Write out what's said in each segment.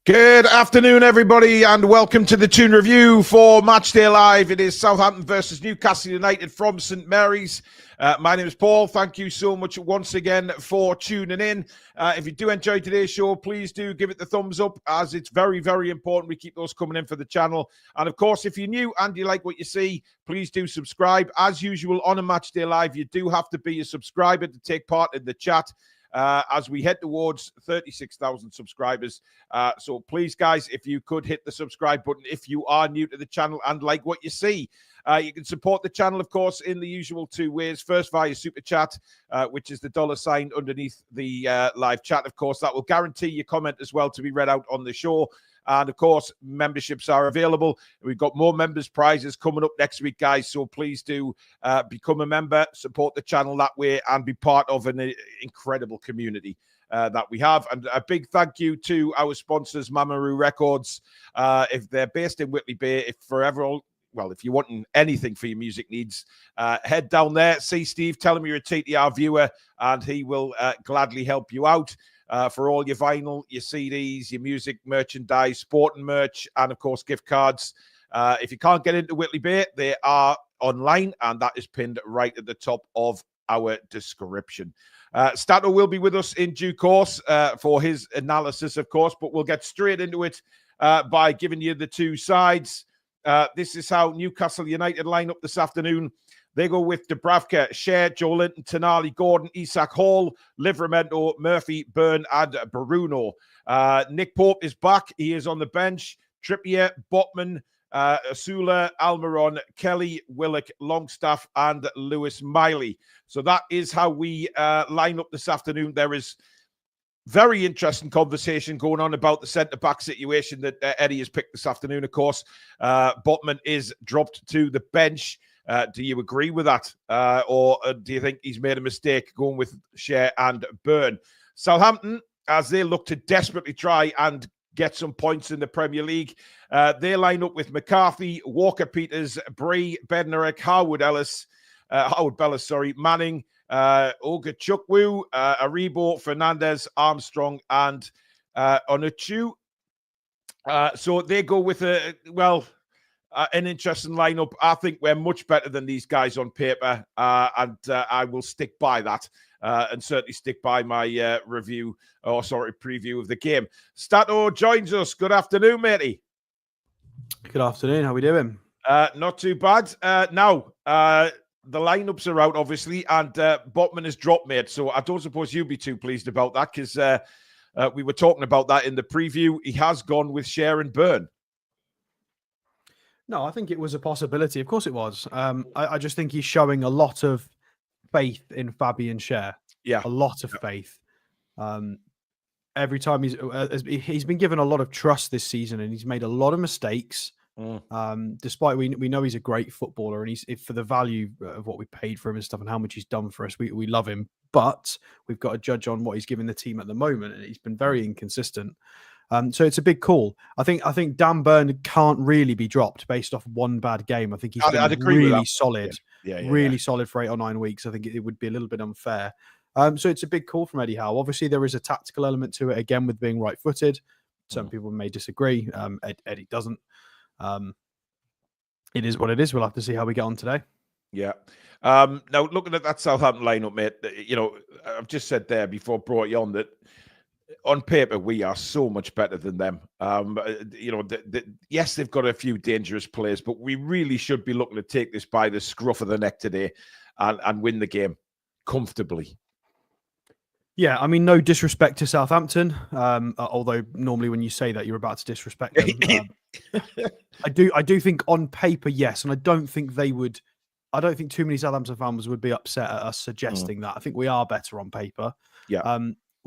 Good afternoon, everybody, and welcome to the Toon Review for Matchday Live. It is Southampton versus Newcastle United from St Mary's. My name is Paul. Thank you so much once again for tuning in. If you do enjoy today's show, please do give it the thumbs up, as it's very, very important we keep those coming in for the channel. And of course, if you're new and you like what you see, please do subscribe. As usual, on a Matchday Live, you do have to be a subscriber to take part in the chat. As we head towards 36,000 subscribers. So please, guys, if you could hit the subscribe button if you are new to the channel and like what you see. You can support the channel, of course, in the usual two ways. First, via Super Chat, which is the $ underneath the live chat. Of course, that will guarantee your comment as well to be read out on the show. And, of course, memberships are available. We've got more members' prizes coming up next week, guys. So please do become a member, support the channel that way, and be part of an incredible community that we have. And a big thank you to our sponsors, Mamaroo Records. If they're based in Whitley Bay, if you want anything for your music needs, head down there, see Steve, tell him you're a TTR viewer, and he will gladly help you out. For all your vinyl, your CDs, your music merchandise, sporting merch, and of course gift cards. If you can't get into Whitley Bay, they are online, and that is pinned right at the top of our description. Stato will be with us in due course for his analysis, of course, but we'll get straight into it by giving you the two sides. This is how Newcastle United line up this afternoon. They go with Dubravka, Cher, Joelinton, Tonali, Gordon, Isak, Hall, Livramento, Murphy, Byrne, and Bruno. Nick Pope is back. He is on the bench. Trippier, Botman, Asula, Almiron, Kelly, Willock, Longstaff, and Lewis Miley. So that is how we line up this afternoon. There is very interesting conversation going on about the centre-back situation that Eddie has picked this afternoon, of course. Botman is dropped to the bench. Do you agree with that? Or do you think he's made a mistake going with Cher and Byrne? Southampton, as they look to desperately try and get some points in the Premier League, they line up with McCarthy, Walker-Peters, Bree, Bednarek, Howard Bellis, Manning, Ogachukwu, Aribo, Fernandez, Armstrong, and Onuchu. So they go with an interesting lineup. I think we're much better than these guys on paper, and I will stick by that and certainly stick by my preview of the game. Stato joins us. Good afternoon, matey. Good afternoon. How are we doing? Not too bad. Now, the lineups are out, obviously, and Botman is dropped, mate. So I don't suppose you'd be too pleased about that, because we were talking about that in the preview. He has gone with Cher and Byrne. No, I think it was a possibility. Of course it was. I just think he's showing a lot of faith in Fabian Cher. Yeah. A lot of faith. Every time he's been given a lot of trust this season, and he's made a lot of mistakes. Despite we know he's a great footballer, and he's for the value of what we paid for him and stuff and how much he's done for us, we love him. But we've got to judge on what he's giving the team at the moment, and he's been very inconsistent. So it's a big call. I think Dan Byrne can't really be dropped based off one bad game. I think he's been really solid, really solid for 8 or 9 weeks. I think it would be a little bit unfair. So it's a big call from Eddie Howe. Obviously, there is a tactical element to it, again, with being right-footed. Some people may disagree. Eddie doesn't. It is what it is. We'll have to see how we get on today. Yeah. Now, looking at that Southampton lineup, mate, I've just said there before I brought you on that on paper, we are so much better than them. Yes, they've got a few dangerous players, but we really should be looking to take this by the scruff of the neck today and win the game comfortably. Yeah, I mean, no disrespect to Southampton, although normally when you say that, you're about to disrespect them. I do think on paper, yes, and I don't think too many Southampton fans would be upset at us suggesting that. I think we are better on paper. Yeah.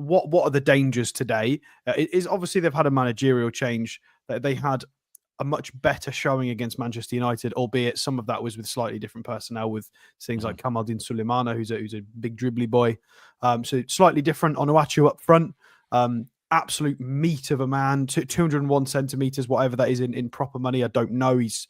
What are the dangers today? It is obviously they've had a managerial change. They had a much better showing against Manchester United, albeit some of that was with slightly different personnel, with things like Kamaldeen Sulemana, who's a big dribbly boy. So slightly different. Onuachu up front, absolute meat of a man, 201 centimeters, whatever that is in proper money. I don't know. He's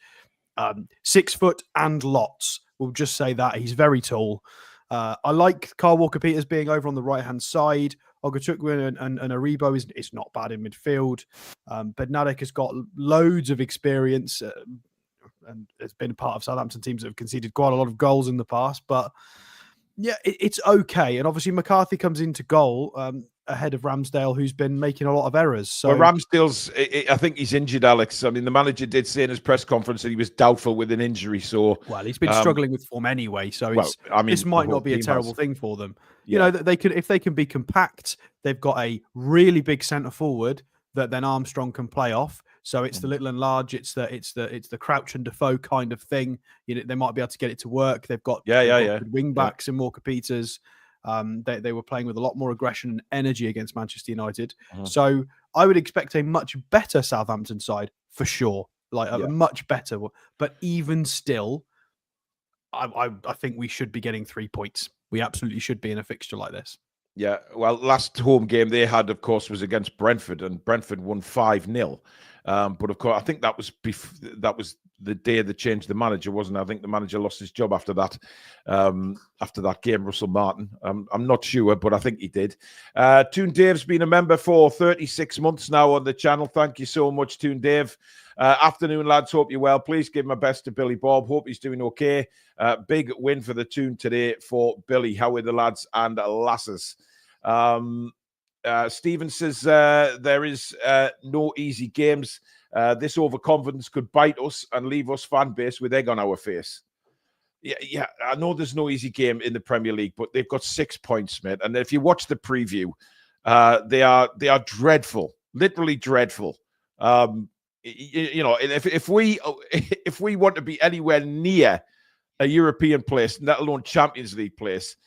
6 foot and lots. We'll just say that he's very tall. I like Kyle Walker-Peters being over on the right-hand side. Ogachukwu and Aribo is not bad in midfield. Bednarek has got loads of experience and has been a part of Southampton teams that have conceded quite a lot of goals in the past. But yeah, it's okay. And obviously McCarthy comes into goal ahead of Ramsdale, who's been making a lot of errors. So well, Ramsdale's, I think he's injured, Alex. I mean, the manager did say in his press conference that he was doubtful with an injury. So, well, he's been struggling with form anyway. So this might not be a terrible thing for them. Yeah. You know, they could, if they can be compact, they've got a really big centre forward that then Armstrong can play off. So it's the little and large, it's the Crouch and Defoe kind of thing. You know, they might be able to get it to work. They've got good wing backs and Walker Peters. They were playing with a lot more aggression and energy against Manchester United. So I would expect a much better Southampton side for sure, like a much better. But even still, I think we should be getting 3 points. We absolutely should be in a fixture like this. Yeah, well, last home game they had, of course, was against Brentford, and Brentford won 5-0. But of course, I think that was the day they changed the manager, wasn't it? I think the manager lost his job after that. After that game, Russell Martin. I'm not sure, but I think he did. Toon Dave's been a member for 36 months now on the channel. Thank you so much, Toon Dave. Afternoon, lads. Hope you're well. Please give my best to Billy Bob. Hope he's doing okay. Big win for the Toon today for Billy. How are the lads and lasses? Stephen says there is no easy games. This overconfidence could bite us and leave us fan base with egg on our face. Yeah, I know there's no easy game in the Premier League, but they've got 6 points, mate. And if you watch the preview, they are dreadful, literally dreadful. You know, if we want to be anywhere near a European place, let alone Champions League place,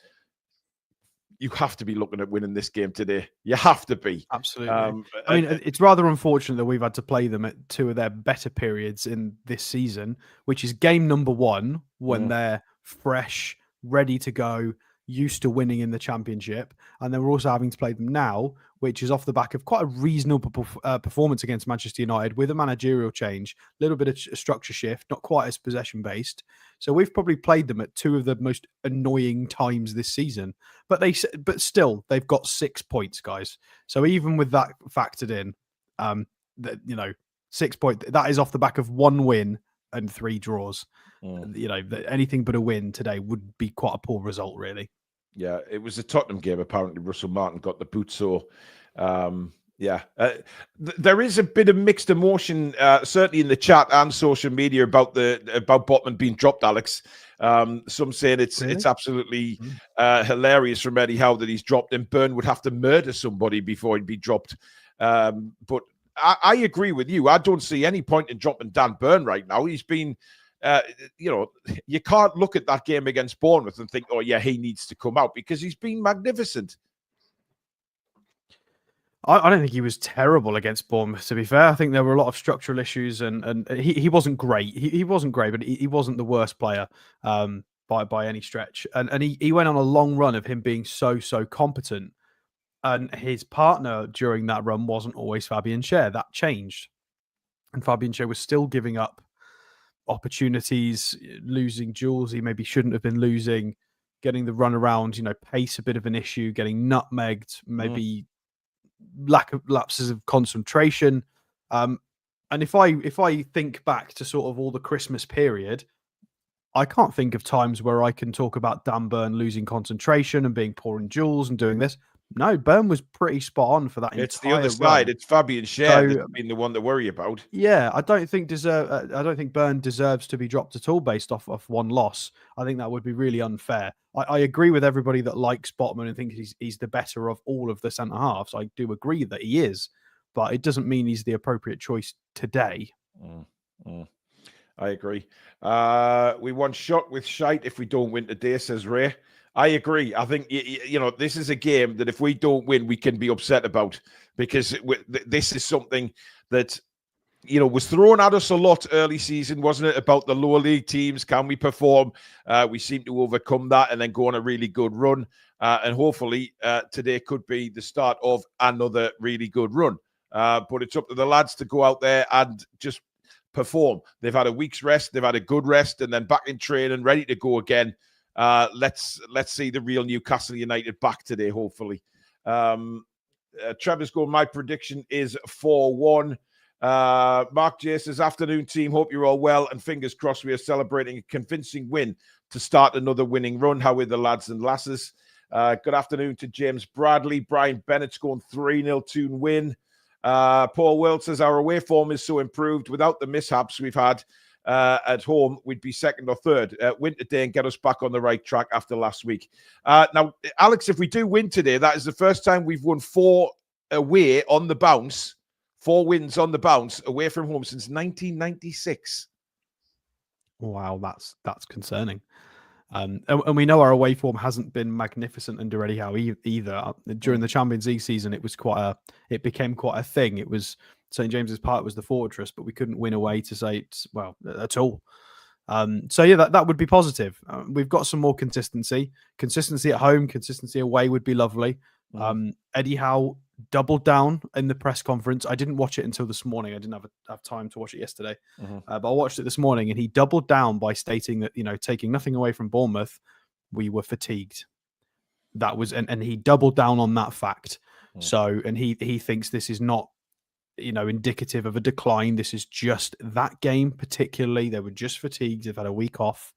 you have to be looking at winning this game today. You have to be. Absolutely. I mean, it's rather unfortunate that we've had to play them at two of their better periods in this season, which is game number 1 when they're fresh, ready to go, used to winning in the Championship. And then we're also having to play them now, which is off the back of quite a reasonable performance against Manchester United with a managerial change, a little bit of structure shift, not quite as possession-based. So we've probably played them at two of the most annoying times this season. But still, they've got 6 points, guys. So even with that factored in, 6 points, that is off the back of 1 win and 3 draws. You know, anything but a win today would be quite a poor result, really. Yeah, it was a Tottenham game. Apparently, Russell Martin got the boot. So, there is a bit of mixed emotion, certainly in the chat and social media about Botman being dropped, Alex. Some saying it's absolutely hilarious from Eddie Howe that he's dropped, and Byrne would have to murder somebody before he'd be dropped. But I agree with you. I don't see any point in dropping Dan Byrne right now. He's been... you can't look at that game against Bournemouth and think, oh, yeah, he needs to come out, because he's been magnificent. I don't think he was terrible against Bournemouth, to be fair. I think there were a lot of structural issues, and he wasn't great. He wasn't great, but he wasn't the worst player by any stretch. And he went on a long run of him being so competent. And his partner during that run wasn't always Fabian Schär. That changed. And Fabian Schär was still giving up opportunities, losing duels he maybe shouldn't have been losing, getting the run around, pace a bit of an issue, getting nutmegged, maybe lapses of concentration. And if I think back to sort of all the Christmas period, I can't think of times where I can talk about Dan Byrne losing concentration and being poor in duels and doing this. No, Byrne was pretty spot on for that. It's the other side. It's Fabian Schär that's been the one to worry about. Yeah, I don't think Byrne deserves to be dropped at all based off one loss. I think that would be really unfair. I agree with everybody that likes Botman and thinks he's the better of all of the centre halves. I do agree that he is, but it doesn't mean he's the appropriate choice today. I agree. We want shot with shite if we don't win today, says Ray. I agree. I think, this is a game that if we don't win, we can be upset about, because this is something that, was thrown at us a lot early season, wasn't it? About the lower league teams. Can we perform? We seem to overcome that and then go on a really good run. And hopefully today could be the start of another really good run. But it's up to the lads to go out there and just perform. They've had a week's rest. They've had a good rest, and then back in training, ready to go again. Let's see the real Newcastle United back today, hopefully. Trevor's going, my prediction is 4-1. Mark J says, afternoon team, hope you're all well, and fingers crossed we are celebrating a convincing win to start another winning run. How are the lads and lasses? Good afternoon to James Bradley. Brian Bennett's going 3-0 Toon win. Paul World says, our away form is so improved. Without the mishaps we've had at home, we'd be second or third. Win today and get us back on the right track after last week. Now, Alex, if we do win today, that is the first time we've won 4 away on the bounce, 4 wins on the bounce away from home since 1996. Wow, that's concerning. And we know our away form hasn't been magnificent under Eddie Howe either. During the Champions League season, it became quite a thing. It was St James's Park was the fortress, but we couldn't win away to say at all. So yeah, that would be positive. We've got some more consistency at home, consistency away would be lovely. Eddie Howe doubled down in the press conference. I didn't watch it until this morning. I didn't have time to watch it yesterday, but I watched it this morning, and he doubled down by stating that, taking nothing away from Bournemouth, we were fatigued. That was, and he doubled down on that fact. So, and he thinks this is not, indicative of a decline. This is just that game particularly. They were just fatigued. They've had a week off.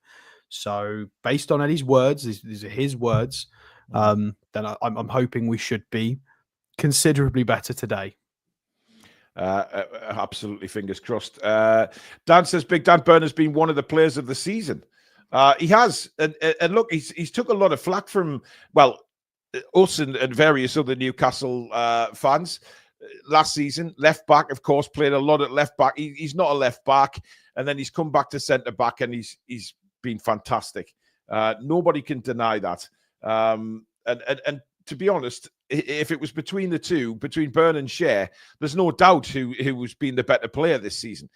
So based on Eddie's words, these are his words, then I'm hoping we should be considerably better today. Absolutely, fingers crossed. Dan says Big Dan Burner's been one of the players of the season. He has, and look, he's took a lot of flack from us and various other Newcastle fans last season. Left back, of course, played a lot at left back. He's not a left back, and then he's come back to centre back, and he's been fantastic. Nobody can deny that. And to be honest, if it was between the two, between Burn and Cher, there's no doubt who's been the better player this season.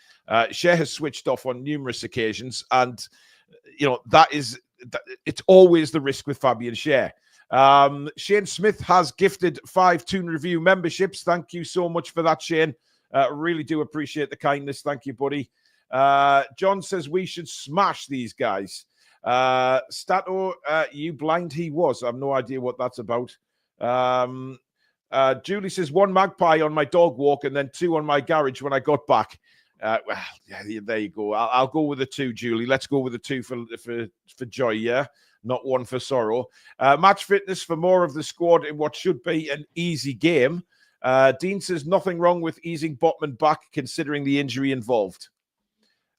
Cher has switched off on numerous occasions, and it's always the risk with Fabian Cher. Shane Smith has gifted 5 Toon Review memberships. Thank you so much for that, Shane. Really do appreciate the kindness. Thank you, buddy. John says we should smash these guys. Stato, you blind he was. I have no idea what that's about. Julie says 1 magpie on my dog walk and then 2 on my garage when I got back. There you go. I'll go with the 2, Julie. Let's go with the 2 for joy, yeah? Not 1 for sorrow. Match fitness for more of the squad in what should be an easy game. Dean says nothing wrong with easing Botman back considering the injury involved.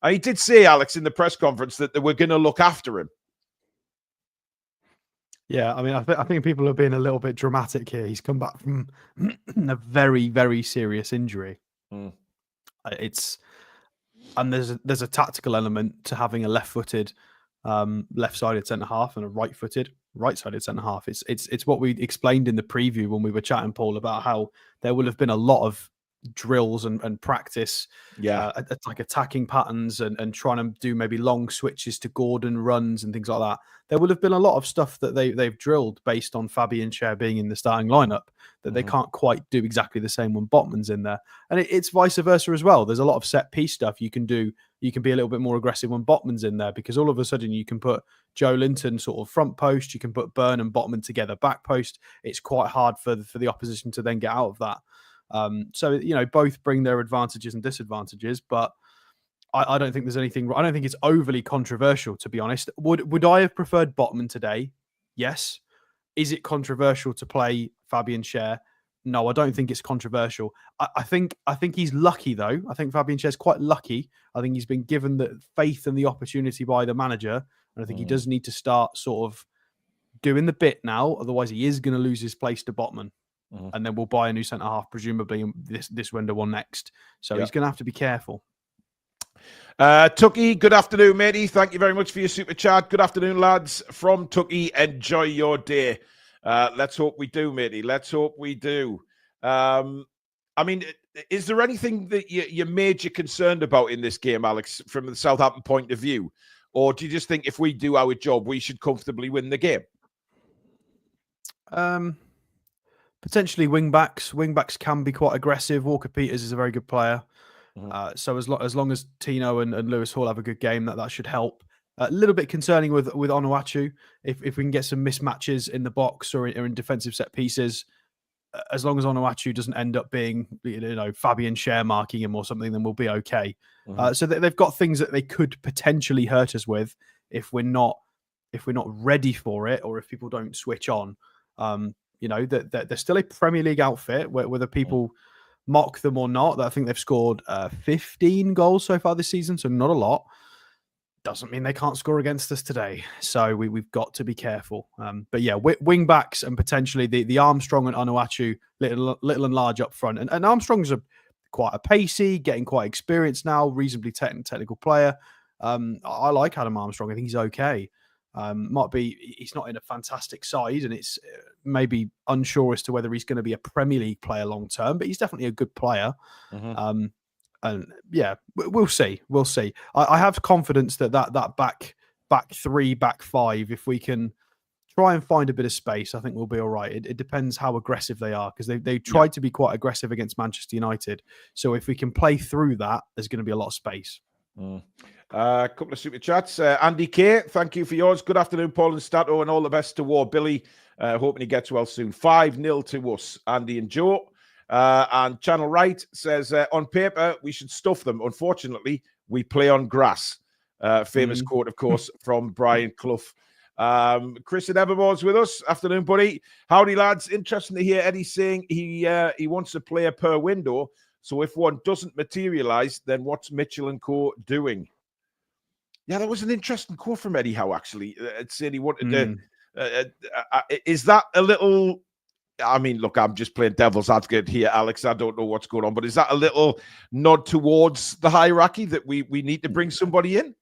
He did say, Alex, in the press conference that they were going to look after him. Yeah, I mean, I think people are being a little bit dramatic here. He's come back from a very, very serious injury. There's a tactical element to having a left-footed, left-sided centre half and a right-footed, right-sided centre half. It's what we explained in the preview when we were chatting, Paul, about how there will have been a lot of drills and practice, like attacking patterns and trying to do maybe long switches to Gordon runs and things like that. There will have been a lot of stuff that they've drilled based on Fabian Cher being in the starting lineup that they can't quite do exactly the same when Botman's in there, and it's vice versa as well. There's a lot of set piece stuff you can do. You can be a little bit more aggressive when Botman's in there because all of a sudden you can put Joe Linton sort of front post, you can put Burn and Botman together back post. It's quite hard for the opposition to then get out of that. So, both bring their advantages and disadvantages, but I don't think there's anything. I don't think it's overly controversial, to be honest. Would I have preferred Botman today? Yes. Is it controversial to play Fabian Cher? No, I don't think it's controversial. I think he's lucky though. I think Fabian Cher's quite lucky. I think he's been given the faith and the opportunity by the manager, and I think he does need to start sort of doing the bit now. Otherwise, he is going to lose his place to Botman. And then we'll buy a new centre half, presumably in this window or next. So he's going to have to be careful. Tucky, good afternoon, matey. Thank you very much for your super chat. Good afternoon, lads from Tucky. Enjoy your day. Let's hope we do, matey. Let's hope we do. I mean, is there anything that you're major concerned about in this game, Alex, from the Southampton point of view? Or do you just think if we do our job, we should comfortably win the game? Potentially wing-backs. Wing-backs can be quite aggressive. Walker Peters is a very good player. So as long as Tino and Lewis Hall have a good game, that should help. A little bit concerning with Onuachu. If we can get some mismatches in the box or in defensive set pieces, as long as Onuachu doesn't end up being, Fabian Schär marking him or something, then we'll be okay. So they've got things that they could potentially hurt us with if we're not ready for it, or if people don't switch on. That they're still a Premier League outfit, whether people mock them or not. I think they've scored 15 goals so far this season, so not a lot. Doesn't mean they can't score against us today. So we've got to be careful. But yeah, wing backs and potentially the Armstrong and Onuachu, little and large up front. And Armstrong's quite a pacey, getting quite experienced now, reasonably technical player. I like Adam Armstrong. I think he's okay. He's not in a fantastic side, and it's maybe unsure as to whether he's going to be a Premier League player long term, but he's definitely a good player. And yeah, we'll see. We'll see. I have confidence that back three, back five, if we can try and find a bit of space, I think we'll be all right. It depends how aggressive they are, because they tried to be quite aggressive against Manchester United. So if we can play through that, there's going to be a lot of space. A couple of super chats. Andy K, thank you for yours. Good afternoon, Paul and Stato, and all the best to War Billy. Hoping he gets well soon. 5-0 to us, Andy and Joe. And Channel Right says, on paper, we should stuff them. Unfortunately, we play on grass. Famous quote, of course, from Brian Clough. Chris and Evermore's with us. Afternoon, buddy. Howdy, lads. Interesting to hear Eddie saying he wants a player per window. So if one doesn't materialise, then what's Mitchell and Co doing? Yeah, that was an interesting quote from Eddie Howe, actually. It said he wanted to... is that a little... I mean, look, I'm just playing devil's advocate here, Alex. I don't know what's going on, but is that a little nod towards the hierarchy that we need to bring somebody in?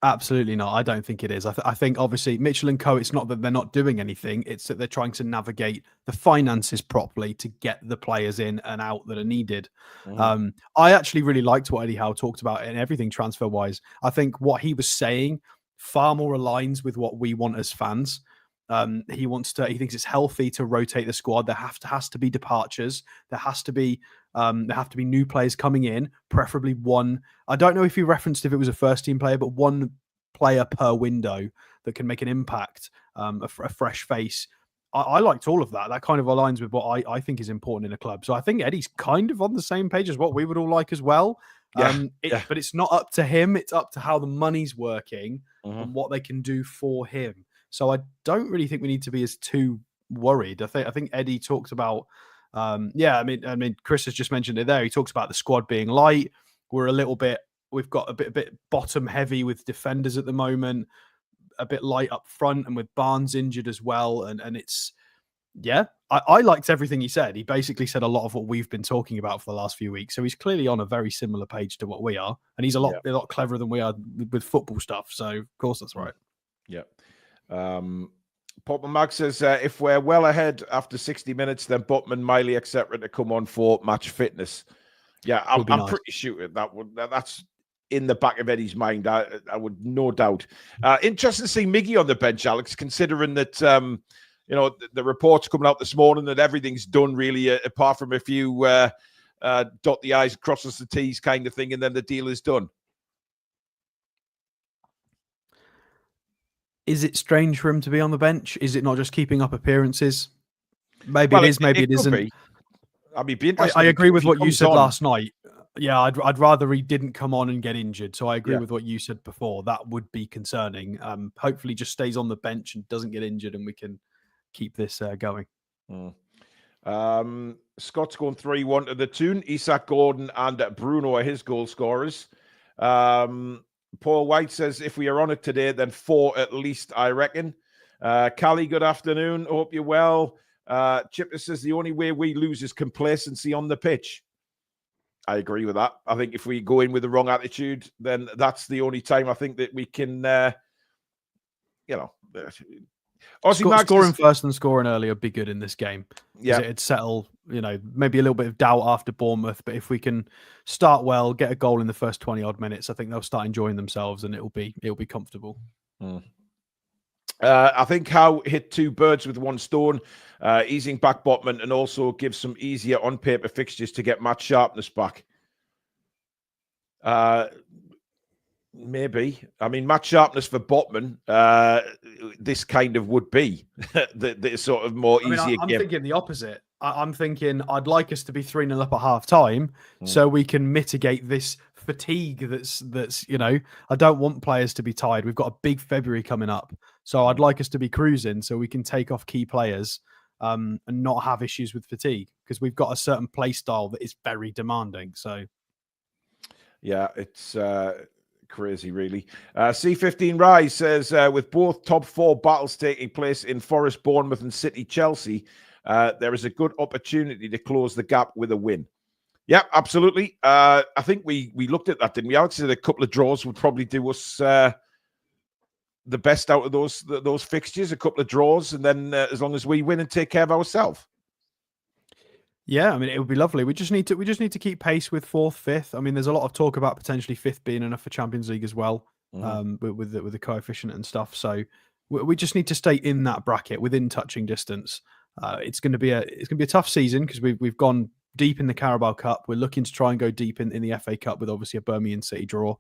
Absolutely not. I don't think it is. I think, obviously, Mitchell and Co., it's not that they're not doing anything. It's that they're trying to navigate the finances properly to get the players in and out that are needed. I actually really liked what Eddie Howe talked about in everything transfer-wise. I think what he was saying far more aligns with what we want as fans. He thinks it's healthy to rotate the squad. There has to be departures. There have to be new players coming in, preferably one. I don't know if he referenced if it was a first team player, but one player per window that can make an impact, a fresh face. I liked all of that. That kind of aligns with what I think is important in a club. So I think Eddie's kind of on the same page as what we would all like as well. But it's not up to him. It's up to how the money's working and what they can do for him. So I don't really think we need to be as too worried. I think Eddie talks about, I mean, Chris has just mentioned it there. He talks about the squad being light. We've got a bit bottom heavy with defenders at the moment, a bit light up front, and with Barnes injured as well. And it's, I liked everything he said. He basically said a lot of what we've been talking about for the last few weeks. So he's clearly on a very similar page to what we are. And he's a lot cleverer than we are with football stuff. So of course that's right. Yeah. Popman Mag says, if we're well ahead after 60 minutes, then Botman, Miley, etc. to come on for match fitness. Yeah, I'm nice. Pretty sure that's in the back of Eddie's mind. I would no doubt. Interesting to see Miggy on the bench, Alex, considering that the reports coming out this morning that everything's done really, apart from a few dot the I's, crosses the T's kind of thing, and then the deal is done. Is it strange for him to be on the bench? Is it not just keeping up appearances? Maybe it is, maybe it isn't. Be. I agree with what you said last night. Yeah, I'd rather he didn't come on and get injured. So I agree with what you said before. That would be concerning. Hopefully just stays on the bench and doesn't get injured, and we can keep this going. Scott's going 3-1 to the Toon. Isak, Gordon and Bruno are his goal scorers. Paul White says, if we are on it today, then 4 at least, I reckon. Callie, good afternoon. Hope you're well. Chipper says, the only way we lose is complacency on the pitch. I agree with that. I think if we go in with the wrong attitude, then that's the only time I think that we can, scoring first and scoring early would be good in this game. Yeah, it'd settle, maybe a little bit of doubt after Bournemouth. But if we can start well, get a goal in the first 20 odd minutes, I think they'll start enjoying themselves and it'll be comfortable. I think Howe hit 2 birds with 1 stone, easing back Botman and also gives some easier on paper fixtures to get match sharpness back. Maybe. I mean, match sharpness for Botman, this kind of would be the sort of more easier I'm game. thinking the opposite. I'm thinking I'd like us to be 3-0 up at half time so we can mitigate this fatigue that's I don't want players to be tired. We've got a big February coming up. So I'd like us to be cruising so we can take off key players and not have issues with fatigue because we've got a certain play style that is very demanding. So yeah, it's crazy, really. C15 Rise says, with both top 4 battles taking place in Forest, Bournemouth and City, Chelsea, there is a good opportunity to close the gap with a win. Yeah, absolutely. I think we looked at that, didn't we? I would say a couple of draws would probably do us the best out of those fixtures. A couple of draws, and then as long as we win and take care of ourselves. Yeah, I mean, it would be lovely. We just need to keep pace with 4th, 5th. I mean, there's a lot of talk about potentially 5th being enough for Champions League as well, with the coefficient and stuff. So we just need to stay in that bracket within touching distance. It's going to be a tough season because we've gone deep in the Carabao Cup. We're looking to try and go deep in the FA Cup with obviously a Birmingham City draw.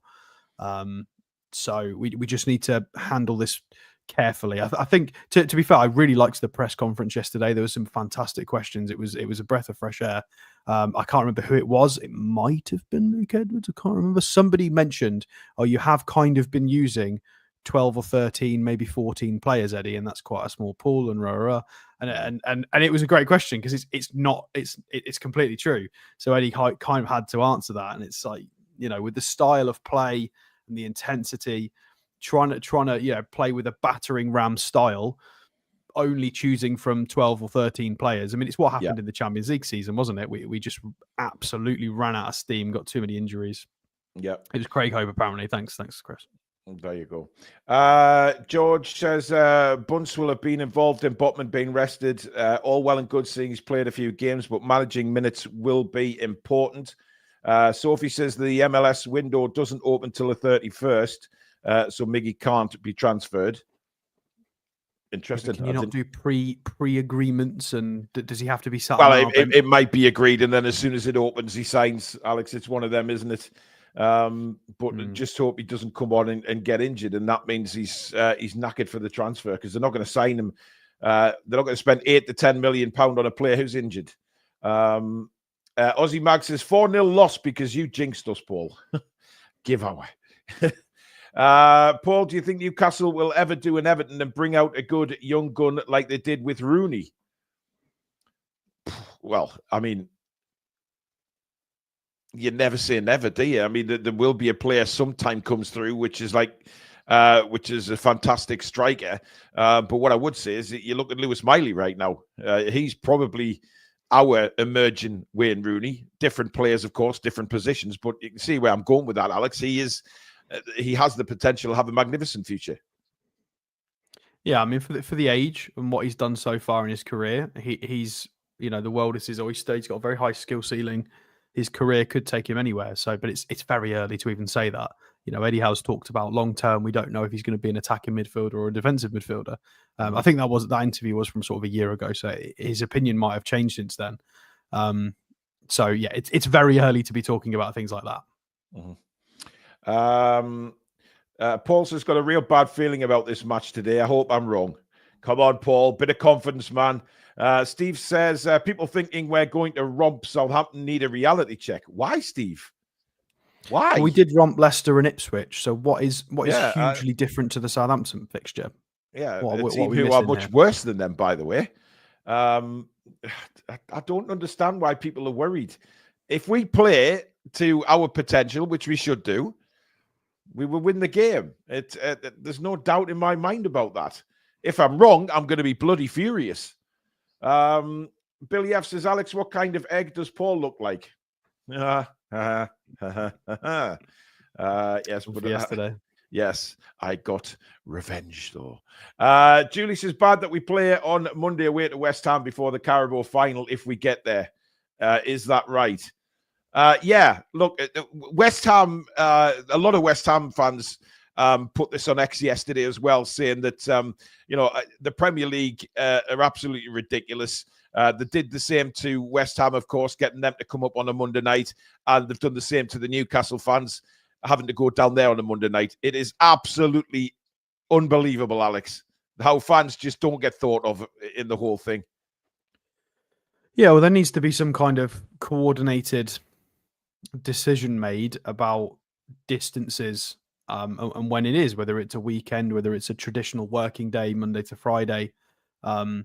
So we just need to handle this carefully. I think to be fair, I really liked the press conference yesterday. There were some fantastic questions. It was a breath of fresh air. I can't remember who it was. It might have been Luke Edwards. I can't remember. Somebody mentioned, you have kind of been using 12 or 13, maybe 14 players, Eddie, and that's quite a small pool. And it was a great question because it's completely true. So Eddie kind of had to answer that, and it's like, with the style of play and the intensity, trying to play with a battering ram style, only choosing from 12 or 13 players. I mean, it's what happened in the Champions League season, wasn't it? We just absolutely ran out of steam, got too many injuries. Yeah, it was Craig Hope apparently. Thanks, Chris. There you go. George says Bunce will have been involved in Botman being rested. All well and good, seeing he's played a few games, but managing minutes will be important. Sophie says the MLS window doesn't open till the 31st. So Miggy can't be transferred. Interesting. Can you not do pre-agreements, and does he have to be sat? Well, it might be agreed, and then as soon as it opens, he signs. Alex, it's one of them, isn't it? But just hope he doesn't come on and get injured, and that means he's knackered for the transfer because they're not going to sign him. They're not going to spend £8 to £10 million on a player who's injured. Aussie Mag says 4-0 loss because you jinxed us, Paul. Giveaway. Paul, do you think Newcastle will ever do an Everton and bring out a good young gun like they did with Rooney? Well, I mean, you never say never, do you? I mean, there will be a player sometime comes through, which is a fantastic striker. But what I would say is that you look at Lewis Miley right now. He's probably our emerging Wayne Rooney. Different players, of course, different positions. But you can see where I'm going with that, Alex. He has the potential to have a magnificent future. Yeah, I mean, for the age and what he's done so far in his career, he's the world is his oyster. He's got a very high skill ceiling. His career could take him anywhere. So, but it's very early to even say that. Eddie Howe's talked about long term. We don't know if he's going to be an attacking midfielder or a defensive midfielder. I think that interview was from sort of a year ago. So his opinion might have changed since then. So yeah, it's very early to be talking about things like that. Mm-hmm. Paul says got a real bad feeling about this match today. I hope I'm wrong. Come on, Paul. Bit of confidence, man. Steve says people thinking we're going to romp Southampton need a reality check. Why, Steve? Why? Well, we did romp Leicester and Ipswich. So what is hugely different to the Southampton fixture? Yeah, a team who are much worse than them, by the way. I don't understand why people are worried. If we play to our potential, which we should do, we will win the game. There's no doubt in my mind about that. If I'm wrong, I'm going to be bloody furious. Billy F says, Alex, what kind of egg does Paul look like? Yes, but yesterday. Yes, I got revenge, though. Julie says, bad that we play on Monday away to West Ham before the Carabao final if we get there. Is that right? Yeah, look, West Ham, a lot of West Ham fans put this on X yesterday as well, saying that, the Premier League are absolutely ridiculous. They did the same to West Ham, of course, getting them to come up on a Monday night, and they've done the same to the Newcastle fans. having to go down there on a Monday night. It is absolutely unbelievable, Alex, how fans just don't get thought of in the whole thing. Yeah, well, there needs to be some kind of coordinated decision made about distances and when it is, whether it's a weekend, whether it's a traditional working day, Monday to Friday, and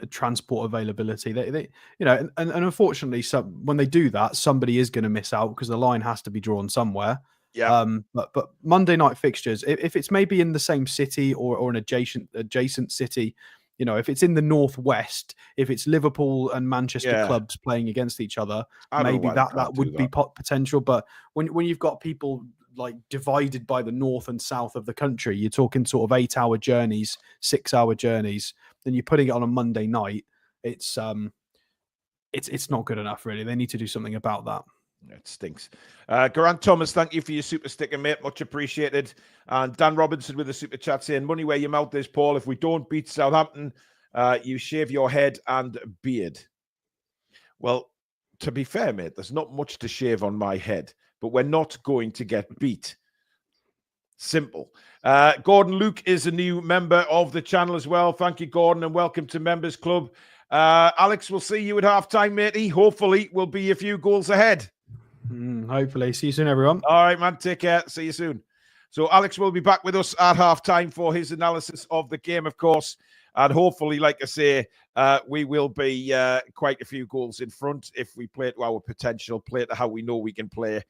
transport availability. They and unfortunately, when they do that, somebody is going to miss out because the line has to be drawn somewhere. Yeah. But Monday night fixtures, if it's maybe in the same city or an adjacent city, if it's in the northwest, if it's Liverpool and Manchester clubs playing against each other, maybe that would be potential. But when you've got people like divided by the north and south of the country, you're talking sort of 8-hour journeys, 6-hour journeys, then you're putting it on a Monday night. It's not good enough, really. They need to do something about that. It stinks. Grant Thomas, thank you for your super sticker, mate. Much appreciated. And Dan Robinson with a super chat saying, money where your mouth is, Paul. If we don't beat Southampton, you shave your head and beard. Well, to be fair, mate, there's not much to shave on my head, but we're not going to get beat. Simple. Gordon Luke is a new member of the channel as well. Thank you, Gordon, and welcome to Members Club. Alex, we'll see you at half-time, matey. Hopefully, we'll be a few goals ahead. Hopefully. See you soon, everyone. All right, man. Take care. See you soon. So Alex will be back with us at half-time for his analysis of the game, of course. And hopefully, like I say, we will be quite a few goals in front if we play to our potential, play to how we know we can play.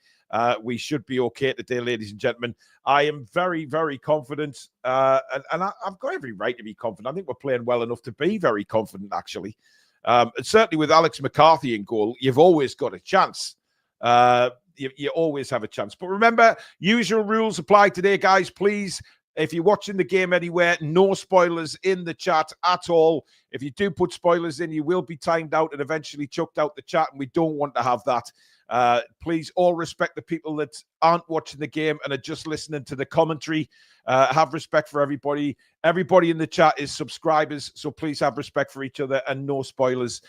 We should be okay today, ladies and gentlemen. I am very, very confident, and I've got every right to be confident. I think we're playing well enough to be very confident, actually. And certainly with Alex McCarthy in goal, you've always got a chance. You always have a chance. But remember, usual rules apply today, guys. Please, if you're watching the game anywhere, no spoilers in the chat at all. If you do put spoilers in, you will be timed out and eventually chucked out the chat, and we don't want to have that. Please all respect the people that aren't watching the game and are just listening to the commentary. Have respect for everybody. Everybody in the chat is subscribers, so please have respect for each other and no spoilers.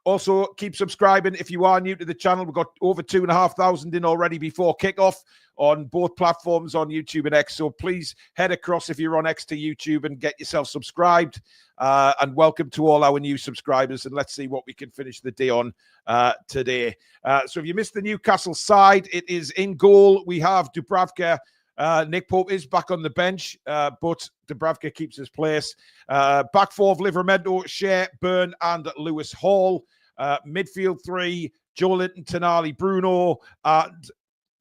Also, keep subscribing if you are new to the channel. We've got over 2,500 in already before kickoff on both platforms, on YouTube and X. So please head across if you're on X to YouTube and get yourself subscribed. And welcome to all our new subscribers. And let's see what we can finish the day on today. So if you missed the Newcastle side, it is in goal. We have Dubravka. Nick Pope is back on the bench, but Dubravka keeps his place. Back four of Livramento, Shea, Byrne, and Lewis Hall. Midfield three, Joelinton, Tonali, Bruno. And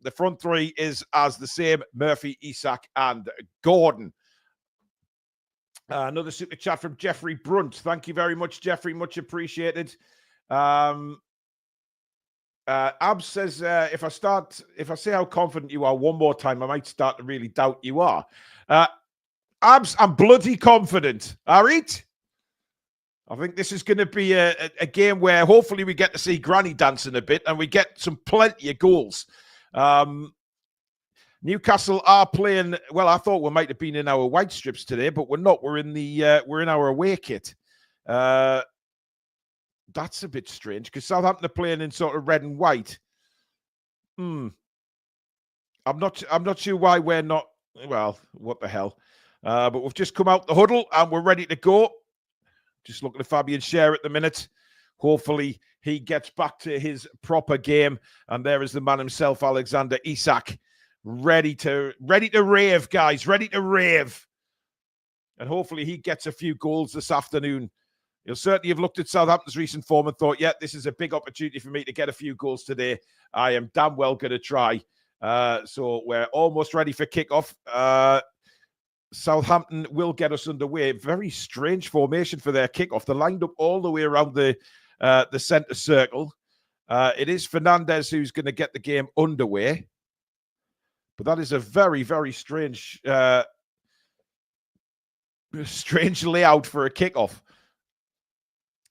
the front three is as the same, Murphy, Isak, and Gordon. Another super chat from Jeffrey Brunt. Thank you very much, Jeffrey. Much appreciated. Abs says, if I say how confident you are one more time, I might start to really doubt you are. Abs, I'm bloody confident. All right? I think this is going to be a game where hopefully we get to see Granny dancing a bit and we get some plenty of goals. Newcastle are playing, well, I thought we might have been in our white strips today, but we're not. We're in our away kit. That's a bit strange because Southampton are playing in sort of red and white. I'm not sure why we're not. Well, what the hell? But we've just come out the huddle and we're ready to go. Just looking at Fabian Schär at the minute. Hopefully he gets back to his proper game. And there is the man himself, Alexander Isak, ready to rave, guys, ready to rave. And hopefully he gets a few goals this afternoon. You'll certainly have looked at Southampton's recent form and thought, yeah, this is a big opportunity for me to get a few goals today. I am damn well going to try. So we're almost ready for kickoff. Southampton will get us underway. Very strange formation for their kickoff. They're lined up all the way around the centre circle. It is Fernandez who's going to get the game underway. But that is a very, very strange layout for a kickoff.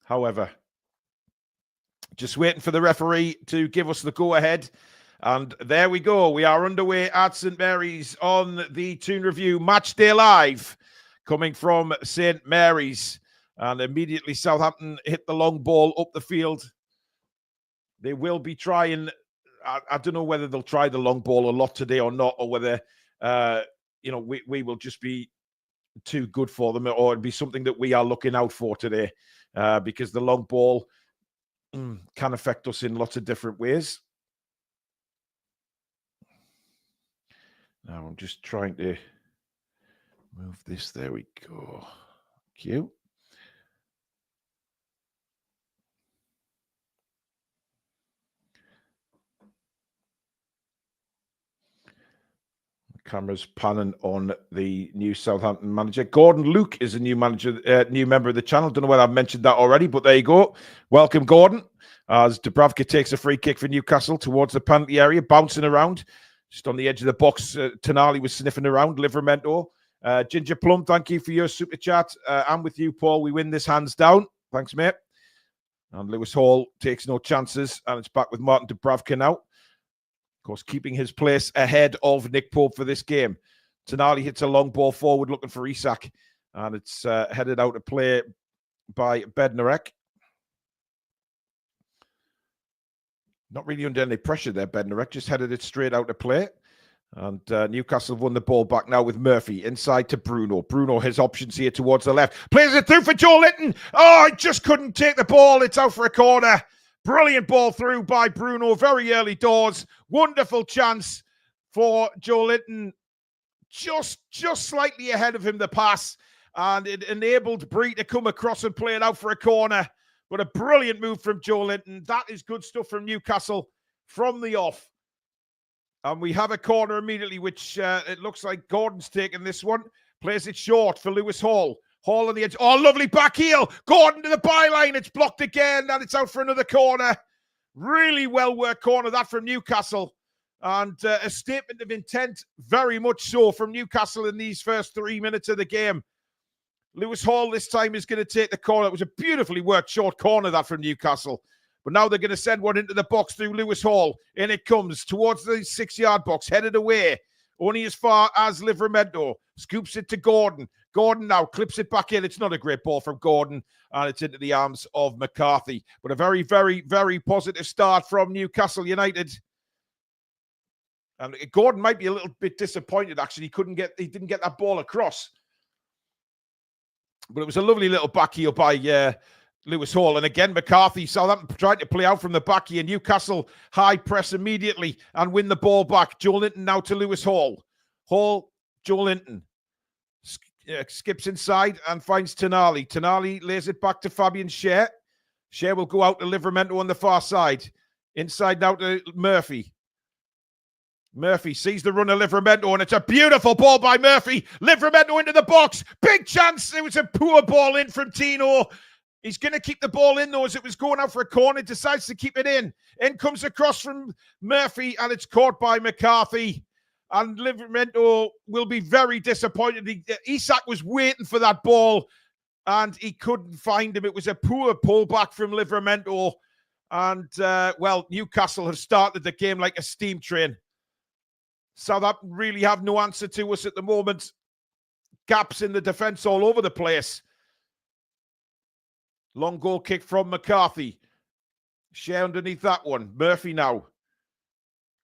However, just waiting for the referee to give us the go-ahead. And there we go. We are underway at St. Mary's on the Toon Review Matchday Live, coming from St. Mary's. And immediately Southampton hit the long ball up the field. They will be trying I don't know whether they'll try the long ball a lot today or not, or whether we will just be too good for them, or it'd be something that we are looking out for today, because the long ball can affect us in lots of different ways. Now I'm just trying to move this. There we go. Thank you. Cameras panning on the new Southampton manager. Gordon Luke is a new manager, new member of the channel. Don't know whether I've mentioned that already, but there you go. Welcome, Gordon. As Dubravka takes a free kick for Newcastle towards the penalty area, bouncing around. Just on the edge of the box, Tonali was sniffing around. Livramento. Ginger Plum, thank you for your super chat. I'm with you, Paul. We win this hands down. Thanks, mate. And Lewis Hall takes no chances, and it's back with Martin Dubravka now. Of course, keeping his place ahead of Nick Pope for this game. Tonali hits a long ball forward looking for Isak, and it's headed out to play by Bednarek. Not really under any pressure there, Bednarek. Just headed it straight out to play. And Newcastle have won the ball back now with Murphy. Inside to Bruno. Bruno has options here towards the left. Plays it through for Joe Linton. Oh, I just couldn't take the ball. It's out for a corner. Brilliant ball through by Bruno. Very early doors. Wonderful chance for Joe Linton. Just slightly ahead of him, the pass. And it enabled Bree to come across and play it out for a corner. But a brilliant move from Joe Linton. That is good stuff from Newcastle from the off. And we have a corner immediately, which it looks like Gordon's taking this one. Plays it short for Lewis Hall. Hall on the edge. Oh, lovely back heel. Gordon to the byline. It's blocked again, and it's out for another corner. Really well-worked corner, that from Newcastle. And a statement of intent, very much so, from Newcastle in these first 3 minutes of the game. Lewis Hall this time is going to take the corner. It was a beautifully worked short corner, that from Newcastle. But now they're going to send one into the box through Lewis Hall. In it comes towards the 6-yard box, headed away. Only as far as Livramento. Scoops it to Gordon. Gordon now clips it back in. It's not a great ball from Gordon. And it's into the arms of McCarthy. But a very, very, very positive start from Newcastle United. And Gordon might be a little bit disappointed, actually. He didn't get that ball across. But it was a lovely little back heel by Lewis Hall. And again, McCarthy, Southampton trying to play out from the back here. Newcastle high press immediately and win the ball back. Joe Linton now to Lewis Hall. Hall, Joe Linton. Skips inside and finds Tonali. Tonali lays it back to Fabian Schär. Schär will go out to Livramento on the far side. Inside now to Murphy. Murphy sees the run of Livramento, and it's a beautiful ball by Murphy. Livramento into the box. Big chance. It was a poor ball in from Tino. He's going to keep the ball in, though, as it was going out for a corner. Decides to keep it in. In comes across from Murphy, and it's caught by McCarthy. And Livramento will be very disappointed. Isak was waiting for that ball, and he couldn't find him. It was a poor pullback from Livramento. And, Newcastle have started the game like a steam train. Southampton really have no answer to us at the moment. Gaps in the defence all over the place. Long goal kick from McCarthy. Schär underneath that one. Murphy now.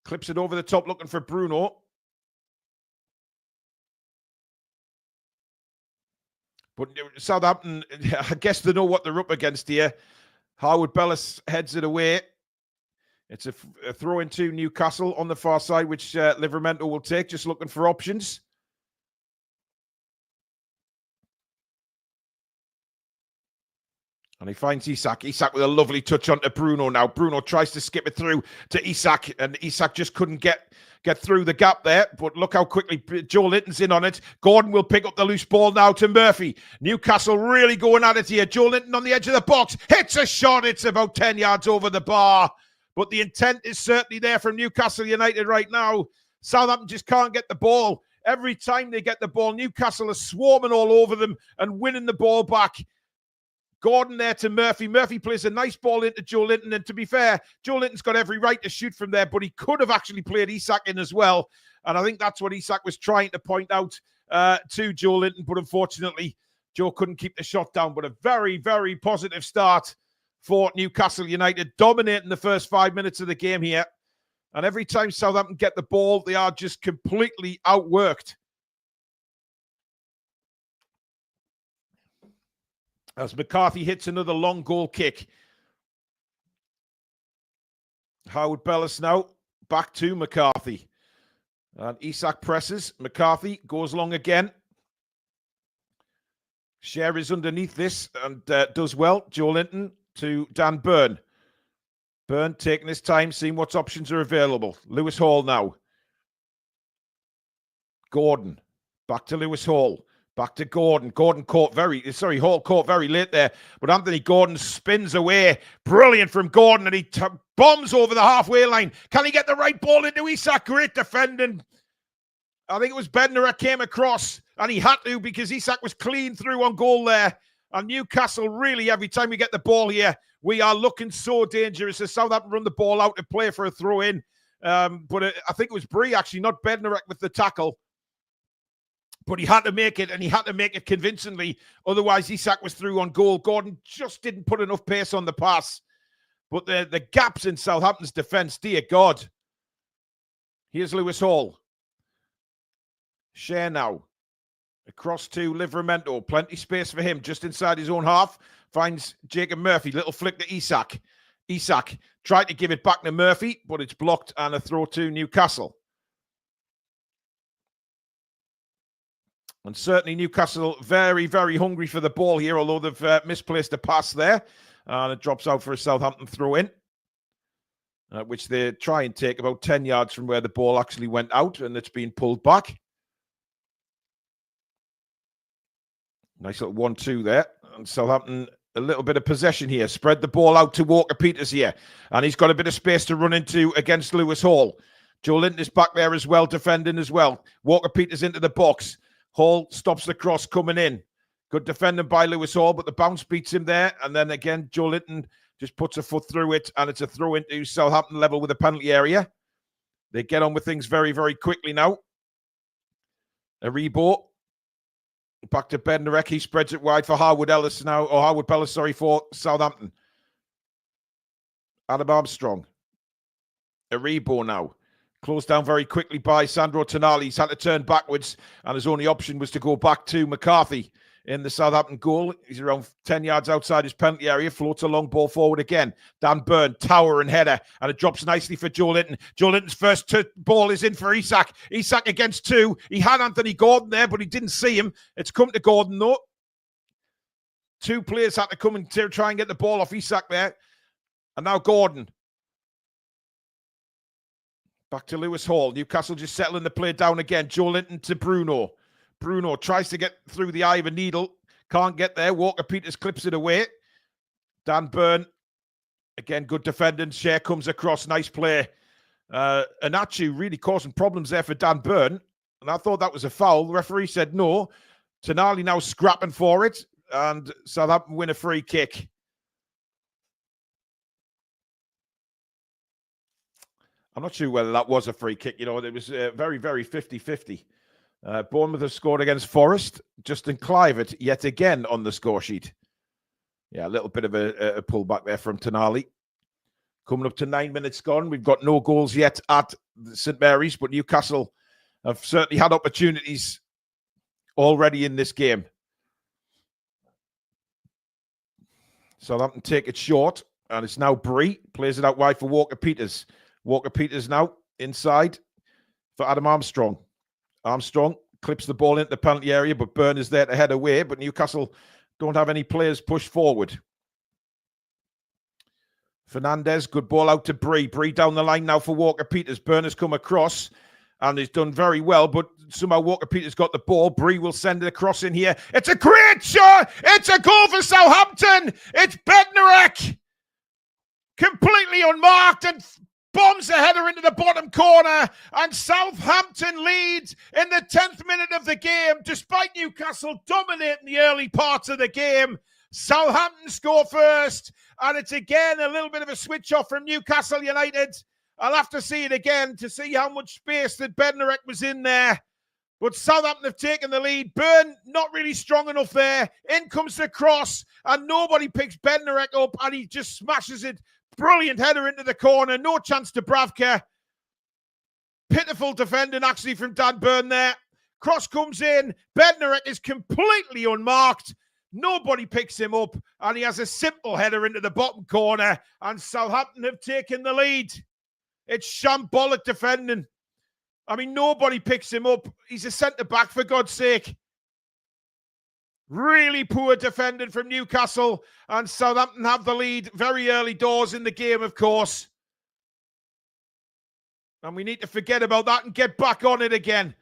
Clips it over the top looking for Bruno. But Southampton, I guess they know what they're up against here. Howard Bellis heads it away. It's a throw into Newcastle on the far side, which Livramento will take, just looking for options. And he finds Isak. Isak with a lovely touch onto Bruno now. Bruno tries to skip it through to Isak, and Isak just couldn't get through the gap there. But look how quickly Joe Linton's in on it. Gordon will pick up the loose ball now to Murphy. Newcastle really going at it here. Joe Linton on the edge of the box. Hits a shot. It's about 10 yards over the bar. But the intent is certainly there from Newcastle United right now. Southampton just can't get the ball. Every time they get the ball, Newcastle are swarming all over them and winning the ball back. Gordon there to Murphy. Murphy plays a nice ball into Joe Linton. And to be fair, Joe Linton's got every right to shoot from there, but he could have actually played Isak in as well. And I think that's what Isak was trying to point out to Joe Linton. But unfortunately, Joe couldn't keep the shot down. But a very, very positive start for Newcastle United, dominating the first 5 minutes of the game here. And every time Southampton get the ball, they are just completely outworked. As McCarthy hits another long goal kick. Howard Bellis now back to McCarthy. And Isak presses. McCarthy goes long again. Sher is underneath this and does well. Joe Linton to Dan Burn. Burn taking his time, seeing what options are available. Lewis Hall now. Gordon. Back to Lewis Hall. Back to Gordon. Hall caught very late there. But Anthony Gordon spins away. Brilliant from Gordon. And he bombs over the halfway line. Can he get the right ball into Isak? Great defending. I think it was Bednarek came across. And he had to because Isak was clean through on goal there. And Newcastle really, every time we get the ball here, we are looking so dangerous. As Southampton run the ball out to play for a throw-in. But I think it was Bree, actually, not Bednarek with the tackle. But he had to make it, and he had to make it convincingly. Otherwise, Isak was through on goal. Gordon just didn't put enough pace on the pass. But the gaps in Southampton's defence, dear God. Here's Lewis Hall. Share now. Across to Livramento. Plenty space for him just inside his own half. Finds Jacob Murphy. Little flick to Isak. Isak tried to give it back to Murphy, but it's blocked and a throw to Newcastle. And certainly Newcastle very, very hungry for the ball here, although they've misplaced a pass there. And it drops out for a Southampton throw-in, which they try and take about 10 yards from where the ball actually went out, and it's been pulled back. Nice little 1-2 there. And Southampton, a little bit of possession here. Spread the ball out to Walker-Peters here. And he's got a bit of space to run into against Lewis Hall. Joe Linton is back there as well, defending as well. Walker-Peters into the box. Hall stops the cross coming in. Good defending by Lewis Hall, but the bounce beats him there. And then again, Joe Linton just puts a foot through it, and it's a throw into Southampton level with the penalty area. They get on with things very, very quickly now. Aribo. Back to Bednarek. He spreads it wide for Howard Bellis for Southampton. Adam Armstrong. Aribo now. Closed down very quickly by Sandro Tonali. He's had to turn backwards, and his only option was to go back to McCarthy in the Southampton goal. He's around 10 yards outside his penalty area. Floats a long ball forward again. Dan Burn, tower and header, and it drops nicely for Joe Linton. Joe Linton's first ball is in for Isak. Isak against two. He had Anthony Gordon there, but he didn't see him. It's come to Gordon, though. Two players had to come and try and get the ball off Isak there. And now Gordon. Back to Lewis Hall. Newcastle just settling the play down again. Joe Linton to Bruno. Bruno tries to get through the eye of a needle. Can't get there. Walker-Peters clips it away. Dan Burn. Again, good defending. Share comes across. Nice play. Anachu really causing problems there for Dan Burn. And I thought that was a foul. The referee said no. Tonali now scrapping for it. And Southampton win a free kick. I'm not sure whether that was a free kick. You know, it was very, very 50-50. Bournemouth have scored against Forest. Justin Clivett yet again on the score sheet. Yeah, a little bit of a pullback there from Tonali. Coming up to 9 minutes gone. We've got no goals yet at St Mary's, but Newcastle have certainly had opportunities already in this game. Southampton take it short, and it's now Bree. Plays it out wide for Walker-Peters. Walker-Peters now inside for Adam Armstrong. Armstrong clips the ball into the penalty area, but Burn is there to head away. But Newcastle don't have any players pushed forward. Fernandez, good ball out to Bree. Bree down the line now for Walker-Peters. Burn has come across and he's done very well, but somehow Walker-Peters got the ball. Bree will send it across in here. It's a great shot! It's a goal for Southampton! It's Bednarek! Completely unmarked and bombs a header into the bottom corner, and Southampton leads in the 10th minute of the game. Despite Newcastle dominating the early parts of the game, Southampton score first, and it's again a little bit of a switch off from Newcastle United. I'll have to see it again to see how much space that Bednarek was in there. But Southampton have taken the lead. Burn not really strong enough there. In comes the cross, and nobody picks Bednarek up, and he just smashes it. Brilliant header into the corner. No chance to Bravka. pitiful defending actually from Dan Burn there. Cross comes in. Bednarek is completely unmarked. Nobody picks him up, and he has a simple header into the bottom corner, and Southampton have taken the lead. It's shambolic defending. I mean, nobody picks him up. He's a centre-back, for God's sake. Really poor defending from Newcastle, and Southampton have the lead very early doors in the game, of course. And we need to forget about that and get back on it again.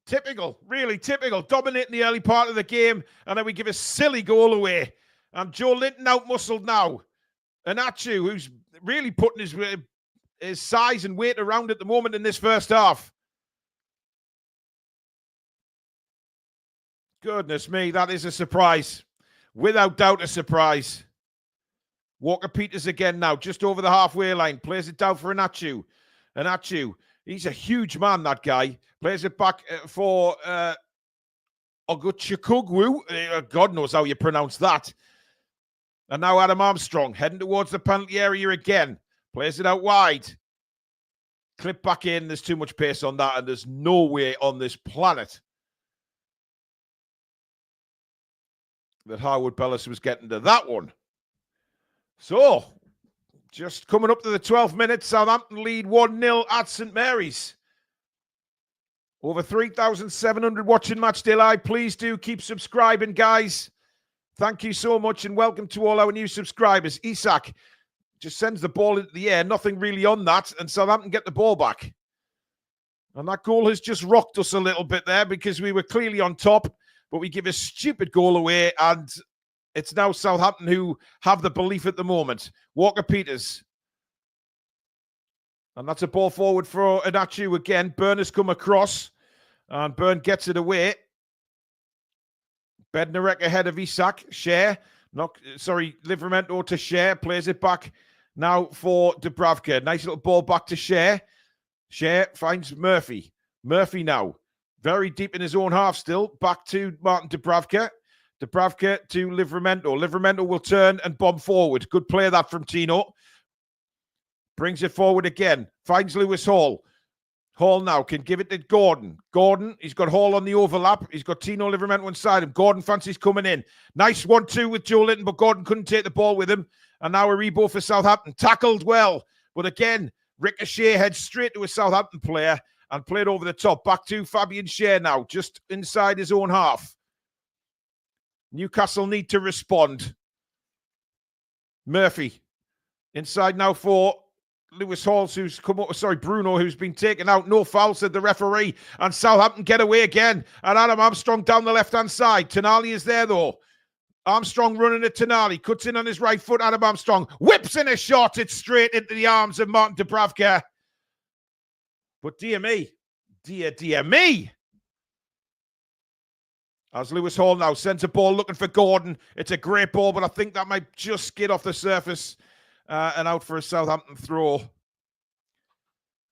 Typical, really typical. Dominating the early part of the game, and then we give a silly goal away. And Joe Linton out-muscled now. And Achu, who's really putting his size and weight around at the moment in this first half. Goodness me, that is a surprise. Without doubt, a surprise. Walker-Peters again now, just over the halfway line. Plays it down for Anachu. Anachu, he's a huge man, that guy. Plays it back for Oguchukwu. God knows how you pronounce that. And now Adam Armstrong heading towards the penalty area again. Plays it out wide. Clip back in. There's too much pace on that, and there's no way on this planet that Harwood Bellis was getting to that one. So, just coming up to the 12th minute, Southampton lead 1-0 at St Mary's. Over 3,700 watching Matchday Live. Please do keep subscribing, guys. Thank you so much, and welcome to all our new subscribers. Isak just sends the ball into the air. Nothing really on that, and Southampton get the ball back. And that goal has just rocked us a little bit there because we were clearly on top, but we give a stupid goal away, and it's now Southampton who have the belief at the moment. Walker-Peters. And that's a ball forward for Anachu again. Burn has come across, and Burn gets it away. Bednarek ahead of Isak. Livramento to Cher. Plays it back now for Dubravka. Nice little ball back to Cher. Cher finds Murphy. Murphy now. Very deep in his own half still. Back to Martin Dubravka. Dubravka to Livramento. Livramento will turn and bomb forward. Good play that from Tino. Brings it forward again. Finds Lewis Hall. Hall now can give it to Gordon. Gordon, he's got Hall on the overlap. He's got Tino Livramento inside him. Gordon fancies coming in. Nice 1-2 with Joe Linton, but Gordon couldn't take the ball with him. And now a rebound for Southampton. Tackled well. But again, Ricochet heads straight to a Southampton player and played over the top. Back to Fabian Cher now, just inside his own half. Newcastle need to respond. Murphy. Inside now for Lewis Hall, who's come up, Bruno, who's been taken out. No foul, said the referee. And Southampton get away again. And Adam Armstrong down the left-hand side. Tonali is there, though. Armstrong running at Tonali. Cuts in on his right foot. Adam Armstrong whips in a shot. It's straight into the arms of Martin Dubravka. But dear me. Dear me. As Lewis Hall now sends a ball looking for Gordon. It's a great ball, but I think that might just skid off the surface. And out for a Southampton throw.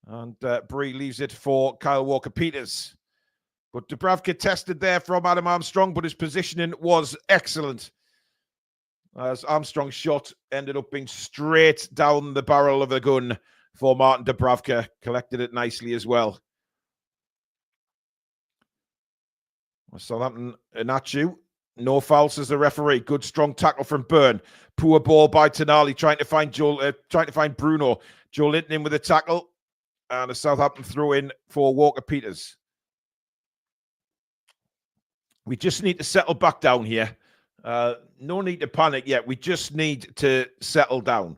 And Bree leaves it for Kyle Walker-Peters. But Dubravka tested there from Adam Armstrong, but his positioning was excellent. As Armstrong's shot ended up being straight down the barrel of the gun for Martin Dubravka. Collected it nicely as well. Southampton, Anachu. No foul, says the referee. Good strong tackle from Byrne. Poor ball by Tonali, trying to find Bruno. Joe Linton in with a tackle. And a Southampton throw in for Walker-Peters. We just need to settle back down here. No need to panic yet. We just need to settle down.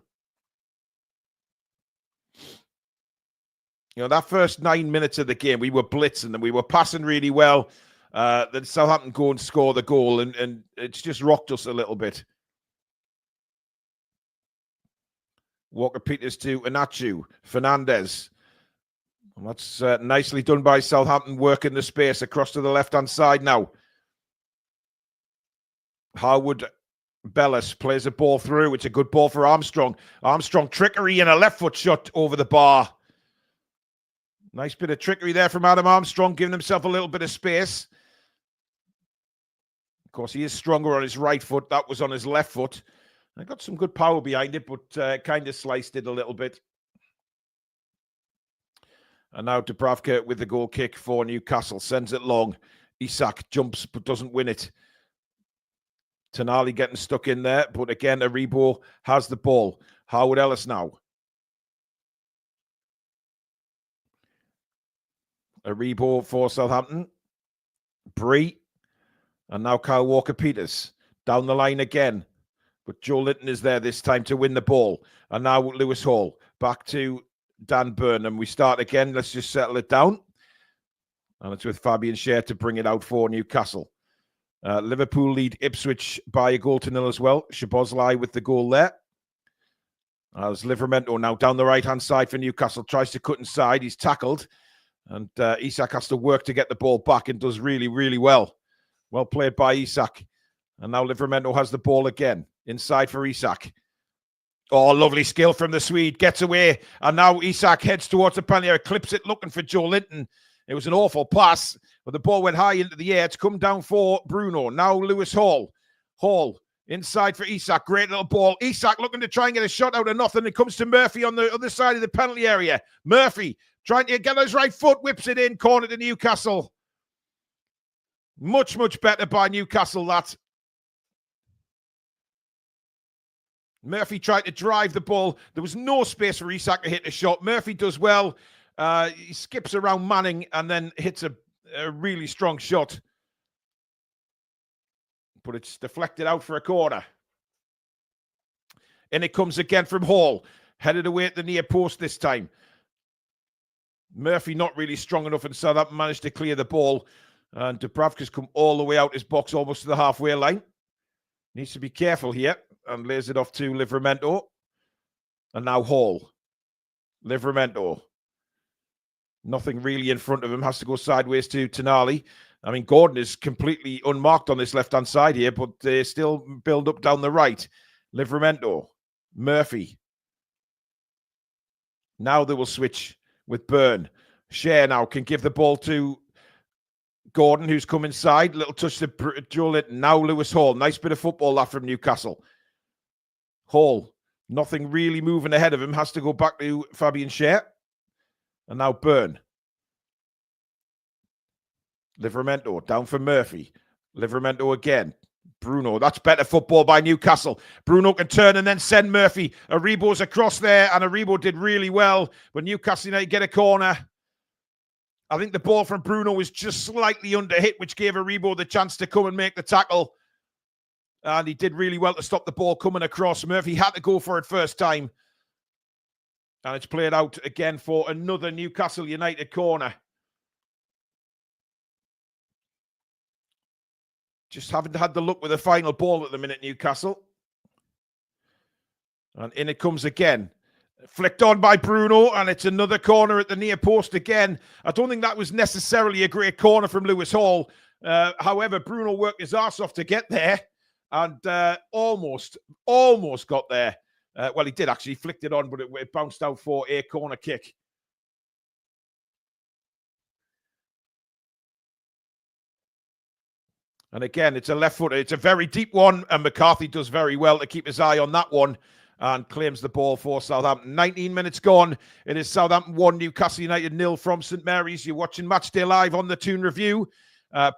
You know, that first 9 minutes of the game, we were blitzing and we were passing really well. Then Southampton go and score the goal, and it's just rocked us a little bit. Walker-Peters to Anachu. Fernandez. And that's nicely done by Southampton, working the space across to the left-hand side now. Harwood Bellis plays a ball through. It's a good ball for Armstrong. Armstrong trickery and a left foot shot over the bar. Nice bit of trickery there from Adam Armstrong, giving himself a little bit of space. Of course, he is stronger on his right foot. That was on his left foot. I got some good power behind it, but kind of sliced it a little bit. And now Dubravka with the goal kick for Newcastle. Sends it long. Isak jumps but doesn't win it. Toon getting stuck in there. But again, Aribo has the ball. Howard Ellis now. Aribo for Southampton. Bree. And now Kyle Walker-Peters. Down the line again. But Joe Linton is there this time to win the ball. And now Lewis Hall. Back to Dan Burn. And we start again. Let's just settle it down. And it's with Fabian Schär to bring it out for Newcastle. Liverpool lead Ipswich by a 1-0 as well. Szoboszlai with the goal there. As Livramento now down the right-hand side for Newcastle. Tries to cut inside. He's tackled. And Isak has to work to get the ball back and does really, really well. Well played by Isak. And now Livramento has the ball again. Inside for Isak. Oh, lovely skill from the Swede. Gets away. And now Isak heads towards the penalty area. Clips it looking for Joe Linton. It was an awful pass, but the ball went high into the air. It's come down for Bruno. Now Lewis Hall. Hall inside for Isak. Great little ball. Isak looking to try and get a shot out of nothing. It comes to Murphy on the other side of the penalty area. Murphy trying to get his right foot. Whips it in. Corner to Newcastle. Much, much better by Newcastle, that. Murphy tried to drive the ball. There was no space for Isak to hit a shot. Murphy does well. He skips around Manning and then hits a really strong shot. But it's deflected out for a corner. And it comes again from Hall. Headed away at the near post this time. Murphy not really strong enough, and Southampton managed to clear the ball. And Dubravka's come all the way out his box, almost to the halfway line. Needs to be careful here. And lays it off to Livramento. And now Hall. Livramento. Nothing really in front of him. Has to go sideways to Toon. I mean, Gordon is completely unmarked on this left-hand side here, but they still build up down the right. Livramento. Murphy. Now they will switch with Byrne. Schär now can give the ball to Gordon, who's come inside. Little touch to Joe Linton. Now Lewis Hall. Nice bit of football that from Newcastle. Hall. Nothing really moving ahead of him. Has to go back to Fabian Schär. And now Byrne. Livramento down for Murphy. Livramento again. Bruno. That's better football by Newcastle. Bruno can turn and then send Murphy. Aribo's across there, and Aribo did really well. But Newcastle United get a corner. I think the ball from Bruno was just slightly under hit, which gave Aribo the chance to come and make the tackle. And he did really well to stop the ball coming across. Murphy had to go for it first time. And it's played out again for another Newcastle United corner. Just haven't had the luck with the final ball at the minute, Newcastle. And in it comes again. Flicked on by Bruno, and it's another corner at the near post again. I don't think that was necessarily a great corner from Lewis Hall. However, Bruno worked his arse off to get there. And almost got there. Well, he did actually. Flicked it on, but it bounced out for a corner kick. And again, it's a left footer. It's a very deep one, and McCarthy does very well to keep his eye on that one and claims the ball for Southampton. 19 minutes gone. It is Southampton 1, Newcastle United 0 from St Mary's. You're watching Matchday live on the Toon Review.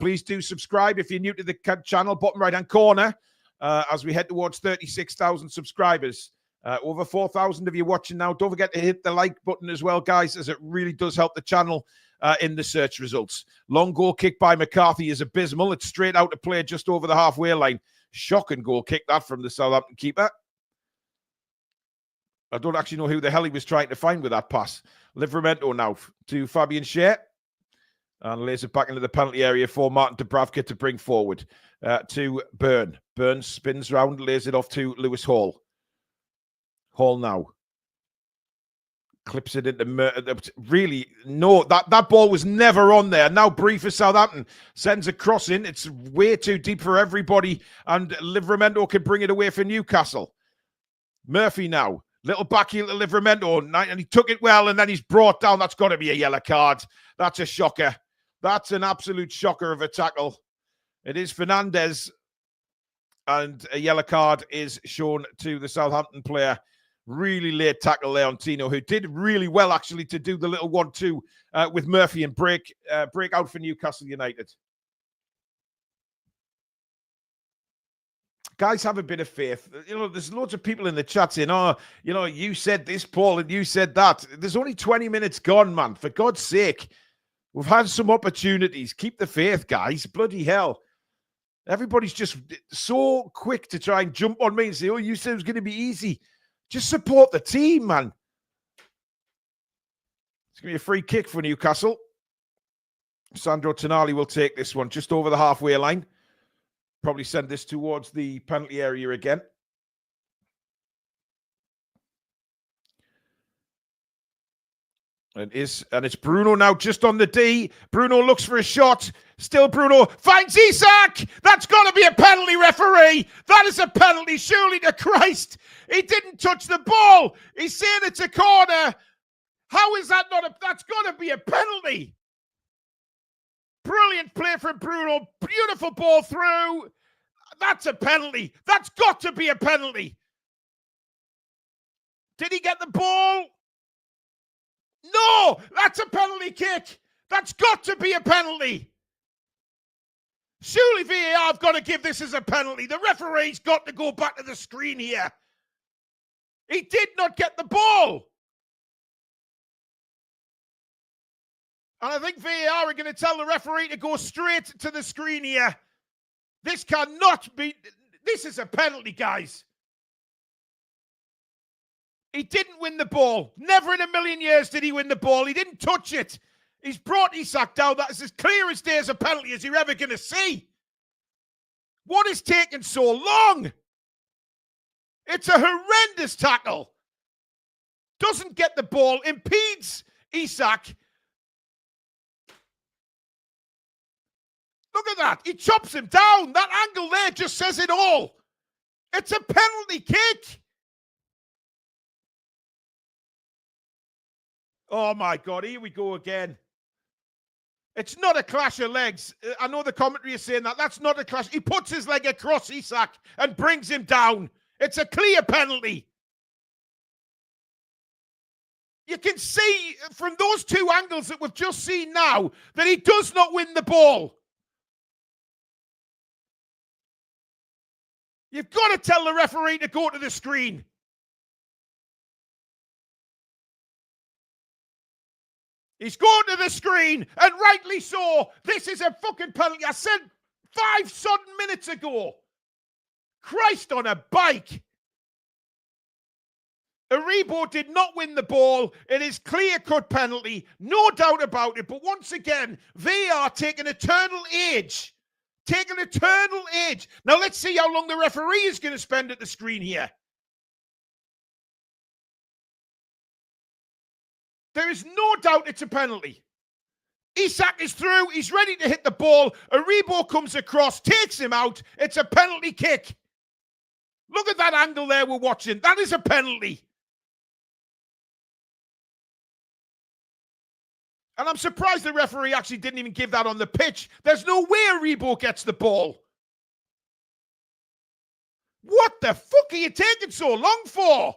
Please do subscribe if you're new to the channel, bottom right-hand corner, as we head towards 36,000 subscribers. Over 4,000 of you watching now. Don't forget to hit the like button as well, guys, as it really does help the channel in the search results. Long goal kick by McCarthy is abysmal. It's straight out to play just over the halfway line. Shocking goal kick that from the Southampton keeper. I don't actually know who the hell he was trying to find with that pass. Livramento now to Fabian Schär. And lays it back into the penalty area for Martin Dubravka to bring forward to Byrne. Byrne spins round, lays it off to Lewis Hall. Hall now. Clips it into... Really, no, that ball was never on there. Now Bree for Southampton sends a cross in. It's way too deep for everybody. And Livramento can bring it away for Newcastle. Murphy now. Little back heel to Livramento. And he took it well, and then he's brought down. That's got to be a yellow card. That's a shocker. That's an absolute shocker of a tackle. It is Fernandez. And a yellow card is shown to the Southampton player. Really late tackle there on Tino, who did really well, actually, to do the little 1-2 with Murphy and break out for Newcastle United. Guys, have a bit of faith. You know, there's loads of people in the chat saying, oh, you know, you said this, Paul, and you said that. There's only 20 minutes gone, man. For God's sake. We've had some opportunities. Keep the faith, guys. Bloody hell. Everybody's just so quick to try and jump on me and say, oh, you said it was going to be easy. Just support the team, man. It's going to be a free kick for Newcastle. Sandro Tonali will take this one just over the halfway line. Probably send this towards the penalty area again. And it's Bruno now just on the D. Bruno looks for a shot. Still Bruno finds Isak. That's got to be a penalty, referee. That is a penalty, surely to Christ. He didn't touch the ball. He's saying it's a corner. How is that not a... That's got to be a penalty. Brilliant play from Bruno. Beautiful ball through. That's a penalty. That's got to be a penalty. Did he get the ball? No, that's a penalty kick. That's got to be a penalty. Surely VAR have got to give this as a penalty. The referee's got to go back to the screen here. He did not get the ball. And I think VAR are going to tell the referee to go straight to the screen here. This cannot be... This is a penalty, guys. He didn't win the ball. Never in a million years did he win the ball. He didn't touch it. He's brought Isak down. That is as clear as day as a penalty as you're ever going to see. What is taking so long? It's a horrendous tackle. Doesn't get the ball. Impedes Isak. Look at that. He chops him down. That angle there just says it all. It's a penalty kick. Oh, my God. Here we go again. It's not a clash of legs. I know the commentary is saying that. That's not a clash. He puts his leg across Isak and brings him down. It's a clear penalty. You can see from those two angles that we've just seen now that he does not win the ball. You've got to tell the referee to go to the screen. He's going to the screen, and rightly so. This is a fucking penalty. I said 5 sudden minutes ago. Christ on a bike. Aribo did not win the ball. It is clear-cut penalty. No doubt about it. But once again, they are taking eternal age. Taking eternal age. Now let's see how long the referee is going to spend at the screen here. There is no doubt it's a penalty. Isak is through. He's ready to hit the ball. Aribo comes across, takes him out. It's a penalty kick. Look at that angle there we're watching. That is a penalty. And I'm surprised the referee actually didn't even give that on the pitch. There's no way Aribo gets the ball. What the fuck are you taking so long for?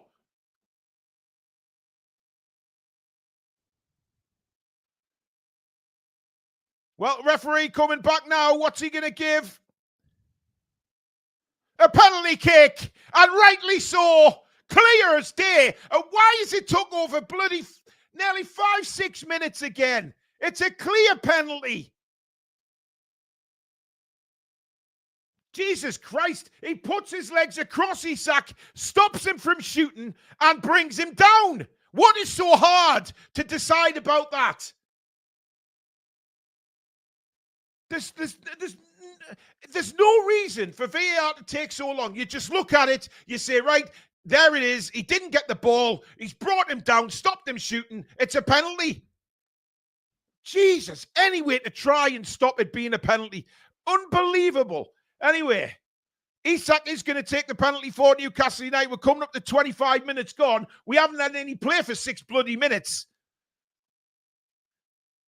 Well, referee coming back now. What's he going to give? A penalty kick. And rightly so. Clear as day. And why has it took over bloody nearly 5-6 minutes again? It's a clear penalty. Jesus Christ. He puts his legs across Isak, stops him from shooting, and brings him down. What is so hard to decide about that? There's no reason for VAR to take so long. You just look at it, you say, right, there it is. He didn't get the ball. He's brought him down, stopped him shooting. It's a penalty. Jesus, any way to try and stop it being a penalty. Unbelievable. Anyway, Isak is going to take the penalty for Newcastle United. We're coming up to 25 minutes gone. We haven't had any play for 6 bloody minutes.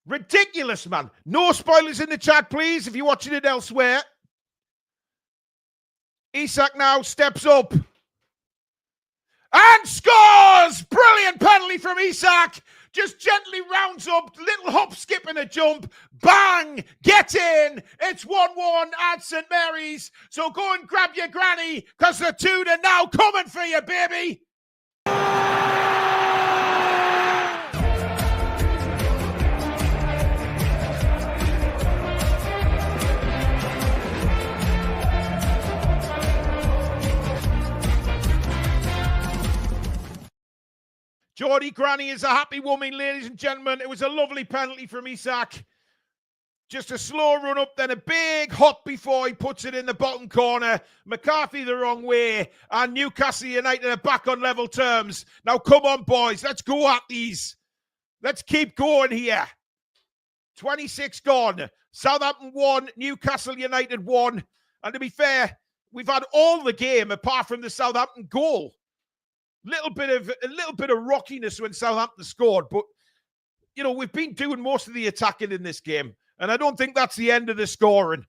Ridiculous, man. No spoilers in the chat, please, if you're watching it elsewhere. Isak now steps up. And scores! penalty from Isak. Just gently rounds up, little hop, skip and a jump. Bang! Get in! It's 1-1 at St Mary's. So go and grab your granny, because the Toon are now coming for you, baby. Geordie Granny is a happy woman, ladies and gentlemen. It was a lovely penalty from Isak. Just a slow run up, then a big hop before he puts it in the bottom corner. McCarthy the wrong way, and Newcastle United are back on level terms. Now, come on, boys. Let's go at these. Let's keep going here. 26 gone. Southampton 1, Newcastle United 1. And to be fair, we've had all the game apart from the Southampton goal. A little bit of rockiness when Southampton scored, but you know, we've been doing most of the attacking in this game, and I don't think that's the end of the scoring.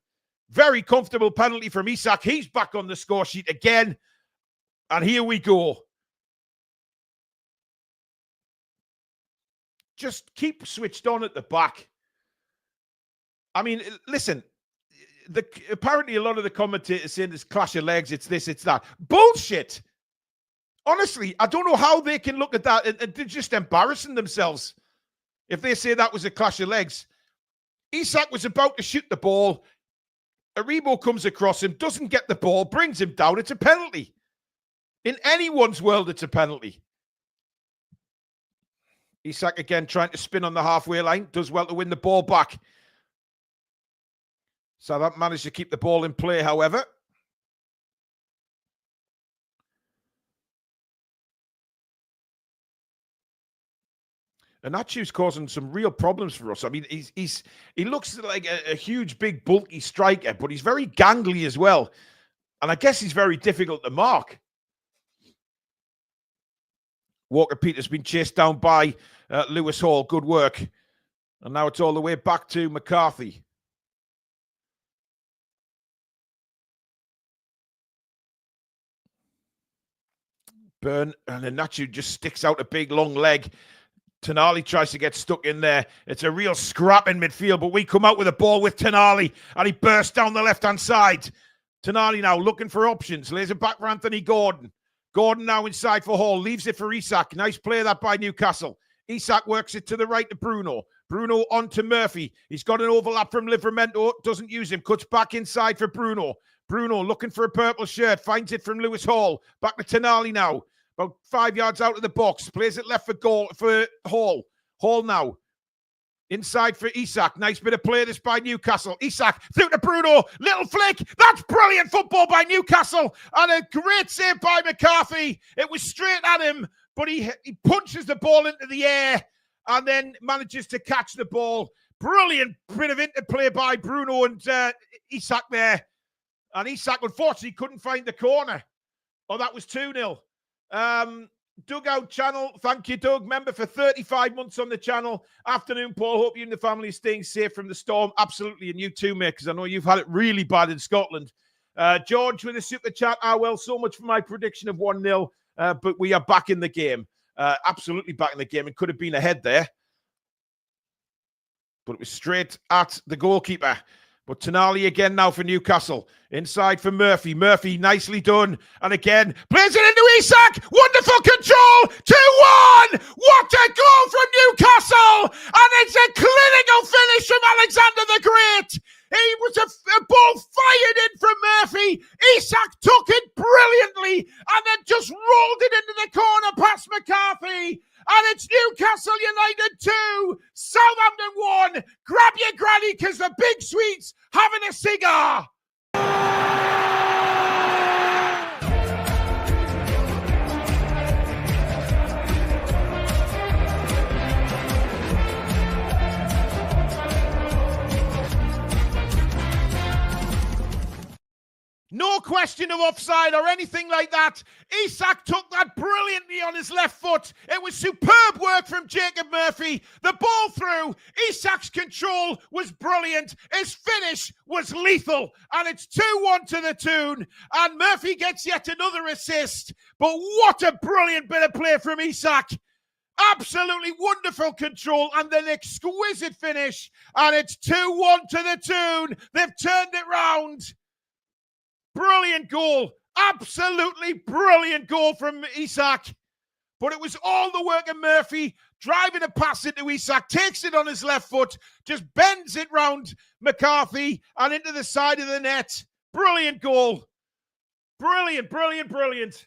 Very comfortable penalty from Isak. He's back on the score sheet again, and here we go. Just keep switched on at the back. I mean, listen, apparently a lot of the commentators saying this clash of legs, it's this, it's that. Bullshit. Honestly, I don't know how they can look at that and they're just embarrassing themselves if they say that was a clash of legs. Isak was about to shoot the ball. Aribo comes across him, doesn't get the ball, brings him down. It's a penalty. In anyone's world, it's a penalty. Isak again trying to spin on the halfway line. Does well to win the ball back. Southampton managed to keep the ball in play, however. And Achu's causing some real problems for us. I mean, he looks like a huge, big, bulky striker, but he's very gangly as well. And I guess he's very difficult to mark. Walker-Peters been chased down by Lewis Hall. Good work. And now it's all the way back to McCarthy. Burn, and then Nacho just sticks out a big, long leg. Tonali tries to get stuck in there. It's a real scrap in midfield, but we come out with a ball with Tonali, and he bursts down the left-hand side. Tonali now looking for options. Lays it back for Anthony Gordon. Gordon now inside for Hall. Leaves it for Isak. Nice play that by Newcastle. Isak works it to the right to Bruno. Bruno on to Murphy. He's got an overlap from Livramento. Doesn't use him. Cuts back inside for Bruno. Bruno looking for a purple shirt. Finds it from Lewis Hall. Back to Tonali now. About 5 yards out of the box. Plays it left for Hall. Hall now. Inside for Isak. Nice bit of play this by Newcastle. Isak through to Bruno. Little flick. That's brilliant football by Newcastle. And a great save by McCarthy. It was straight at him, but he punches the ball into the air and then manages to catch the ball. Brilliant bit of interplay by Bruno and Isak there. And Isak, unfortunately, couldn't find the corner. Oh, that was 2-0. Dugout channel, thank you, Doug. Member for 35 months on the channel. Afternoon, Paul. Hope you and the family are staying safe from the storm. Absolutely, and you too, mate, because I know you've had it really bad in Scotland. George with a super chat. Well, so much for my prediction of 1-0, but we are back in the game. Absolutely back in the game. It could have been ahead there, but it was straight at the goalkeeper. But Tonali again now for Newcastle. Inside for Murphy. Murphy, nicely done. And again, plays it into Isak. Wonderful control. 2-1. What a goal from Newcastle. And it's a clinical finish from Alexander the Great. He was a ball fired in from Murphy. Isak took it brilliantly and then just rolled it into the corner past McCarthy. And it's Newcastle United 2, Southampton 1. Grab your granny because the big sweet's having a cigar. No question of offside or anything like that. Isak took that brilliantly on his left foot. It was superb work from Jacob Murphy. The ball through. Isak's control was brilliant. His finish was lethal. And it's 2-1 to the Toon. And Murphy gets yet another assist. But what a brilliant bit of play from Isak. Absolutely wonderful control and an exquisite finish. And it's 2-1 to the Toon. They've turned it round. Brilliant goal. Absolutely brilliant goal from Isak. But it was all the work of Murphy driving a pass into Isak, takes it on his left foot, just bends it round McCarthy and into the side of the net. Brilliant goal. Brilliant, brilliant, brilliant.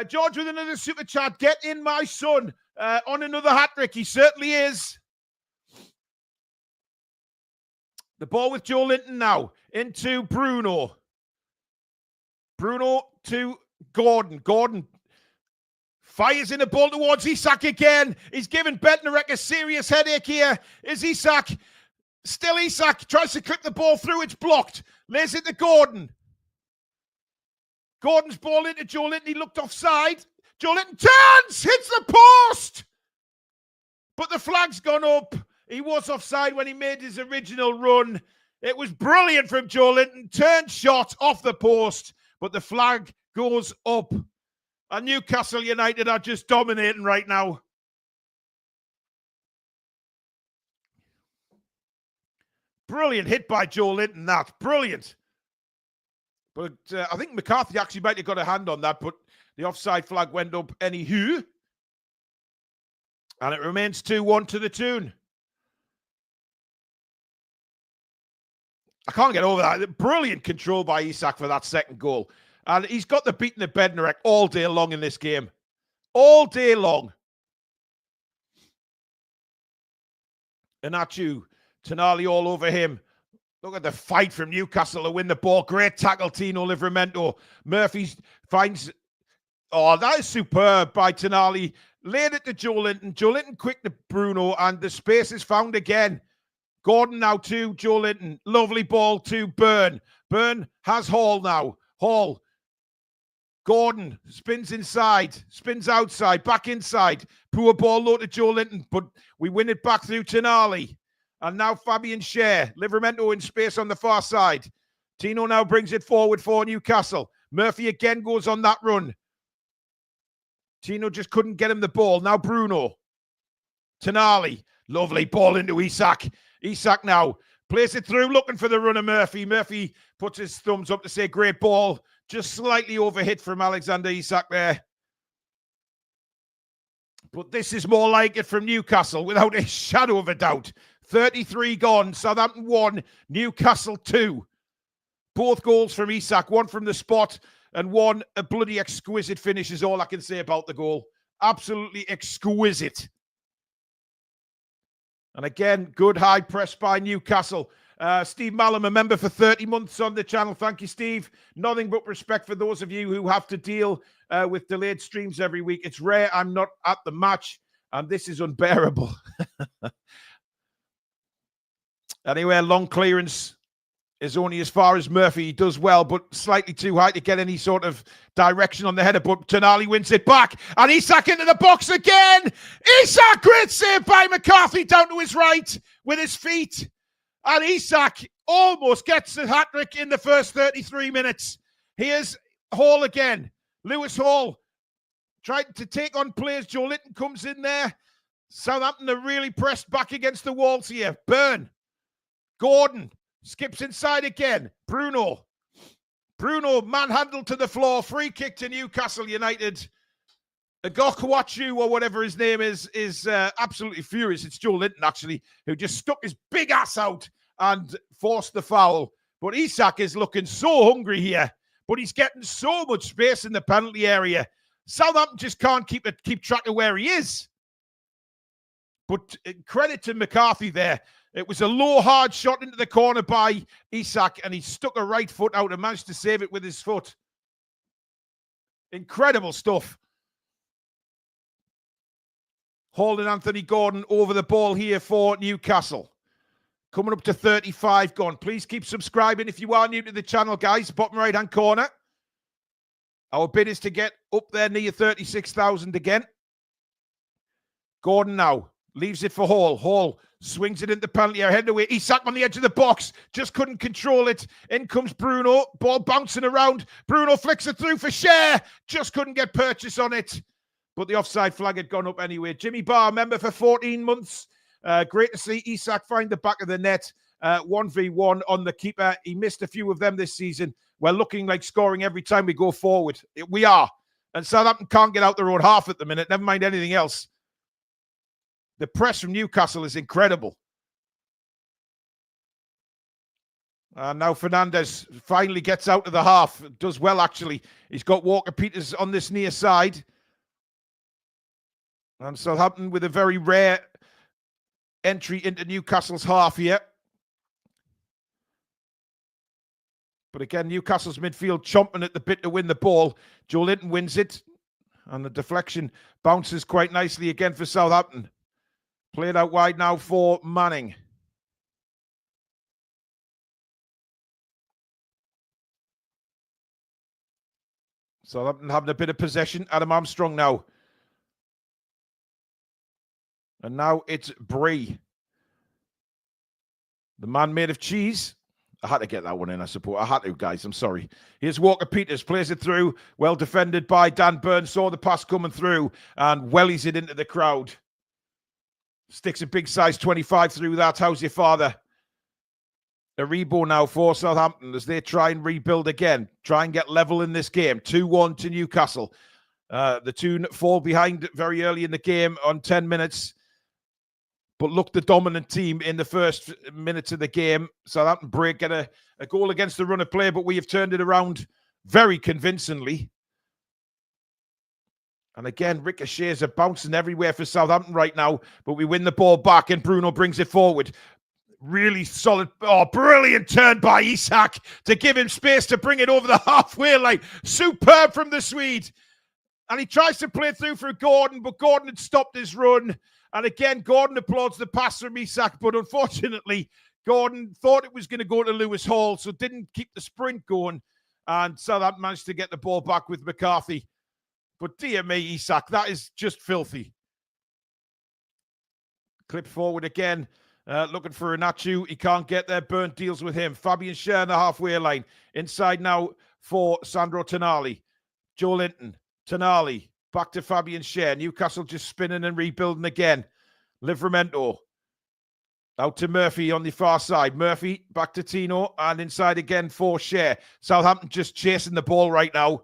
George with another super chat. Get in my son on another hat-trick. He certainly is. The ball with Joe Linton now into Bruno. Bruno to Gordon. Gordon fires in the ball towards Isak again. He's giving Bednarek a serious headache here. Is Isak. Still Isak. Tries to clip the ball through. It's blocked. Lays it to Gordon. Gordon's ball into Joe Linton. He looked offside. Joe Linton turns. Hits the post. But the flag's gone up. He was offside when he made his original run. It was brilliant from Joe Linton. Turned shot off the post. But the flag goes up. And Newcastle United are just dominating right now. Brilliant hit by Joe Linton, that. Brilliant. But I think McCarthy actually might have got a hand on that, but the offside flag went up anywho. And it remains 2-1 to the Toon. I can't get over that. Brilliant control by Isak for that second goal. And he's got the beating of Bednarek all day long in this game. All day long. Iheanacho, Tonali all over him. Look at the fight from Newcastle to win the ball. Great tackle, Tino Livramento. Murphy finds... Oh, that is superb by Tonali. Laid it to Joe Linton. Joe Linton quick to Bruno, and the space is found again. Gordon now to Joe Linton. Lovely ball to Byrne. Byrne has Hall now. Hall. Gordon spins inside, spins outside, back inside. Poor ball low to Joe Linton, but we win it back through Tonali. And now Fabian Schär. Livramento in space on the far side. Tino now brings it forward for Newcastle. Murphy again goes on that run. Tino just couldn't get him the ball. Now Bruno. Tonali. Lovely ball into Isak. Isak now plays it through, looking for the run of Murphy. Murphy puts his thumbs up to say great ball. Just slightly overhit from Alexander Isak there. But this is more like it from Newcastle, without a shadow of a doubt. 33 gone. Southampton 1, Newcastle 2. Both goals from Isak, one from the spot and one a bloody exquisite finish is all I can say about the goal. Absolutely exquisite. And again, good high press by Newcastle. Steve Mallam, a member for 30 months on the channel. Thank you, Steve. Nothing but respect for those of you who have to deal with delayed streams every week. It's rare I'm not at the match, and this is unbearable. Anyway, long clearance is only as far as Murphy. He does well, but slightly too high to get any sort of direction on the header. But Tonali wins it back. And Isak into the box again. Isak, great save by McCarthy down to his right with his feet. And Isak almost gets the hat-trick in the first 33 minutes. Here's Hall again. Lewis Hall trying to take on players. Joe Linton comes in there. Southampton are really pressed back against the walls here. Byrne. Gordon skips inside again. Bruno manhandled to the floor. Free kick to Newcastle United. Agokwachu, or whatever his name is absolutely furious. It's Joe Linton, actually, who just stuck his big ass out and forced the foul. But Isak is looking so hungry here, but he's getting so much space in the penalty area. Southampton just can't keep track of where he is. But credit to McCarthy there. It was a low, hard shot into the corner by Isak, and he stuck a right foot out and managed to save it with his foot. Incredible stuff. Hall and Anthony Gordon over the ball here for Newcastle. Coming up to 35 gone. Please keep subscribing if you are new to the channel, guys. Bottom right-hand corner. Our bid is to get up there near 36,000 again. Gordon now leaves it for Hall. Hall swings it into penalty area, heading away. Isak on the edge of the box. Just couldn't control it. In comes Bruno. Ball bouncing around. Bruno flicks it through for Schär. Just couldn't get purchase on it. but the offside flag had gone up anyway. Jimmy Barr, member for 14 months. Great to see Isak find the back of the net. 1v1 on the keeper. He missed a few of them this season. We're looking like scoring every time we go forward. We are. And Southampton can't get out their own half at the minute, never mind anything else. The press from Newcastle is incredible. And now Fernandez finally gets out of the half. Does well, actually. He's got Walker-Peters on this near side. And Southampton with a very rare entry into Newcastle's half here. But again, Newcastle's midfield chomping at the bit to win the ball. Joe Linton wins it. And the deflection bounces quite nicely again for Southampton. Played out wide now for Manning. Southampton having a bit of possession. Adam Armstrong now. And now it's Bree. The man made of cheese. I had to get that one in, I suppose. I had to, guys. I'm sorry. Here's Walker-Peters. Plays it through. Well defended by Dan Burns. Saw the pass coming through and wellies it into the crowd. Sticks a big size 25 through that. How's your father? Aribo now for Southampton as they try and rebuild again. Try and get level in this game. 2-1 to Newcastle. The Toon fall behind very early in the game on 10 minutes. But look, the dominant team in the first minutes of the game. Southampton break, get a goal against the run of play, but we have turned it around very convincingly. And again, ricochets are bouncing everywhere for Southampton right now, but we win the ball back and Bruno brings it forward. Really solid. Oh, brilliant turn by Isak to give him space to bring it over the halfway line. Superb from the Swede. And he tries to play through for Gordon, but Gordon had stopped his run. And again, Gordon applauds the pass from Isak, but unfortunately, Gordon thought it was going to go to Lewis Hall, so didn't keep the sprint going. And Southampton managed to get the ball back with McCarthy. But dear me, Isak, that is just filthy. Clip forward again, looking for Inachu. He can't get there. Burnt deals with him. Fabian Schär in the halfway line. Inside now for Sandro Tonali. Joe Linton. Tonali. Back to Fabian Schär. Newcastle just spinning and rebuilding again. Livramento. Out to Murphy on the far side. Murphy back to Tino. And inside again for Schär. Southampton just chasing the ball right now.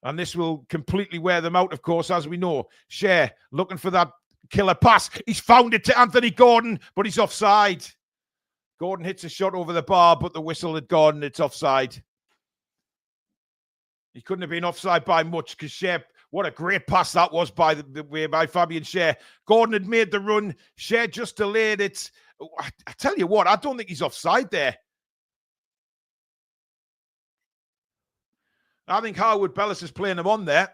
And this will completely wear them out, of course, as we know. Schär looking for that killer pass. He's found it to Anthony Gordon, but he's offside. Gordon hits a shot over the bar, but the whistle had gone. It's offside. He couldn't have been offside by much because Schär, what a great pass that was by by Fabian Schär. Gordon had made the run. Schär just delayed it. I tell you what, I don't think he's offside there. I think Harwood Bellis is playing him on there.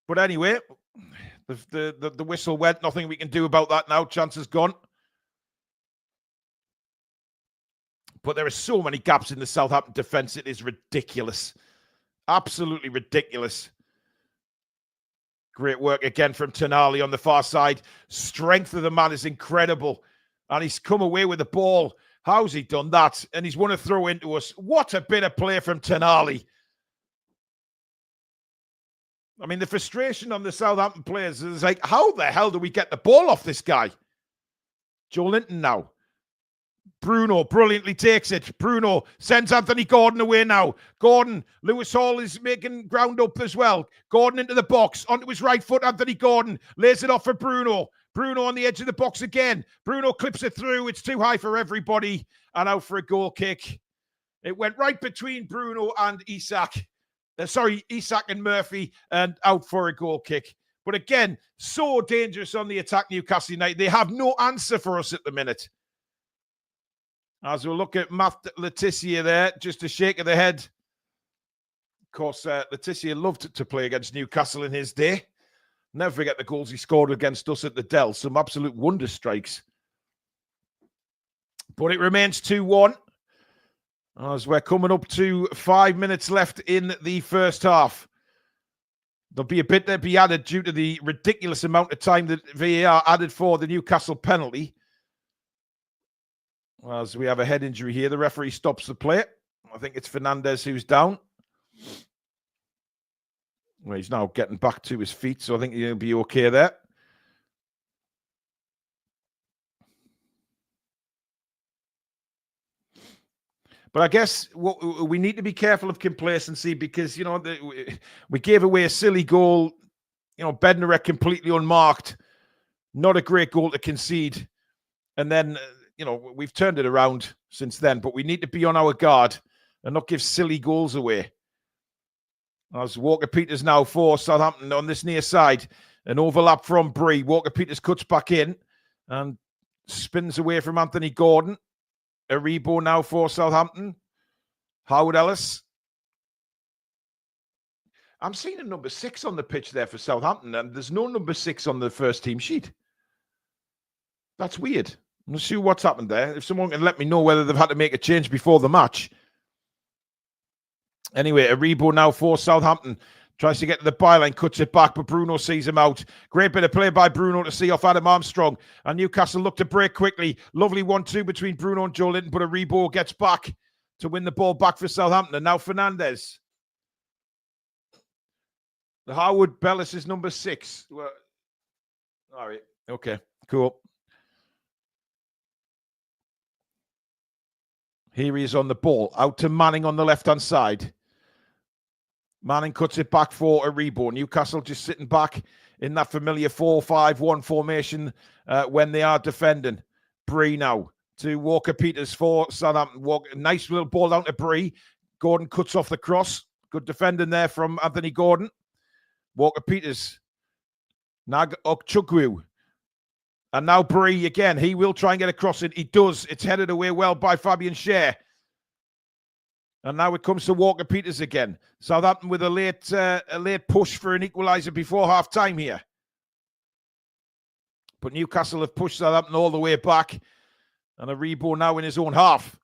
But anyway, the whistle went. Nothing we can do about that now. Chance is gone. But there are so many gaps in the Southampton defence. It is ridiculous. Absolutely ridiculous. Great work again from Tonali on the far side. Strength of the man is incredible. And he's come away with the ball. How's he done that? And he's won a throw into us. What a bit of play from Tonali. I mean, the frustration on the Southampton players is like, how the hell do we get the ball off this guy? Joe Linton now. Bruno brilliantly takes it. Bruno sends Anthony Gordon away now. Gordon, Lewis Hall is making ground up as well. Gordon into the box, onto his right foot. Anthony Gordon lays it off for Bruno. Bruno on the edge of the box again. Bruno clips it through. It's too high for everybody. And out for a goal kick. It went right between Bruno and Isak. Isak and Murphy, and out for a goal kick. But again, so dangerous on the attack, Newcastle United. They have no answer for us at the minute. As we look at Matt Letizia there, just a shake of the head. Of course, Letizia loved to play against Newcastle in his day. Never forget the goals he scored against us at the Dell. Some absolute wonder strikes. But it remains 2-1. As we're coming up to 5 minutes left in the first half. There'll be a bit to be added due to the ridiculous amount of time that VAR added for the Newcastle penalty. As we have a head injury here, the referee stops the play. I think it's Fernandez who's down. Well, he's now getting back to his feet, so I think he'll be okay there. But I guess we need to be careful of complacency because, you know, we gave away a silly goal. You know, Bednarek completely unmarked. Not a great goal to concede. And then, you know, we've turned it around since then. But we need to be on our guard and not give silly goals away. As Walker-Peters now for Southampton on this near side. An overlap from Bree. Walker-Peters cuts back in and spins away from Anthony Gordon. Aribo now for Southampton. Howard Ellis. I'm seeing a number 6 on the pitch there for Southampton, and there's no number 6 on the first team sheet. That's weird. I'm not sure what's happened there. If someone can let me know whether they've had to make a change before the match. Anyway, Aribo now for Southampton. Tries to get to the byline, cuts it back, but Bruno sees him out. Great bit of play by Bruno to see off Adam Armstrong. And Newcastle look to break quickly. Lovely 1-2 between Bruno and Joe Linton, but Aribo gets back to win the ball back for Southampton. And now Fernandez. The Howard Bellis is number 6. Well, all right. Okay, cool. Here he is on the ball. Out to Manning on the left-hand side. Manning cuts it back for Aribo. Newcastle just sitting back in that familiar 4-5-1 formation when they are defending. Bree now to Walker-Peters for Southampton. Nice little ball down to Bree. Gordon cuts off the cross. Good defending there from Anthony Gordon. Walker-Peters. Nag Okchukwu. And now Bree again. He will try and get across it. He does. It's headed away well by Fabian Schär. And now it comes to Walker-Peters again. Southampton with a late push for an equaliser before half-time here. But Newcastle have pushed Southampton all the way back. And Aribo now in his own half.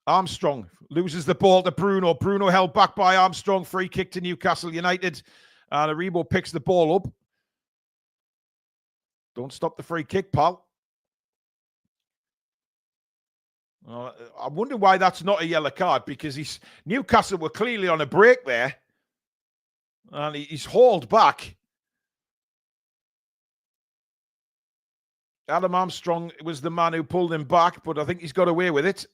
Armstrong loses the ball to Bruno. Bruno held back by Armstrong. Free kick to Newcastle United. And Aribo picks the ball up. Don't stop the free kick, pal. I wonder why that's not a yellow card, because Newcastle were clearly on a break there. And he's hauled back. Adam Armstrong was the man who pulled him back, but I think he's got away with it.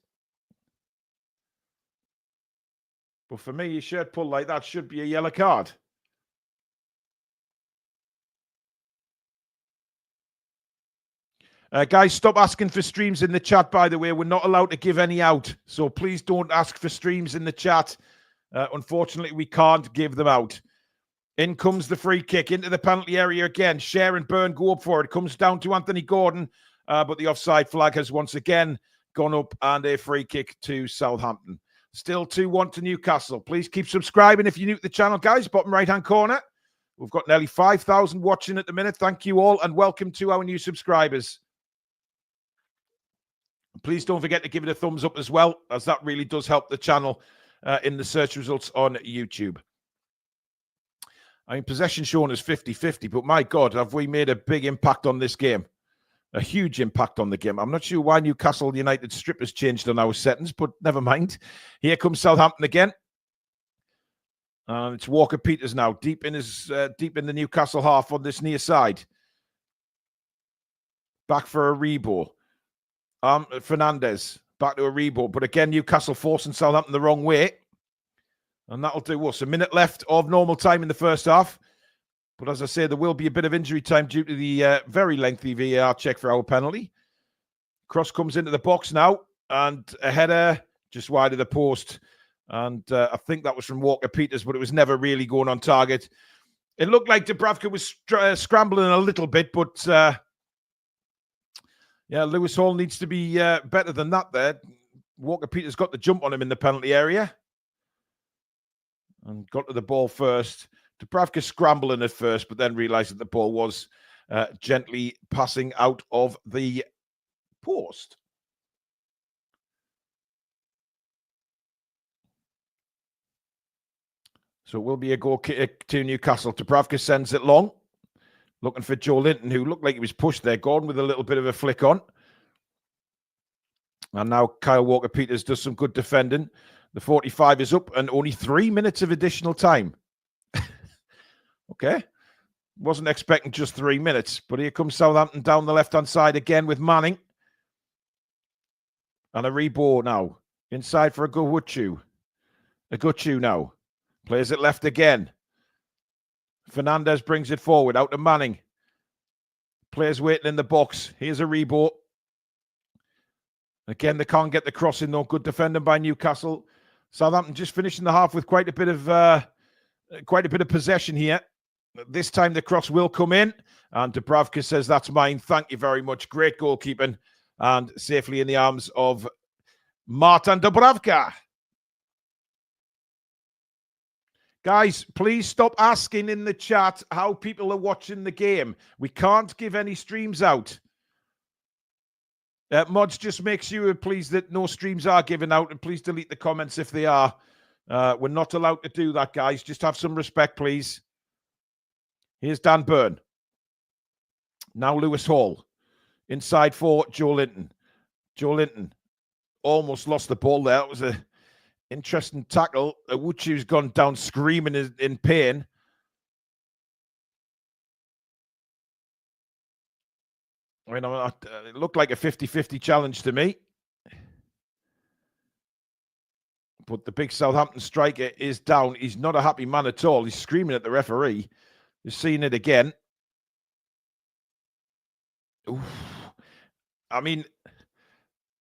But for me, a shirt pull like that should be a yellow card. Guys, stop asking for streams in the chat, by the way. We're not allowed to give any out. So please don't ask for streams in the chat. Unfortunately, we can't give them out. In comes the free kick into the penalty area again. Schär and Byrne go up for it. Comes down to Anthony Gordon. But the offside flag has once again gone up, and a free kick to Southampton. Still 2-1 to Newcastle. Please keep subscribing if you're new to the channel, guys. Bottom right-hand corner. We've got nearly 5,000 watching at the minute. Thank you all, and welcome to our new subscribers. Please don't forget to give it a thumbs up as well, as that really does help the channel in the search results on YouTube. I mean, possession shown is 50-50, but my God, have we made a big impact on this game? A huge impact on the game. I'm not sure why Newcastle United strip has changed on our settings, but never mind. Here comes Southampton again. And it's Walker-Peters now, deep in the Newcastle half on this near side. Back for Aribo. Fernandez back to Aribo, but again Newcastle forcing Southampton the wrong way, and that'll do us. A minute left of normal time in the first half, but as I say, there will be a bit of injury time due to the very lengthy VAR check for our penalty. Cross comes into the box now, and a header just wide of the post, and I think that was from Walker-Peters, but it was never really going on target. It looked like Dubravka was scrambling a little bit, but yeah, Lewis Hall needs to be better than that there. Walker-Peters got the jump on him in the penalty area. And got to the ball first. Dubravka scrambling at first, but then realised that the ball was gently passing out of the post. So it will be a goal kick to Newcastle. Dubravka sends it long. Looking for Joe Linton, who looked like he was pushed there. Gordon with a little bit of a flick on. And now Kyle Walker-Peters does some good defending. The 45 is up and only 3 minutes of additional time. Okay. Wasn't expecting just 3 minutes, but here comes Southampton down the left-hand side again with Manning. And a Rebo now. Inside for a Guwuchu. A Guchu now. Plays it left again. Fernandez brings it forward. Out to Manning. Players waiting in the box. Here's a Rebo. Again, they can't get the crossing, though. Good defending by Newcastle. Southampton just finishing the half with quite a bit of possession here. This time the cross will come in, and Dubravka says, "That's mine. Thank you very much." Great goalkeeping, and safely in the arms of Martin Dubravka. Guys, please stop asking in the chat how people are watching the game. We can't give any streams out. Mods, just make sure, please, that no streams are given out, and please delete the comments if they are. We're not allowed to do that, guys. Just have some respect, please. Here's Dan Burn. Now Lewis Hall. Inside for Joe Linton. Joe Linton almost lost the ball there. It was an interesting tackle. Awuchu's gone down screaming in pain. I mean, it looked like a 50-50 challenge to me. But the big Southampton striker is down. He's not a happy man at all. He's screaming at the referee. You're seeing it again. Oof. I mean,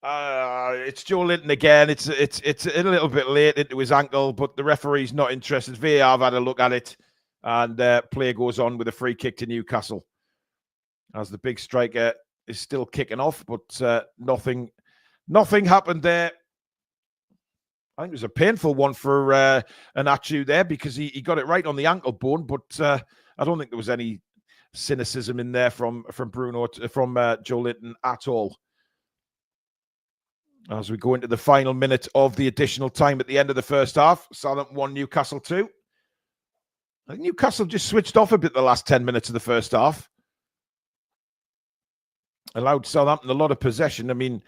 it's Joe Linton again. It's a little bit late into his ankle, but the referee's not interested. VAR have had a look at it, and play goes on with a free kick to Newcastle. As the big striker is still kicking off, but nothing happened there. I think it was a painful one for Anachu there, because he got it right on the ankle bone, but I don't think there was any cynicism in there from Joe Linton at all. As we go into the final minute of the additional time at the end of the first half, Southampton 1, Newcastle 2. I think Newcastle just switched off a bit the last 10 minutes of the first half. Allowed Southampton a lot of possession. I mean,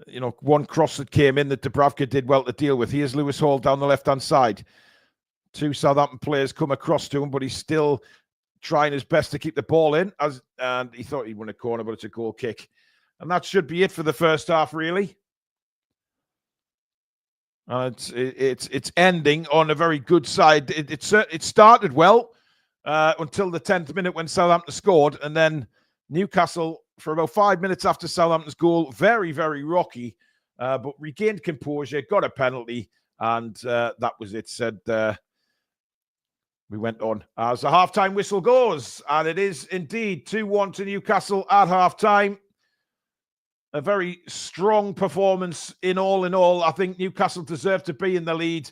you know, one cross that came in that Dubravka did well to deal with. Here's Lewis Hall down the left-hand side. Two Southampton players come across to him, but he's still trying his best to keep the ball in. And he thought he'd win a corner, but it's a goal kick. And that should be it for the first half, really. It's ending on a very good side. It started well until the 10th minute when Southampton scored, and then Newcastle, for about 5 minutes after Southampton's goal, very, very rocky, but regained composure, got a penalty, and that was it. Said we went on as the halftime whistle goes, and it is indeed 2-1 to Newcastle at halftime. A very strong performance in all. I think Newcastle deserve to be in the lead.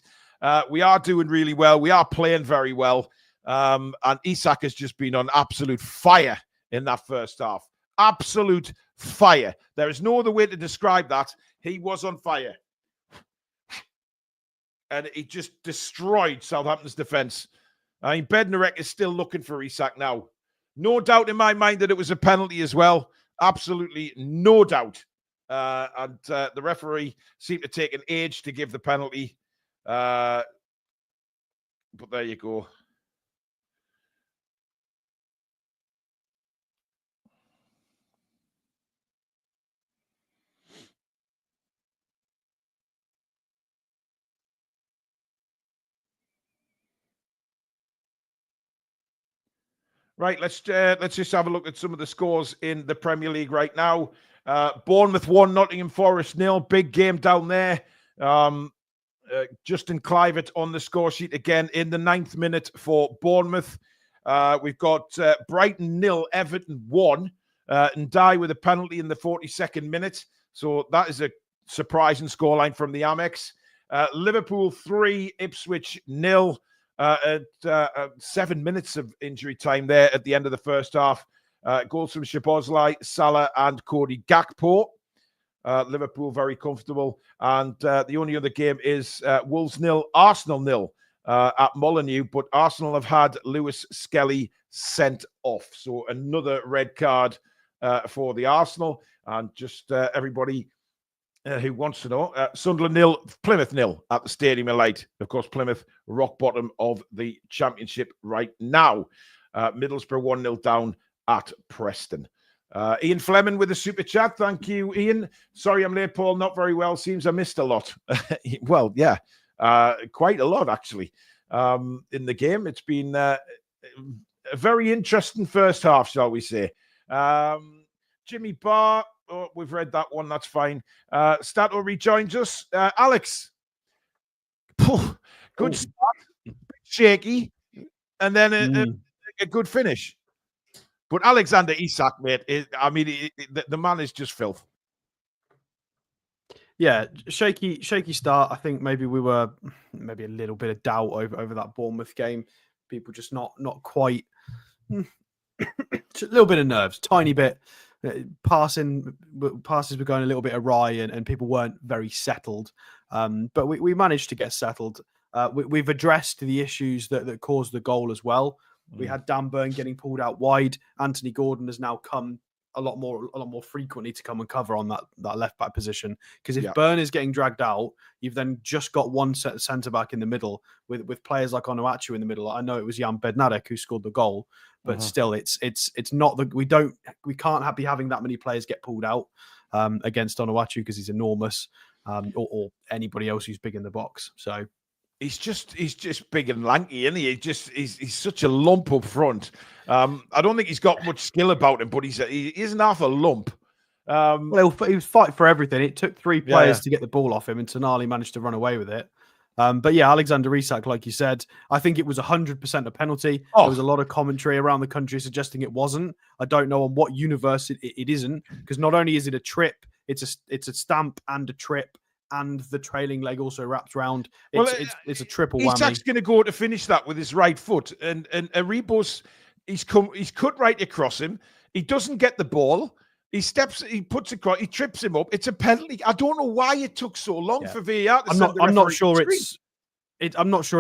We are doing really well. We are playing very well. And Isak has just been on absolute fire in that first half. Absolute fire. There is no other way to describe that. He was on fire. And he just destroyed Southampton's defence. I mean, Bednarek is still looking for Isak now. No doubt in my mind that it was a penalty as well. Absolutely no doubt. And the referee seemed to take an age to give the penalty. But there you go. Right, let's just have a look at some of the scores in the Premier League right now. Bournemouth 1, Nottingham Forest 0. Big game down there. Justin Kluivert on the score sheet again in the 9th minute for Bournemouth. We've got Brighton 0, Everton 1, and Dye with a penalty in the 42nd minute. So that is a surprising scoreline from the Amex. Liverpool 3, Ipswich 0. At 7 minutes of injury time there at the end of the first half. Goals from Szoboszlai, Salah, and Cody Gakpo. Liverpool very comfortable. And the only other game is Wolves 0, Arsenal 0 at Molineux. But Arsenal have had Lewis Skelly sent off. So another red card for the Arsenal. And just everybody Who wants to know? Sunderland 0, Plymouth 0 at the Stadium of Light. Of course, Plymouth rock bottom of the Championship right now. Middlesbrough 1-0 down at Preston. Ian Fleming with a super chat. Thank you, Ian. Sorry I'm late, Paul. Not very well. Seems I missed a lot. Well, yeah, quite a lot, actually, in the game. It's been a very interesting first half, shall we say. Jimmy Barr, oh, we've read that one. That's fine. Stato rejoins us. Alex, good start. Shaky. And then a good finish. But Alexander Isak, mate, the man is just filth. Yeah, shaky start. I think maybe we were a little bit of doubt over that Bournemouth game. People just not quite, just a little bit of nerves, tiny bit. Passes were going a little bit awry, and people weren't very settled. But we managed to get settled. We've addressed the issues that caused the goal as well. We had Dan Burn getting pulled out wide. Anthony Gordon has now come a lot more frequently to come and cover on that left back position. Because if Burn is getting dragged out, you've then just got one centre back in the middle with players like Onuachu in the middle. I know it was Jan Bednarek who scored the goal, but still, it's not we can't be having that many players get pulled out against Onuachu because he's enormous, or anybody else who's big in the box. So. He's just big and lanky, isn't he? He's such a lump up front. I don't think he's got much skill about him, but he isn't half a lump. Well, he was fighting for everything. It took three players to get the ball off him, and Tonali managed to run away with it. But yeah, Alexander Isak, like you said, I think it was 100% a penalty. There was a lot of commentary around the country suggesting it wasn't. I don't know on what universe it isn't, because not only is it a trip, it's a stamp and a trip. And the trailing leg also wraps round. It's a triple whammy. Isak's going to go to finish that with his right foot, and Arribos, he's cut right across him. He doesn't get the ball. He puts across, he trips him up. It's a penalty. I don't know why it took so long for VAR. I'm not sure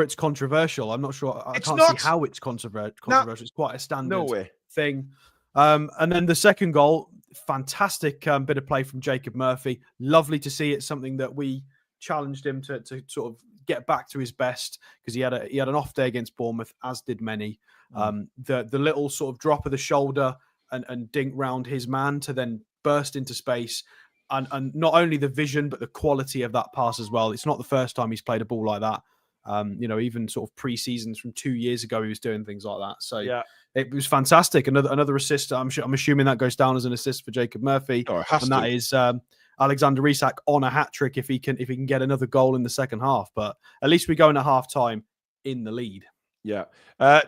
it's controversial. I'm not sure. I can't see how it's controversial. It's quite a standard thing. And then the second goal. Fantastic bit of play from Jacob Murphy. Lovely to see. It's something that we challenged him to sort of get back to his best, because he had an off day against Bournemouth, as did many. The little sort of drop of the shoulder and dink round his man to then burst into space, and not only the vision but the quality of that pass as well. It's not the first time he's played a ball like that. Even sort of pre-seasons from 2 years ago, he was doing things like that. So it was fantastic. Another assist. I'm assuming that goes down as an assist for Jacob Murphy, and that is Alexander Isak on a hat trick if he can get another goal in the second half. But at least we go into half time in the lead. Yeah.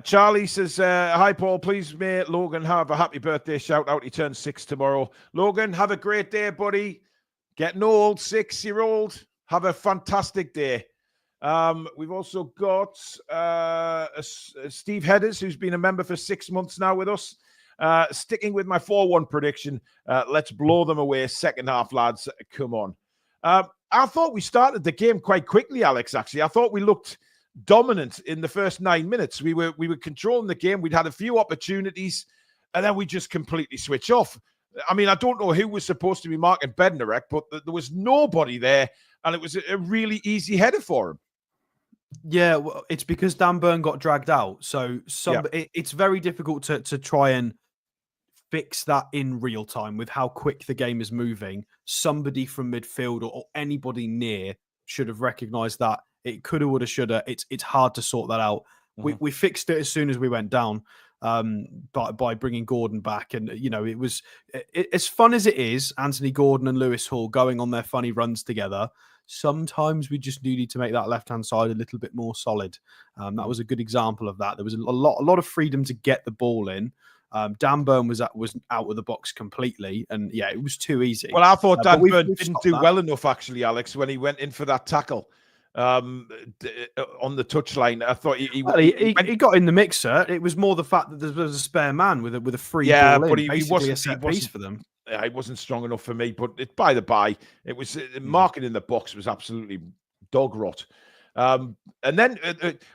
Charlie says, hi, Paul. Please may Logan have a happy birthday shout out. He turns 6 tomorrow. Logan, have a great day, buddy. Getting old, 6-year-old. Have a fantastic day. We've also got Steve Headers, who's been a member for 6 months now with us. Sticking with my 4-1 prediction. Let's blow them away. Second half, lads. Come on. I thought we started the game quite quickly, Alex, actually. I thought we looked dominant in the first 9 minutes. We were controlling the game. We'd had a few opportunities, and then we just completely switch off. I mean, I don't know who was supposed to be marking Bednarek, but there was nobody there, and it was a really easy header for him. Yeah, well, it's because Dan Burn got dragged out. So it's very difficult to try and fix that in real time with how quick the game is moving. Somebody from midfield or anybody near should have recognised that. It coulda, woulda, shoulda. It's hard to sort that out. We fixed it as soon as we went down by bringing Gordon back. And, it was as fun as it is, Anthony Gordon and Lewis Hall going on their funny runs together. Sometimes we just do need to make that left-hand side a little bit more solid. That was a good example of that. There was a lot of freedom to get the ball in. Dan Burn was out of the box completely, and it was too easy. Well, I thought Dan Burn didn't do well enough, actually, Alex, when he went in for that tackle on the touchline. I thought he got in the mixer. It was more the fact that there was a spare man with a free ball in, but he wasn't a set piece for them. It wasn't strong enough for me, but by the by, it was marking in the box was absolutely dog rot. And then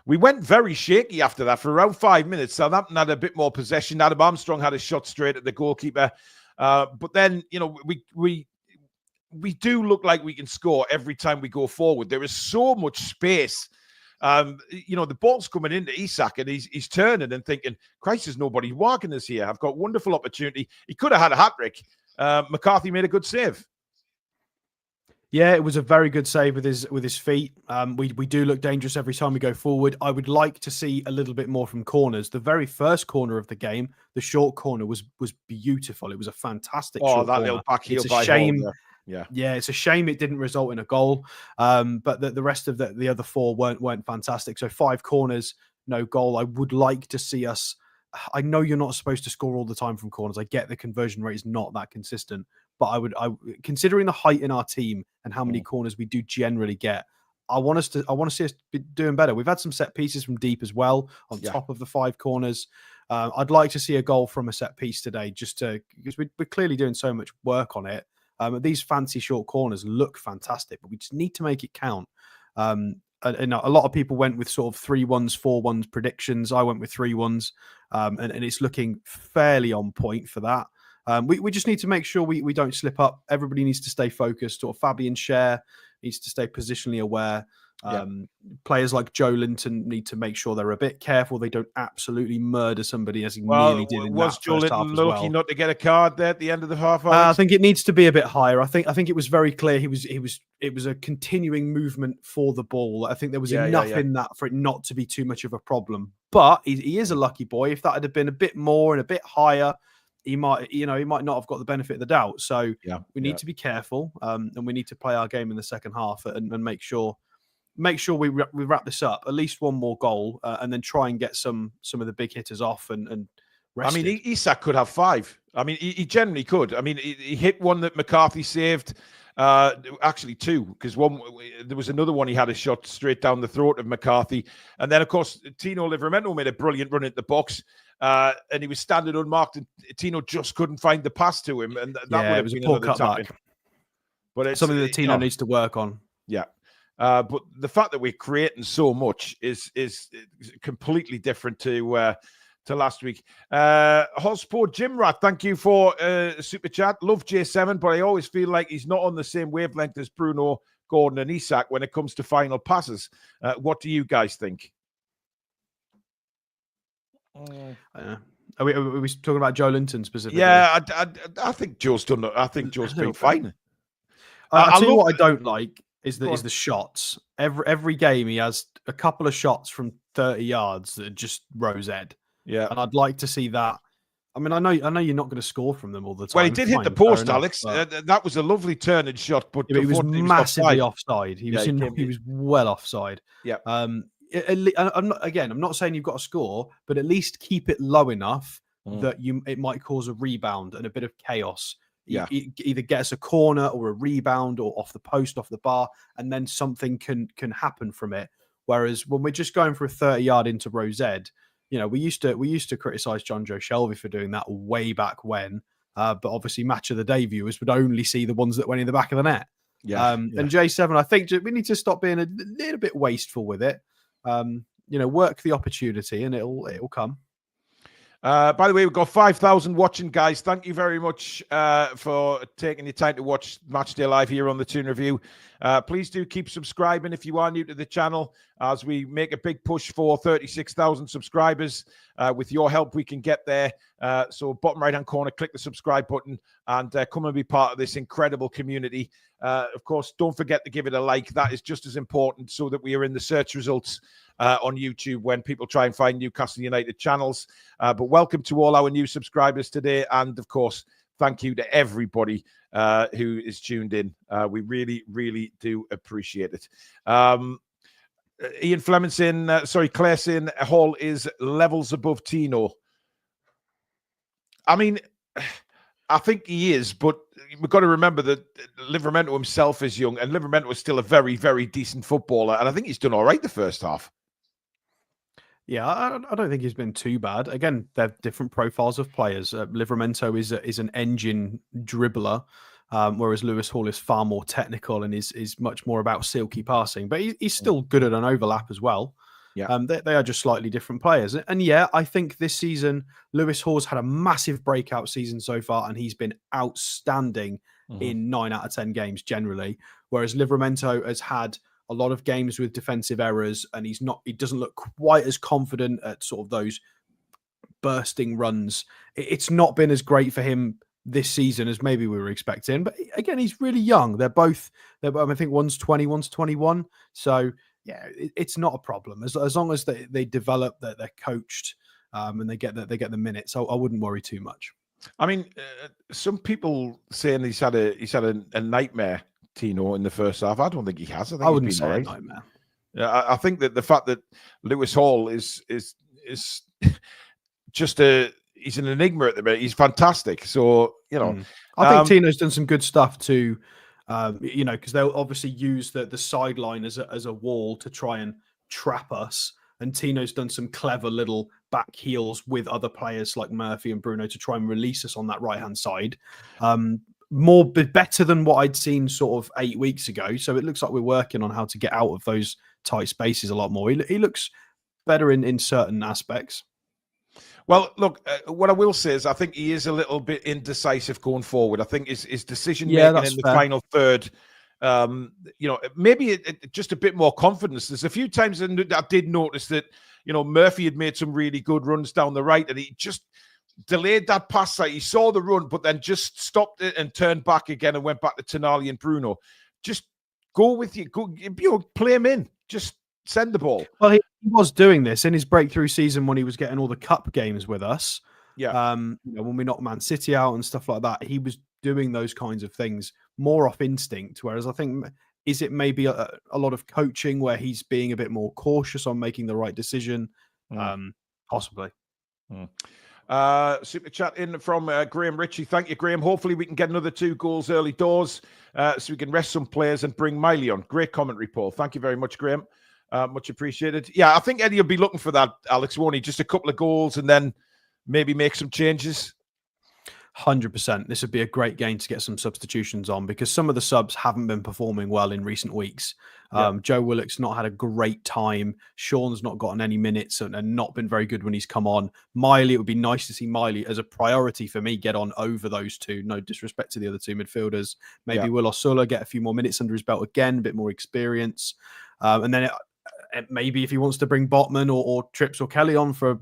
we went very shaky after that for around 5 minutes. Southampton had a bit more possession. Adam Armstrong had a shot straight at the goalkeeper, but then we we do look like we can score every time we go forward. There is so much space. The ball's coming into Isak and he's turning and thinking, Christ, there's nobody walking us here. I've got wonderful opportunity. He could have had a hat-trick. McCarthy made a good save. Yeah, it was a very good save with his feet. We do look dangerous every time we go forward. I would like to see a little bit more from corners. The very first corner of the game, the short corner, was beautiful. It was a fantastic short corner. Little back heel it's a by shame. Hall, yeah, it's a shame it didn't result in a goal. But the rest of the other four weren't fantastic. So 5 corners, no goal. I would like to see us. I know you're not supposed to score all the time from corners. I get the conversion rate is not that consistent, but I considering the height in our team and how many corners we do generally get, I want to see us be doing better. We've had some set pieces from deep as well on top of the 5 corners. I'd like to see a goal from a set piece today, because we're clearly doing so much work on it. These fancy short corners look fantastic, but we just need to make it count. And a lot of people went with sort of 3-1s, 4-1s predictions. I went with 3-1s, and it's looking fairly on point for that. We just need to make sure we don't slip up. Everybody needs to stay focused. Or Fabian Schär needs to stay positionally aware. Players like Joe Linton need to make sure they're a bit careful. They don't absolutely murder somebody as he nearly did in that Joe first half Linton as lucky well. not to get a card there at the end of the half? I think it needs to be a bit higher. I think it was very clear it was a continuing movement for the ball. I think there was enough in that for it not to be too much of a problem. But he is a lucky boy. If that had been a bit more and a bit higher, he might not have got the benefit of the doubt. So we need to be careful, and we need to play our game in the second half and make sure we wrap this up. At least one more goal, and then try and get some of the big hitters off and rested. I mean, Isak could have 5. I mean, he generally could. I mean, he hit one that McCarthy saved. Actually 2, because there was another one he had a shot straight down the throat of McCarthy, and then of course Tino Livramento made a brilliant run into the box, and he was standing unmarked, and Tino just couldn't find the pass to him, and that would have been another tap-in. But it's something that Tino needs to work on. Yeah. But the fact that we're creating so much is completely different to last week. Hotspur Jim Rat, thank you for super chat. Love J7, but I always feel like he's not on the same wavelength as Bruno, Gordon, and Isak when it comes to final passes. What do you guys think? Are we talking about Joe Linton specifically? Yeah, I think Joe's done. I think Joe's been fine. I'll tell you what I don't like is the shots. Every game he has a couple of shots from 30 yards that are just rose ed. Yeah, and I'd like to see that. I mean, I know you're not going to score from them all the time. Well, he did hit the post, Alex. That was a lovely turning shot, but he was massively offside. He was well offside. Yeah. I'm not saying you've got to score, but at least keep it low enough that it might cause a rebound and a bit of chaos. Yeah. Either get us a corner or a rebound or off the post, off the bar, and then something can happen from it. Whereas when we're just going for a 30-yard into Rose Ed, we used to criticize John Joe Shelby for doing that way back when, but obviously Match of the Day viewers would only see the ones that went in the back of the net. And J7, I think we need to stop being a little bit wasteful with it. Work the opportunity and it'll come. By the way, we've got 5,000 watching, guys. Thank you very much for taking your time to watch Matchday Live here on the Toon Review. Please do keep subscribing if you are new to the channel, as we make a big push for 36,000 subscribers. With your help, we can get there. So bottom right-hand corner, click the subscribe button and come and be part of this incredible community. Of course, don't forget to give it a like. That is just as important so that we are in the search results on YouTube when people try and find Newcastle United channels. But welcome to all our new subscribers today. And of course, thank you to everybody who is tuned in. We really, really do appreciate it. Ian Fleming saying, Claire saying Hall is levels above Tino. I mean, I think he is, but we've got to remember that Livramento himself is young, and Livramento is still a very, very decent footballer. And I think he's done all right the first half. Yeah, I don't think he's been too bad. Again, they're different profiles of players. Livramento is an engine dribbler, whereas Lewis Hall is far more technical and is much more about silky passing. But he's still good at an overlap as well. Yeah. They are just slightly different players. And yeah, I think this season, Lewis Hall's had a massive breakout season so far, and he's been outstanding in 9 out of 10 games generally. Whereas Livramento has had a lot of games with defensive errors, and he doesn't look quite as confident at sort of those bursting runs. It's not been as great for him this season as maybe we were expecting. But again, he's really young. I think one's 20, one's 21. So yeah, it's not a problem as long as they develop, that they're coached, and they get the minutes. So I wouldn't worry too much. I mean, some people saying he's had a nightmare, Tino, in the first half. I don't think he has. I wouldn't say a nightmare. I think that the fact that Lewis Hall is just he's an enigma at the minute. He's fantastic. So, I think Tino's done some good stuff too, because they'll obviously use the sideline as a wall to try and trap us. And Tino's done some clever little back heels with other players like Murphy and Bruno to try and release us on that right-hand side. Better than what I'd seen sort of 8 weeks ago. So it looks like we're working on how to get out of those tight spaces a lot more. He looks better in certain aspects. Well, look, what I will say is I think he is a little bit indecisive going forward. I think his decision making in the final third, maybe just a bit more confidence. There's a few times I did notice that, Murphy had made some really good runs down the right, and he just delayed that pass. He saw the run, but then just stopped it and turned back again and went back to Toon Army and Bruno. Just go with you. Go, play him in. Just send the ball. Well, he was doing this in his breakthrough season when he was getting all the cup games with us. Yeah. When we knocked Man City out and stuff like that, he was doing those kinds of things more off instinct. Whereas I think, is it maybe a lot of coaching where he's being a bit more cautious on making the right decision? Possibly. Super chat in from Graham Ritchie. Thank you, Graham. Hopefully we can get another 2 goals early doors so we can rest some players and bring Miley on. Great commentary, Paul. Thank you very much, Graham. Much appreciated. Yeah, I think Eddie will be looking for that, Alex, won't he? Just a couple of goals and then maybe make some changes. 100%. This would be a great game to get some substitutions on, because some of the subs haven't been performing well in recent weeks. Joe Willock's not had a great time. Sean's not gotten any minutes and not been very good when he's come on. Miley, it would be nice to see Miley as a priority for me get on over those two. No disrespect to the other two midfielders. Maybe Will Osula get a few more minutes under his belt again, a bit more experience. And then maybe if he wants to bring Botman or Trips or Kelly on for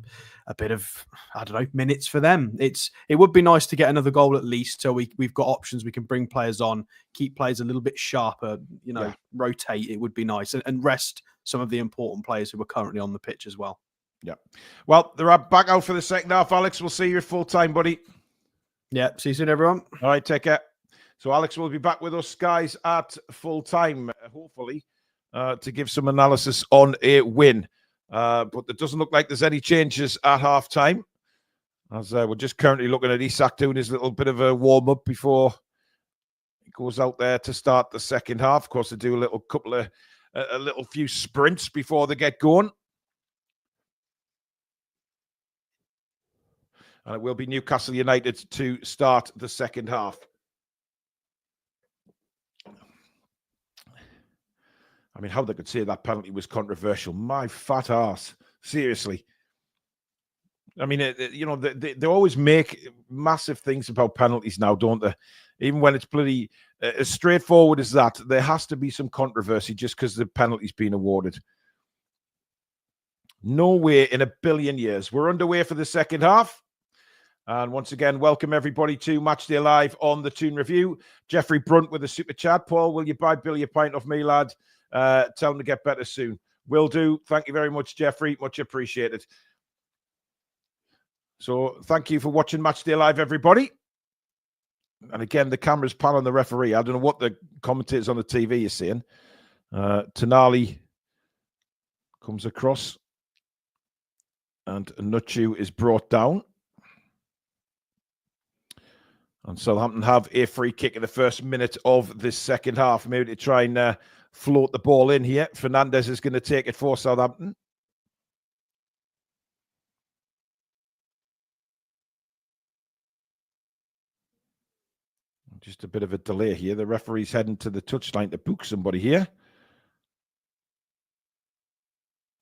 a bit of, I don't know, minutes for them. It would be nice to get another goal at least, so we've got options. We can bring players on, keep players a little bit sharper, rotate. It would be nice, and rest some of the important players who are currently on the pitch as well. Yeah. Well, they're back out for the second half, Alex. We'll see you at full time, buddy. Yeah. See you soon, everyone. All right, take care. So Alex will be back with us, guys, at full time, hopefully, to give some analysis on a win. But it doesn't look like there's any changes at half time, as we're just currently looking at Isak doing his little bit of a warm up before he goes out there to start the second half. Of course, they do a little few sprints before they get going. And it will be Newcastle United to start the second half. I mean, how they could say that penalty was controversial. My fat ass. Seriously. I mean, they always make massive things about penalties now, don't they? Even when it's bloody as straightforward as that, there has to be some controversy just because the penalty's been awarded. No way in a billion years. We're underway for the second half. And once again, welcome everybody to Matchday Live on the Toon Review. Jeffrey Brunt with a super chat. Paul, will you buy Billy a pint off me, lad? Tell him to get better soon. Will do. Thank you very much, Jeffrey. Much appreciated. So thank you for watching Matchday Live, everybody. And again, the camera's pan on the referee. I don't know what the commentators on the TV are saying. Tonali comes across. And Nuchu is brought down. And Southampton have a free kick in the first minute of this second half. Maybe to try and float the ball in here. Fernandez is going to take it for Southampton. Just a bit of a delay here. The referee's heading to the touchline to book somebody here.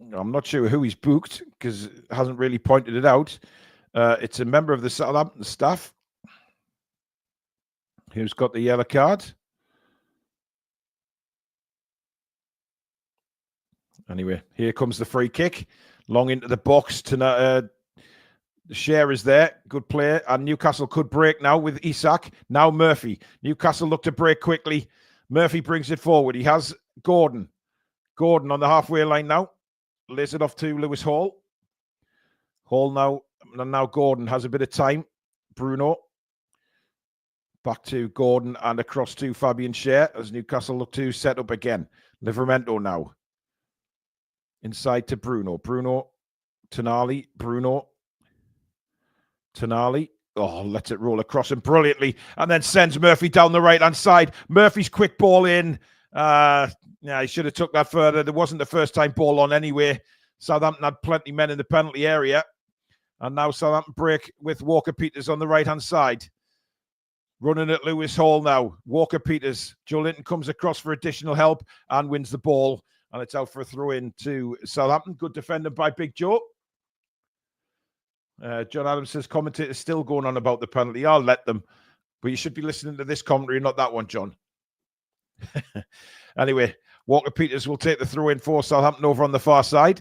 I'm not sure who he's booked because it hasn't really pointed it out. It's a member of the Southampton staff who's got the yellow card. Anyway, here comes the free kick. Long into the box. The share is there. Good play. And Newcastle could break now with Isak. Now Murphy. Newcastle look to break quickly. Murphy brings it forward. He has Gordon. Gordon on the halfway line now. Lays it off to Lewis Hall. Hall now. And now Gordon has a bit of time. Bruno. Back to Gordon and across to Fabian Schär as Newcastle look to set up again. Livramento now. Inside to Bruno. Bruno. Tonali. Bruno. Tonali. Oh, lets it roll across him brilliantly and then sends Murphy down the right-hand side. Murphy's quick ball in. He should have took that further. There wasn't the first time ball on anyway. Southampton had plenty men in the penalty area. And now Southampton break with Walker-Peters on the right-hand side. Running at Lewis Hall now. Walker-Peters. Joe Linton comes across for additional help and wins the ball. And it's out for a throw-in to Southampton. Good defending by Big Joe. John Adams says, commentators still going on about the penalty. I'll let them. But you should be listening to this commentary, not that one, John. Anyway, Walker-Peters will take the throw-in for Southampton over on the far side.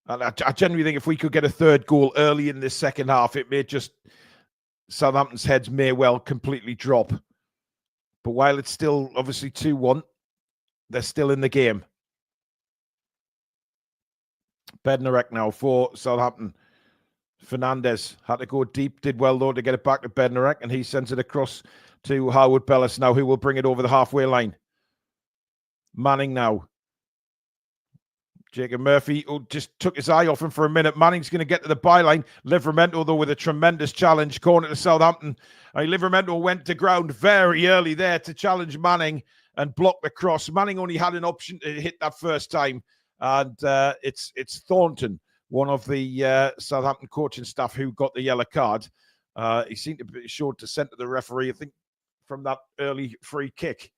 And I genuinely think if we could get a third goal early in this second half, it may just... Southampton's heads may well completely drop. But while it's still obviously 2-1, they're still in the game. Bednarek now for Southampton. Fernandez had to go deep. Did well, though, to get it back to Bednarek. And he sends it across to Howard Bellis now, who will bring it over the halfway line. Manning now. Jacob Murphy, who just took his eye off him for a minute. Manning's going to get to the byline. Livramento, though, with a tremendous challenge. Corner to Southampton. Livramento went to ground very early there to challenge Manning and block the cross. Manning only had an option to hit that first time. And it's Thornton, one of the Southampton coaching staff, who got the yellow card. He seemed to be short to send to the referee, I think, from that early free kick.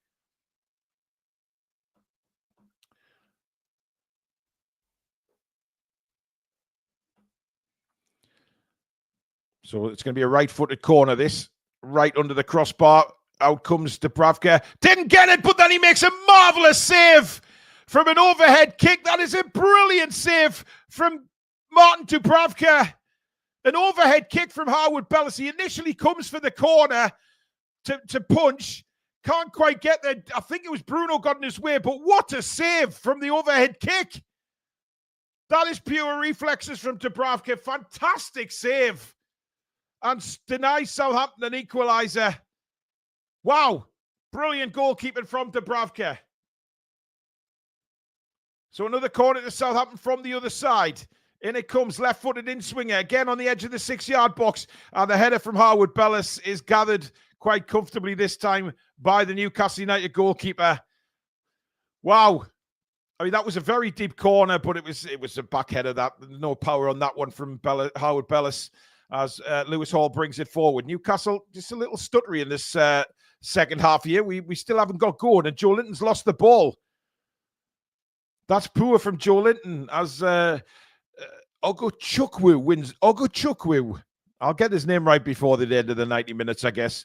So it's going to be a right-footed corner, this. Right under the crossbar. Out comes Dubravka. Didn't get it, but then he makes a marvellous save from an overhead kick. That is a brilliant save from Martin Dubravka. An overhead kick from Howard Bellis. He initially comes for the corner to punch. Can't quite get there. I think it was Bruno got in his way, but what a save from the overhead kick. That is pure reflexes from Dubravka. Fantastic save. And denies Southampton an equaliser. Wow. Brilliant goalkeeping from Dubravka. So another corner to Southampton from the other side. In it comes, left-footed in-swinger, again on the edge of the 6-yard box. And the header from Howard Bellis is gathered quite comfortably this time by the Newcastle United goalkeeper. Wow. I mean, that was a very deep corner, but it was a back header. No power on that one from Howard Bellis as Lewis Hall brings it forward. Newcastle just a little stuttery in this second half here. We still haven't got going, and Joe Linton's lost the ball. That's poor from Joe Linton as Ogochukwu wins. Ogochukwu. I'll get his name right before the end of the 90 minutes, I guess.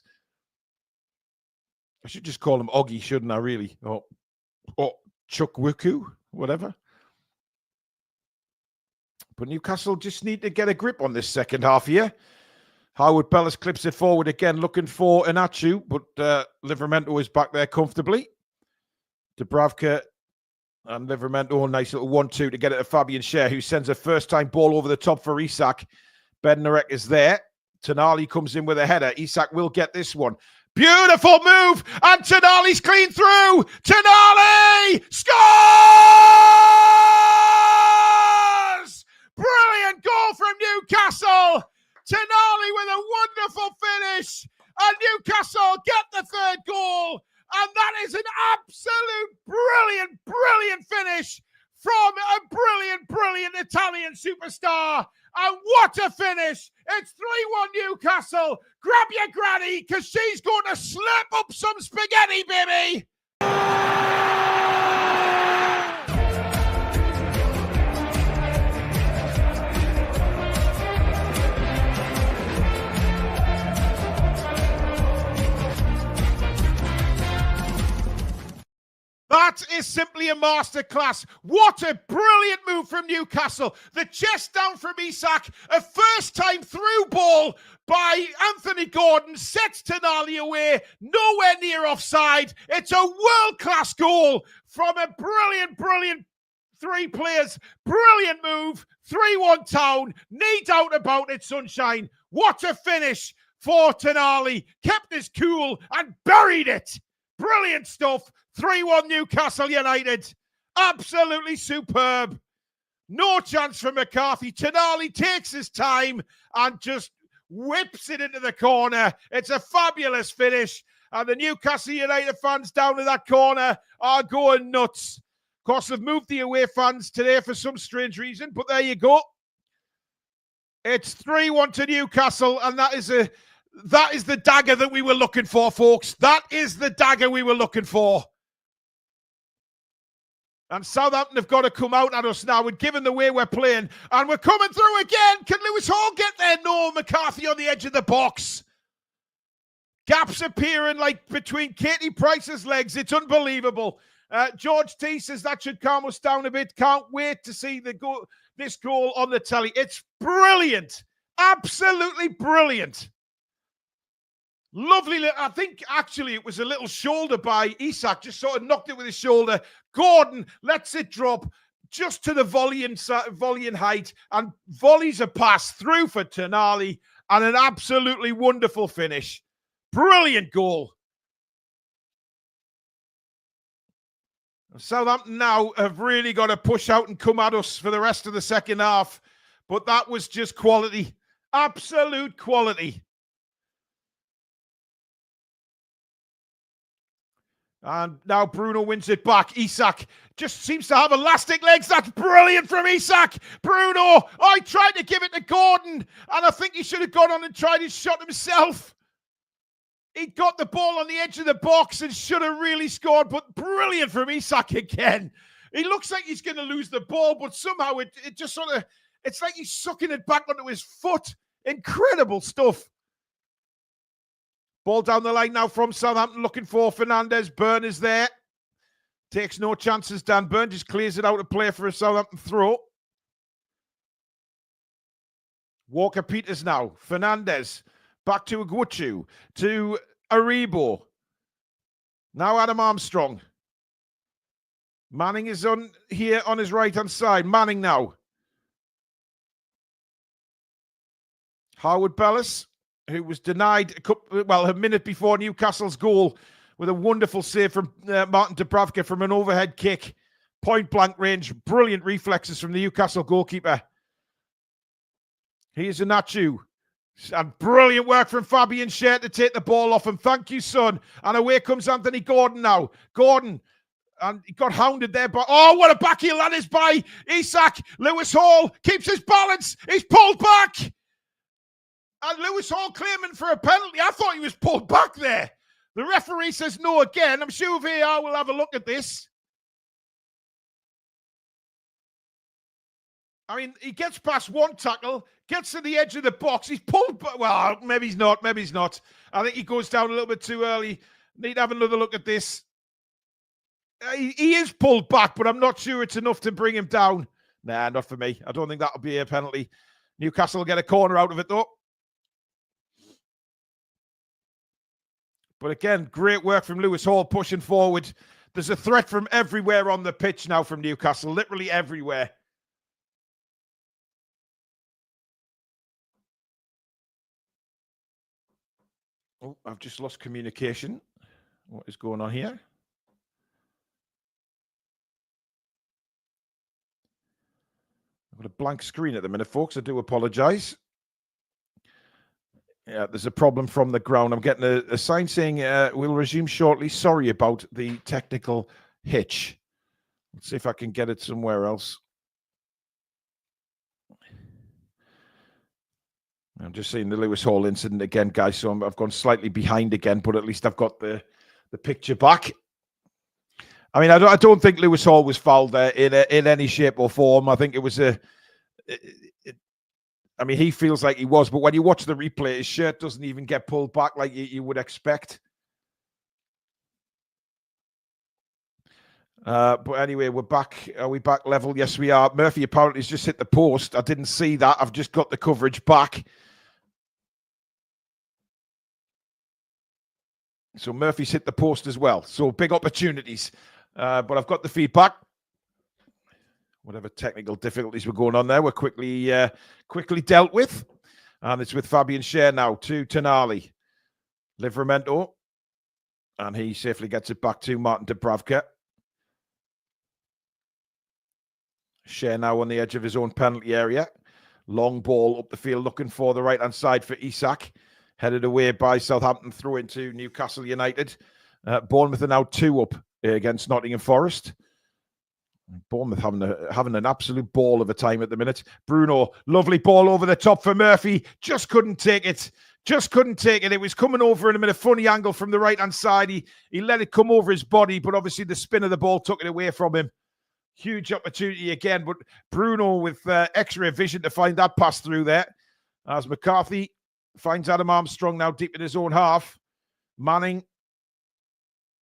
I should just call him Oggy, shouldn't I, really? Or Chukwuku, whatever. But Newcastle just need to get a grip on this second half here. Howard Bellis clips it forward again, looking for Inachu, but Livramento is back there comfortably. Dubravka and Livramento, nice little 1-2 to get it to Fabian Schär, who sends a first-time ball over the top for Isak. Bednarek is there. Tonali comes in with a header. Isak will get this one. Beautiful move, and Tonali's clean through. Tonali scores! Brilliant goal from Newcastle. Tonali with a wonderful finish, and Newcastle get the third goal. And that is an absolute brilliant finish from a brilliant Italian superstar. And what a finish. It's 3-1 Newcastle. Grab your granny, because she's going to slip up some spaghetti, baby. That is simply a masterclass. What a brilliant move from Newcastle. The chest down from Isak. A first-time through ball by Anthony Gordon. Sets Toon away. Nowhere near offside. It's a world-class goal from a brilliant three players. Brilliant move. 3-1 Town. No doubt about it, Sunshine. What a finish for Toon. Kept his cool and buried it. Brilliant stuff. 3-1 Newcastle United. Absolutely superb. No chance for McCarthy. Toon takes his time and just whips it into the corner. It's a fabulous finish. And the Newcastle United fans down in that corner are going nuts. Of course, they've moved the away fans today for some strange reason, but there you go. It's 3-1 to Newcastle, and that is the dagger that we were looking for, folks. That is the dagger we were looking for. And Southampton have got to come out at us now. And given the way we're playing, and we're coming through again. Can Lewis Hall get there? No, McCarthy on the edge of the box. Gaps appearing like between Katie Price's legs. It's unbelievable. George T says that should calm us down a bit. Can't wait to see this goal on the telly. It's brilliant. Absolutely brilliant. Lovely. I think actually it was a little shoulder by Isak. Just sort of knocked it with his shoulder. Gordon lets it drop just to the volley and height. And volleys a pass through for Toon and an absolutely wonderful finish. Brilliant goal. Southampton now have really got to push out and come at us for the rest of the second half. But that was just quality. Absolute quality. And now Bruno wins it back. Isak just seems to have elastic legs. That's brilliant from Isak. Bruno, I tried to give it to Gordon, and I think he should have gone on and tried his shot himself. He got the ball on the edge of the box and should have really scored, but brilliant from Isak again. He looks like he's going to lose the ball, but somehow it just sort of, it's like he's sucking it back onto his foot. Incredible stuff. Ball down the line now from Southampton, looking for Fernandez. Byrne is there. Takes no chances. Dan Byrne just clears it out of play for a Southampton throw. Walker-Peters now. Fernandez. Back to Iguachu. To Aribo. Now Adam Armstrong. Manning is on here on his right-hand side. Manning now. Howard Bellis, who was denied a minute before Newcastle's goal with a wonderful save from Martin Dubravka from an overhead kick. Point-blank range. Brilliant reflexes from the Newcastle goalkeeper. Here's Iheanacho. And brilliant work from Fabian Schär to take the ball off him. Thank you, son. And away comes Anthony Gordon now. Gordon. And he got hounded there by... Oh, what a backheel that is by Isak. Lewis Hall keeps his balance. He's pulled back. And Lewis Hall claiming for a penalty. I thought he was pulled back there. The referee says no again. I'm sure VAR will have a look at this. I mean, he gets past one tackle, gets to the edge of the box. He's pulled back. Well, maybe he's not. Maybe he's not. I think he goes down a little bit too early. Need to have another look at this. He is pulled back, but I'm not sure it's enough to bring him down. Nah, not for me. I don't think that'll be a penalty. Newcastle will get a corner out of it, though. But again, great work from Lewis Hall pushing forward. There's a threat from everywhere on the pitch now from Newcastle, literally everywhere. Oh, I've just lost communication. What is going on here? I've got a blank screen at the minute, folks. I do apologise. Yeah, there's a problem from the ground. I'm getting a sign saying we'll resume shortly. Sorry about the technical hitch. Let's see if I can get it somewhere else. I'm just seeing the Lewis Hall incident again, guys. So I've gone slightly behind again, but at least I've got the picture back. I mean, I don't think Lewis Hall was fouled there in any shape or form. I think it was I mean, he feels like he was, but when you watch the replay, his shirt doesn't even get pulled back like you would expect. But anyway, we're back. Are we back level? Yes, we are. Murphy apparently has just hit the post. I didn't see that. I've just got the coverage back. So Murphy's hit the post as well. So big opportunities. But I've got the feedback. Whatever technical difficulties were going on there were quickly dealt with. And it's with Fabian Schär now to Tonali. Livramento. And he safely gets it back to Martin Dubravka. Schär now on the edge of his own penalty area. Long ball up the field looking for the right-hand side for Isak. Headed away by Southampton through into Newcastle United. Bournemouth are now 2 up against Nottingham Forest. Bournemouth having an absolute ball of a time at the minute. Bruno, lovely ball over the top for Murphy. Just couldn't take it. Just couldn't take it. It was coming over him at a funny angle from the right-hand side. He let it come over his body, but obviously the spin of the ball took it away from him. Huge opportunity again, but Bruno with X-ray vision to find that pass through there. As McCarthy finds Adam Armstrong now deep in his own half. Manning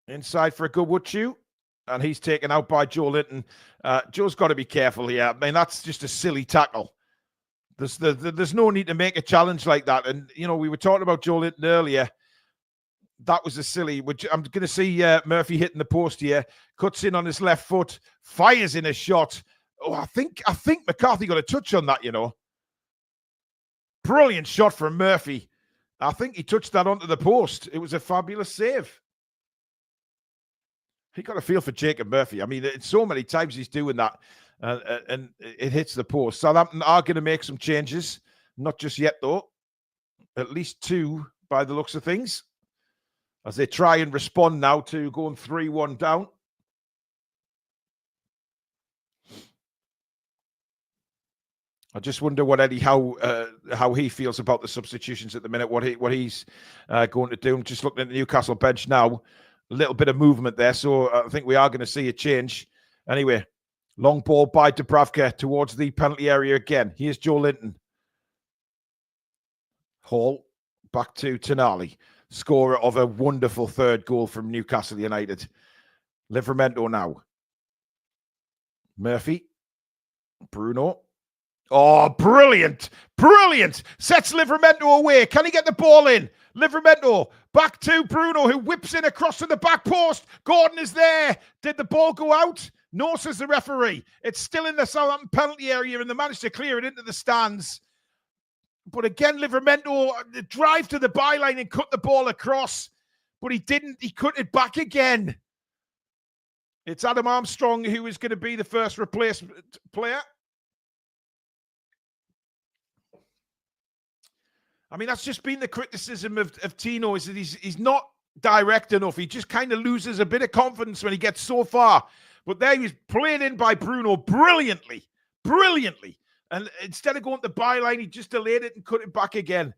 inside for a good wood shoot. And he's taken out by Joe Linton. Joe's got to be careful here. I mean, that's just a silly tackle. There's no need to make a challenge like that. And, you know, we were talking about Joe Linton earlier. That was a silly. I'm going to see Murphy hitting the post here. Cuts in on his left foot. Fires in a shot. Oh, I think McCarthy got a touch on that, you know. Brilliant shot from Murphy. I think he touched that onto the post. It was a fabulous save. He got a feel for Jacob Murphy. I mean, it's so many times he's doing that, and it hits the post. Southampton are going to make some changes. Not just yet, though. At least 2 by the looks of things. As they try and respond now to going 3-1 down. I just wonder what Eddie how he feels about the substitutions at the minute. What he's going to do. I'm just looking at the Newcastle bench now. A little bit of movement there, so I think we are going to see a change. Anyway, long ball by Dubravka towards the penalty area again. Here's Joe Linton. Hall back to Tonali, scorer of a wonderful third goal from Newcastle United. Livramento now. Murphy. Bruno. Oh, brilliant. Brilliant. Sets Livramento away. Can he get the ball in? Livramento back to Bruno, who whips in across to the back post. Gordon is there. Did the ball go out? No, says the referee. It's still in the Southampton penalty area, and they managed to clear it into the stands. But again, Livramento drive to the byline and cut the ball across. But he didn't. He cut it back again. It's Adam Armstrong who is going to be the first replacement player. I mean, that's just been the criticism of Tino, is that he's not direct enough. He just kind of loses a bit of confidence when he gets so far. But there he was played in by Bruno brilliantly. Brilliantly. And instead of going to the byline, he just delayed it and cut it back again.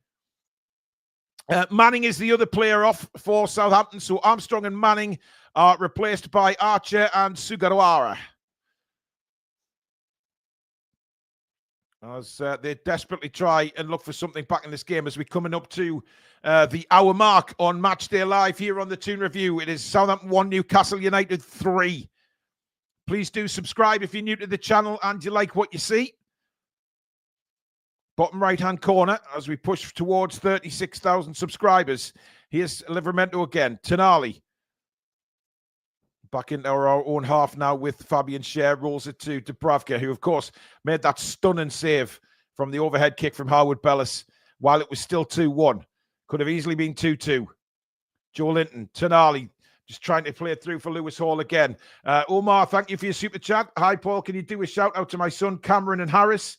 Manning is the other player off for Southampton. So Armstrong and Manning are replaced by Archer and Sugawara. As they desperately try and look for something back in this game as we're coming up to the hour mark on Matchday Live here on the Toon Review. It is Southampton 1, Newcastle United 3. Please do subscribe if you're new to the channel and you like what you see. Bottom right-hand corner as we push towards 36,000 subscribers. Here's Livramento again. Tonali. Back into our own half now with Fabian Schär. Rolls it to Dubravka, who, of course, made that stunning save from the overhead kick from Harwood Bellis while it was still 2-1. Could have easily been 2-2. Joe Linton, Tonali, just trying to play it through for Lewis Hall again. Omar, thank you for your super chat. Hi, Paul. Can you do a shout out to my son, Cameron and Harris?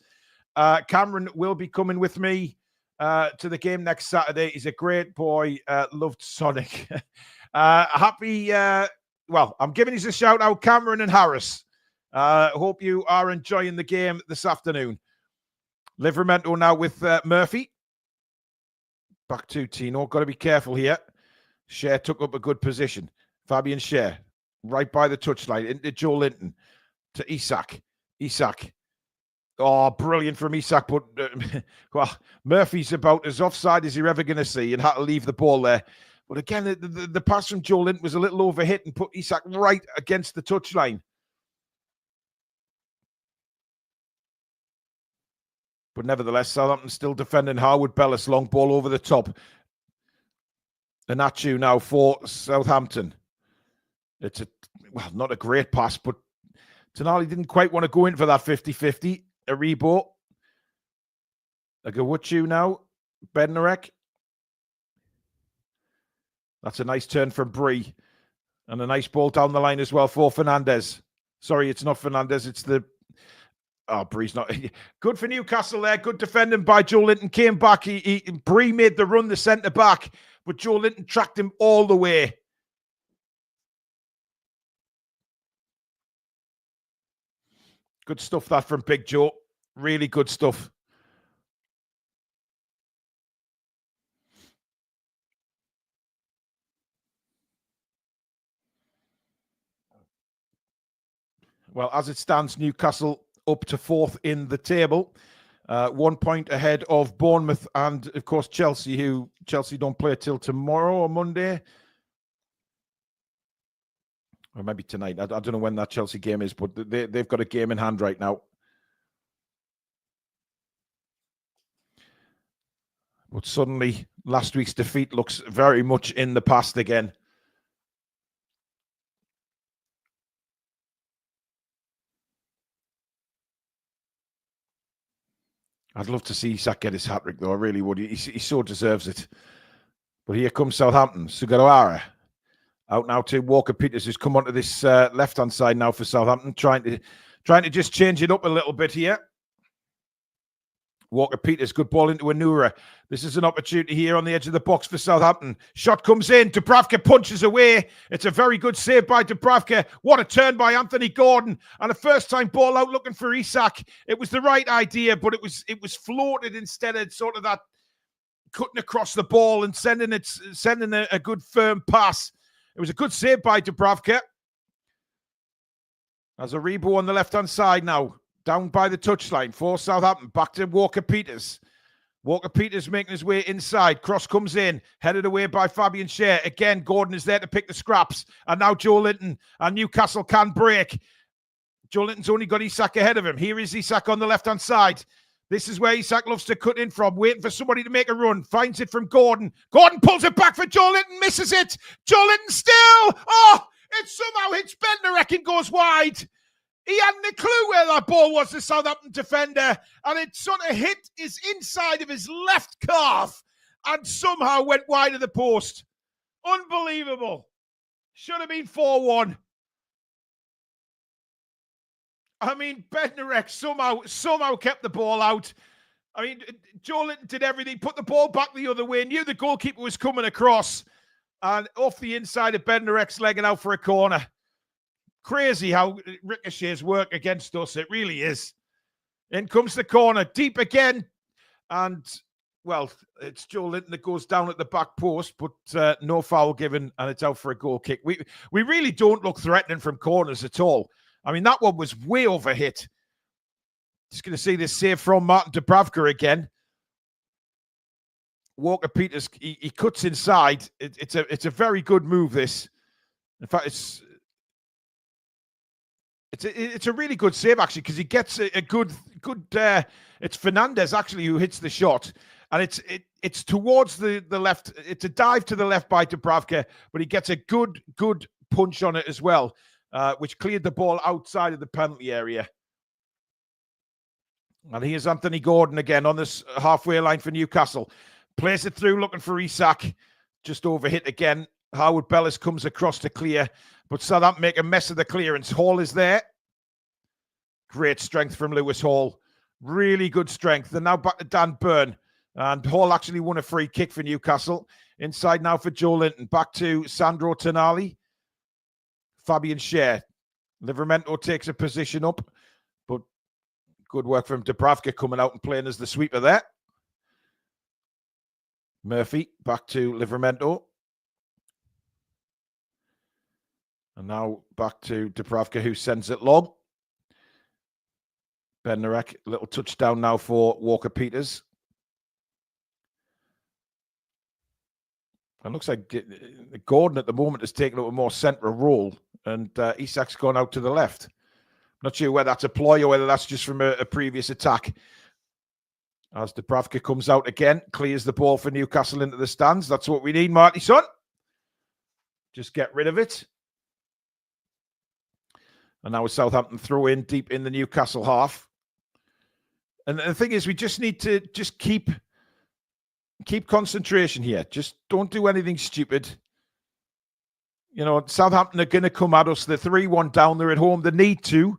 Cameron will be coming with me to the game next Saturday. He's a great boy. Loved Sonic. Well, I'm giving you a shout out, Cameron and Harris. Hope you are enjoying the game this afternoon. Livramento now with Murphy. Back to Tino. Got to be careful here. Schär took up a good position. Fabian Schär, right by the touchline, into Joe Linton, to Isak. Isak. Oh, brilliant from Isak, but well, Murphy's about as offside as you're ever going to see and had to leave the ball there. But again, the pass from Joe Linton was a little overhit and put Isak right against the touchline. But nevertheless, Southampton still defending. Harwood Bellis, long ball over the top. Anachu now for Southampton. It's not a great pass, but Tonali didn't quite want to go in for that 50-50. Aribo. Agawuchu now. Bednarek. That's a nice turn from Bree. And a nice ball down the line as well for Fernandez. Sorry, it's not Fernandez. It's the... Oh, Bree's not... Good for Newcastle there. Good defending by Joe Linton. Came back. Bree made the run, the centre-back. But Joe Linton tracked him all the way. Good stuff, that, from Big Joe. Really good stuff. Well, as it stands, Newcastle up to 4th in the table. 1 point ahead of Bournemouth and, of course, Chelsea, who Chelsea don't play till tomorrow or Monday. Or maybe tonight. I don't know when that Chelsea game is, but they've got a game in hand right now. But suddenly, last week's defeat looks very much in the past again. I'd love to see Isak get his hat-trick, though. I really would. He so deserves it. But here comes Southampton. Sugawara. Out now to Walker-Peters, who's come onto this left-hand side now for Southampton, trying to just change it up a little bit here. Walker-Peters, good ball into Anura. This is an opportunity here on the edge of the box for Southampton. Shot comes in. Dubravka punches away. It's a very good save by Dubravka. What a turn by Anthony Gordon. And a first-time ball out looking for Isak. It was the right idea, but it was floated instead of sort of that cutting across the ball and sending a good firm pass. It was a good save by Dubravka. There's a Aribo on the left-hand side now. Down by the touchline for Southampton. Back to Walker-Peters. Walker-Peters making his way inside. Cross comes in. Headed away by Fabian Schär. Again, Gordon is there to pick the scraps. And now Joe Linton. And Newcastle can break. Joe Linton's only got Isak ahead of him. Here is Isak on the left-hand side. This is where Isak loves to cut in from. Waiting for somebody to make a run. Finds it from Gordon. Gordon pulls it back for Joe Linton. Misses it. Joe Linton still. Oh, it somehow hits Bednarek and goes wide. He hadn't a clue where that ball was, the Southampton defender, and it sort of hit his inside of his left calf and somehow went wide of the post. Unbelievable. Should have been 4-1. I mean, Bednarek somehow kept the ball out. I mean, Joe Linton did everything, put the ball back the other way, knew the goalkeeper was coming across, and off the inside of Bednarek's leg and out for a corner. Crazy how ricochets work against us. It really is. In comes the corner. Deep again. And, well, it's Joe Linton that goes down at the back post, but no foul given, and it's out for a goal kick. We really don't look threatening from corners at all. I mean, that one was way overhit. Just going to see this save from Martin Dubravka again. Walker-Peters, he cuts inside. It's a very good move, this. In fact, it's a really good save, actually, because he gets a good. It's Fernandez, actually, who hits the shot. And it's towards the left. It's a dive to the left by Dubravka, but he gets a good punch on it as well, which cleared the ball outside of the penalty area. And here's Anthony Gordon again on this halfway line for Newcastle. Plays it through, looking for Isak. Just overhit again. Harwood Bellis comes across to clear, but Southampton make a mess of the clearance. Hall is there. Great strength from Lewis Hall. Really good strength. And now back to Dan Burn. And Hall actually won a free kick for Newcastle. Inside now for Joe Linton. Back to Sandro Tonali. Fabian Schär. Livramento takes a position up, but good work from Dubravka coming out and playing as the sweeper there. Murphy back to Livramento. And now back to Dubravka, who sends it long. Bednarek, little touchdown now for Walker-Peters. It looks like Gordon at the moment has taken up a more central role, and Isak's gone out to the left. Not sure whether that's a ploy or whether that's just from a previous attack. As Dubravka comes out again, clears the ball for Newcastle into the stands. That's what we need, Marty, son. Just get rid of it. And now with Southampton throw in deep in the Newcastle half. And the thing is, we just need to just keep concentration here. Just don't do anything stupid. You know, Southampton are going to come at us. They're 3-1 down. They're at home. They need to.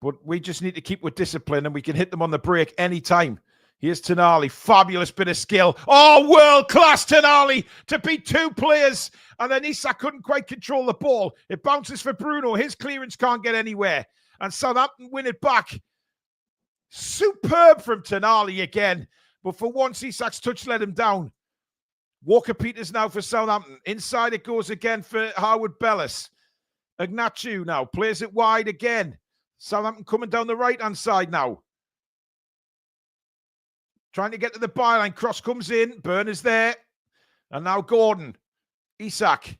But we just need to keep with discipline, and we can hit them on the break anytime. Here's Toon Army. Fabulous bit of skill. Oh, world-class Toon Army to beat two players. And then Isak couldn't quite control the ball. It bounces for Bruno. His clearance can't get anywhere. And Southampton win it back. Superb from Toon Army again. But for once, Isak's touch let him down. Walker-Peters now for Southampton. Inside it goes again for Harwood Bellis. Ignatius now plays it wide again. Southampton coming down the right-hand side now. Trying to get to the byline. Cross comes in. Burn is there. And now Gordon. Isak.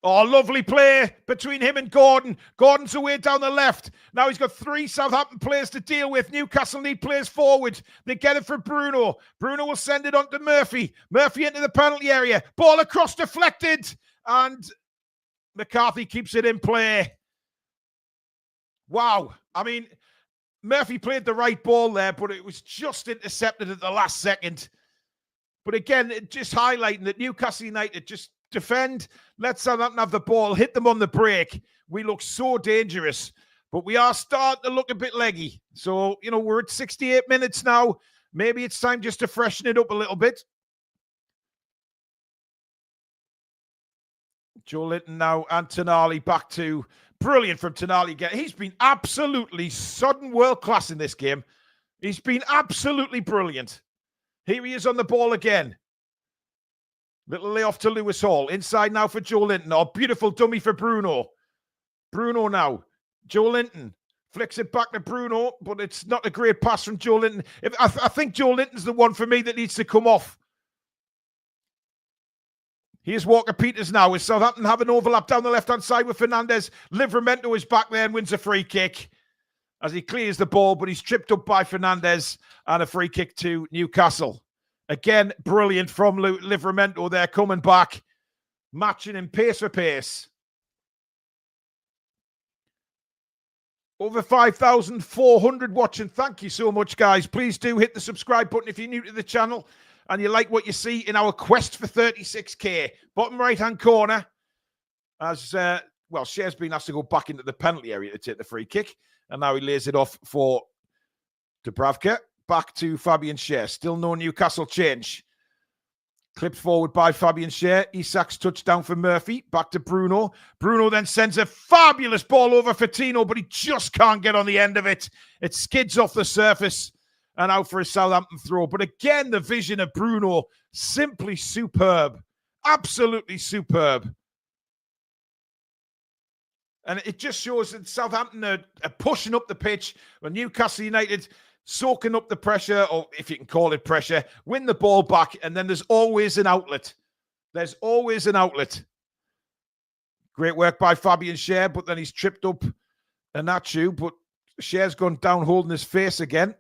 Oh, lovely play between him and Gordon. Gordon's away down the left. Now he's got three Southampton players to deal with. Newcastle need players forward. They get it for Bruno. Bruno will send it on to Murphy. Murphy into the penalty area. Ball across deflected. And McCarthy keeps it in play. Wow. I mean, Murphy played the right ball there, but it was just intercepted at the last second. But again, just highlighting that Newcastle United just defend, let Southampton have the ball, hit them on the break. We look so dangerous, but we are starting to look a bit leggy. So, you know, we're at 68 minutes now. Maybe it's time just to freshen it up a little bit. Joe Linton now and Toon Army back to brilliant from Toon Army again. He's been absolutely sudden world class in this game. He's been absolutely brilliant. Here he is on the ball again. Little layoff to Lewis Hall. Inside now for Joe Linton. Oh, beautiful dummy for Bruno. Bruno now. Joe Linton flicks it back to Bruno, but it's not a great pass from Joe Linton. I think Joe Linton's the one for me that needs to come off. Here's Walker-Peters now. With Southampton have an overlap down the left-hand side with Fernandez. Livramento is back there and wins a free kick as he clears the ball, but he's tripped up by Fernandez and a free kick to Newcastle. Again, brilliant from Livramento there, coming back, matching him pace for pace. Over 5,400 watching. Thank you so much, guys. Please do hit the subscribe button if you're new to the channel and you like what you see in our quest for 36k. Bottom right-hand corner, as, well, Shea's been asked to go back into the penalty area to take the free kick, and now he lays it off for Dubravka. Back to Fabian Schär. Still no Newcastle change. Clipped forward by Fabian Schär. Isak's touchdown for Murphy. Back to Bruno. Bruno then sends a fabulous ball over for Tino, but he just can't get on the end of it. It skids off the surface and out for a Southampton throw. But again, the vision of Bruno, simply superb. Absolutely superb. And it just shows that Southampton are pushing up the pitch when Newcastle United soaking up the pressure, or if you can call it pressure, win the ball back, and then there's always an outlet. There's always an outlet. Great work by Fabian Schär, but then he's tripped up Ignatius, but Schär's gone down holding his face again.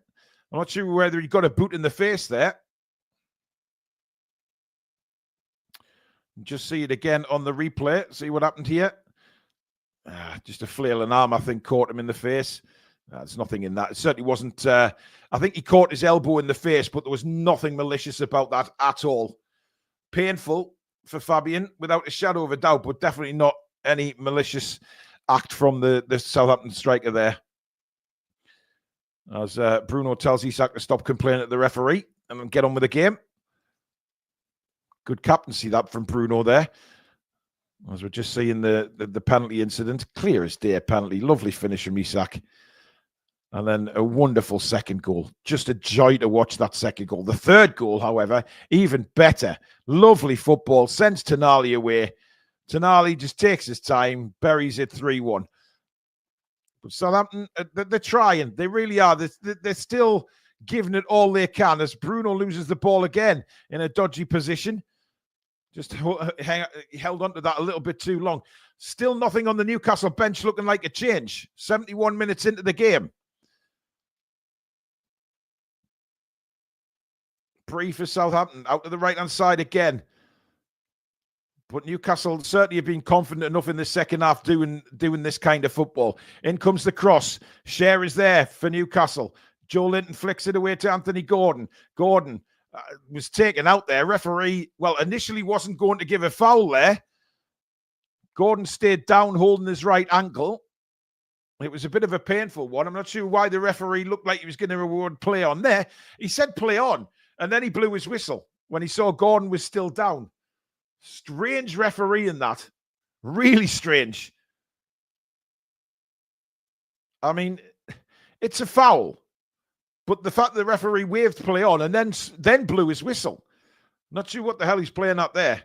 I'm not sure whether he got a boot in the face there. Just see it again on the replay. See what happened here. Just a flailing arm, I think, caught him in the face. There's nothing in that. It certainly wasn't. I think he caught his elbow in the face, but there was nothing malicious about that at all. Painful for Fabian, without a shadow of a doubt, but definitely not any malicious act from the Southampton striker there. As Bruno tells Isak to stop complaining at the referee and get on with the game. Good captaincy that from Bruno there. As we're just seeing the penalty incident. Clear as day penalty. Lovely finish from Isak. And then a wonderful second goal. Just a joy to watch that second goal. The third goal, however, even better. Lovely football. Sends Toon Army away. Toon Army just takes his time. Buries it 3-1. But Southampton, they're trying. They really are. They're still giving it all they can as Bruno loses the ball again in a dodgy position. Just held on to that a little bit too long. Still nothing on the Newcastle bench looking like a change. 71 minutes into the game. Bree for Southampton, out to the right-hand side again. But Newcastle certainly have been confident enough in the second half doing this kind of football. In comes the cross. Share is there for Newcastle. Joe Linton flicks it away to Anthony Gordon. Gordon was taken out there. Referee, well, initially wasn't going to give a foul there. Gordon stayed down holding his right ankle. It was a bit of a painful one. I'm not sure why the referee looked like he was going to reward play on there. He said play on, and then he blew his whistle when he saw Gordon was still down. Strange referee in that. Really strange. I mean, it's a foul. But the fact that the referee waved play on and then blew his whistle. Not sure what the hell he's playing at there.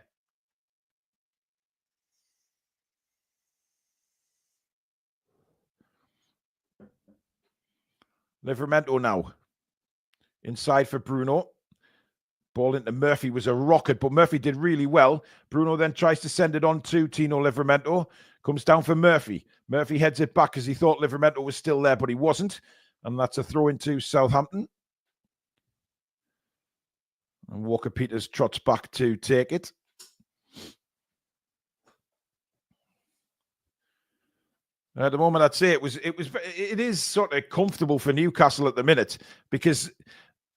Livramento now. Inside for Bruno. Ball into Murphy was a rocket, but Murphy did really well. Bruno then tries to send it on to Tino Livramento. Comes down for Murphy. Murphy heads it back because he thought Livramento was still there, but he wasn't. And that's a throw into Southampton. And Walker-Peters trots back to take it. At the moment, I'd say it is sort of comfortable for Newcastle at the minute, because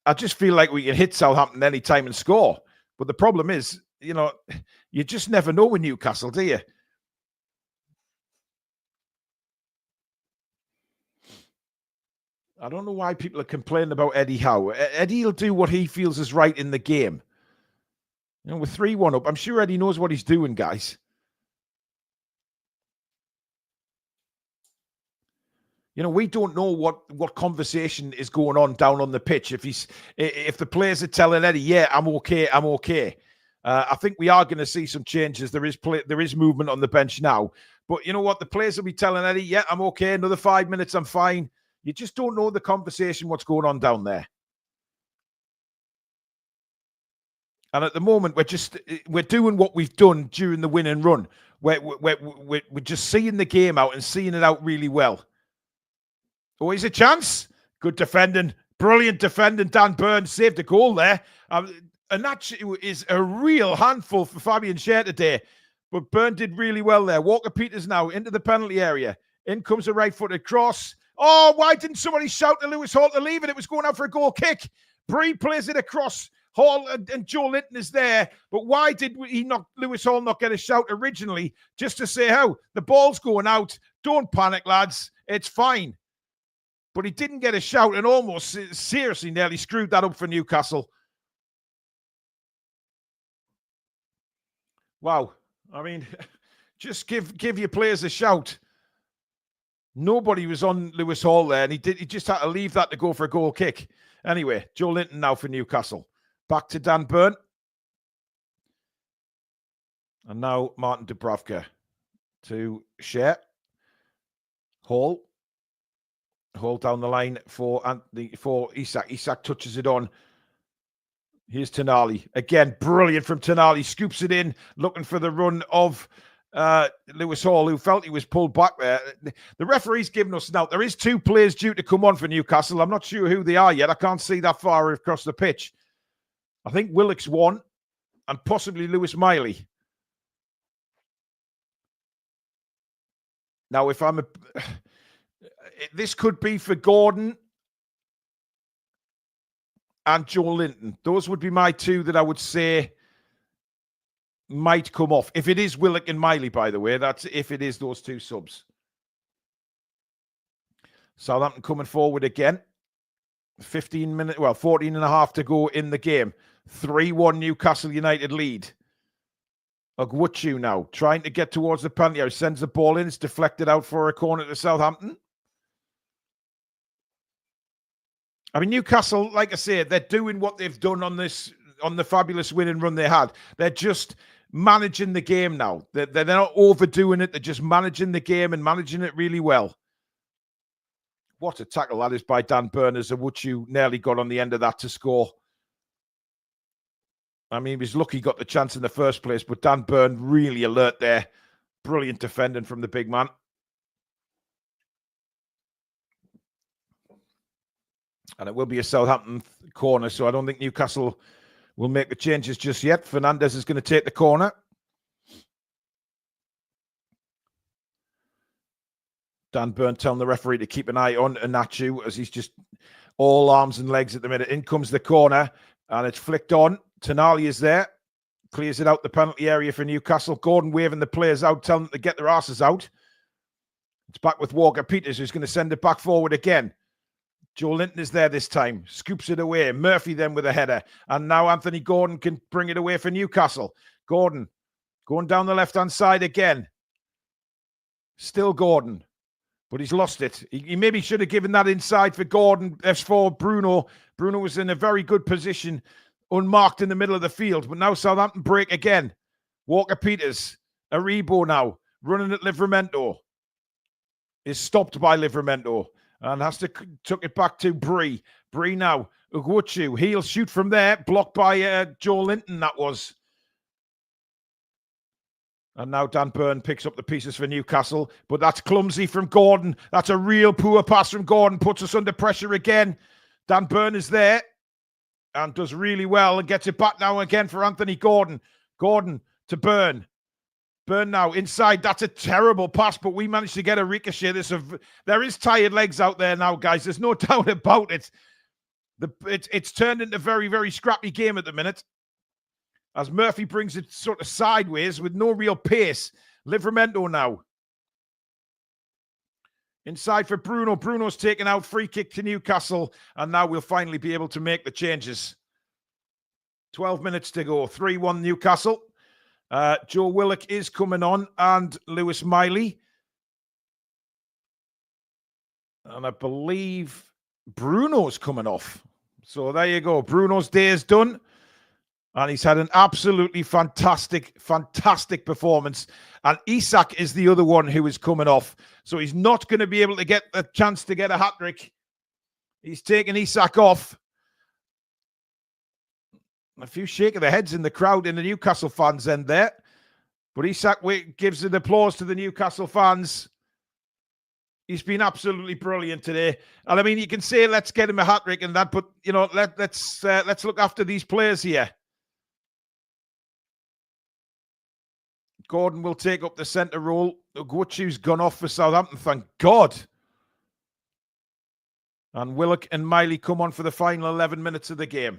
I just feel like we can hit Southampton any time and score. But the problem is, you just never know with Newcastle, do you? I don't know why people are complaining about Eddie Howe. Eddie will do what he feels is right in the game. We're 3-1 up. I'm sure Eddie knows what he's doing, guys. We don't know what conversation is going on down on the pitch. If the players are telling Eddie, yeah, I'm okay. I think we are going to see some changes. There is movement on the bench now. But you know what? The players will be telling Eddie, yeah, I'm okay. Another 5 minutes, I'm fine. You just don't know the conversation, what's going on down there. And at the moment, we're doing what we've done during the win and run. We're just seeing the game out and seeing it out really well. Always a chance. Good defending. Brilliant defending. Dan Burns saved a goal there. And that is a real handful for Fabian Schär today. But Burn did really well there. Walker-Peters now into the penalty area. In comes a right-footed cross. Oh, why didn't somebody shout to Lewis Hall to leave it? It was going out for a goal kick. Bree plays it across. Hall and Joe Linton is there. But why did Lewis Hall not get a shout originally? Just to say, the ball's going out. Don't panic, lads. It's fine. But he didn't get a shout and almost seriously nearly screwed that up for Newcastle. Wow. I mean, just give your players a shout. Nobody was on Lewis Hall there, and he just had to leave that to go for a goal kick. Anyway, Joe Linton now for Newcastle. Back to Dan Burn. And now Martin Dubravka to Schär. Hall down the line for Isak. Isak touches it on. Here's Tonali. Again, brilliant from Tonali. Scoops it in, looking for the run of Lewis Hall, who felt he was pulled back there. The referee's given us now. There is 2 players due to come on for Newcastle. I'm not sure who they are yet. I can't see that far across the pitch. I think Willock's one, and possibly Lewis Miley. Now, this could be for Gordon and Joe Linton. Those would be my 2 that I would say might come off. If it is Willock and Miley, by the way, that's if it is those 2 subs. Southampton coming forward again. 14 and a half to go in the game. 3-1 Newcastle United lead. Ogwuchu now trying to get towards the penalty area. Sends the ball in. It's deflected out for a corner to Southampton. I mean, Newcastle, like I said, they're doing what they've done on the fabulous win and run they had. They're just managing the game now. They're not overdoing it. They're just managing the game and managing it really well. What a tackle that is by Dan Burn, as Ogwuchu nearly got on the end of that to score. I mean, he was lucky he got the chance in the first place, but Dan Burn really alert there. Brilliant defending from the big man. And it will be a Southampton corner, so I don't think Newcastle will make the changes just yet. Fernandez is going to take the corner. Dan Burn telling the referee to keep an eye on Anachu as he's just all arms and legs at the minute. In comes the corner, and it's flicked on. Tonali is there. Clears it out the penalty area for Newcastle. Gordon waving the players out, telling them to get their asses out. It's back with Walker-Peters, who's going to send it back forward again. Joe Linton is there this time. Scoops it away. Murphy then with a header. And now Anthony Gordon can bring it away for Newcastle. Gordon going down the left-hand side again. Still Gordon. But he's lost it. He maybe should have given that inside for Gordon. That's for Bruno. Bruno was in a very good position, unmarked in the middle of the field. But now Southampton break again. Walker-Peters. Aribo now. Running at Livramento. Is stopped by Livramento. And has to took it back to Bree. Bree now. Ugwuchu. He'll shoot from there. Blocked by Joe Linton, that was. And now Dan Burn picks up the pieces for Newcastle. But that's clumsy from Gordon. That's a real poor pass from Gordon. Puts us under pressure again. Dan Burn is there. And does really well. And gets it back now again for Anthony Gordon. Gordon to Burn. Burn now inside. That's a terrible pass, but we managed to get a ricochet. There is tired legs out there now, guys. There's no doubt about it. It's turned into a very, very scrappy game at the minute. As Murphy brings it sort of sideways with no real pace. Livramento now. Inside for Bruno. Bruno's taken out. Free kick to Newcastle. And now we'll finally be able to make the changes. 12 minutes to go. 3-1 Newcastle. Joe Willock is coming on, and Lewis Miley. And I believe Bruno's coming off. So there you go. Bruno's day is done. And he's had an absolutely fantastic, fantastic performance. And Isak is the other one who is coming off. So he's not going to be able to get the chance to get a hat-trick. He's taking Isak off. A few shake of the heads in the crowd in the Newcastle fans end there. But Isak gives an applause to the Newcastle fans. He's been absolutely brilliant today. And I mean, you can say, let's get him a hat-trick and that, but, you know, let's look after these players here. Gordon will take up the centre role. Ugwuchu's gone off for Southampton, thank God. And Willock and Miley come on for the final 11 minutes of the game.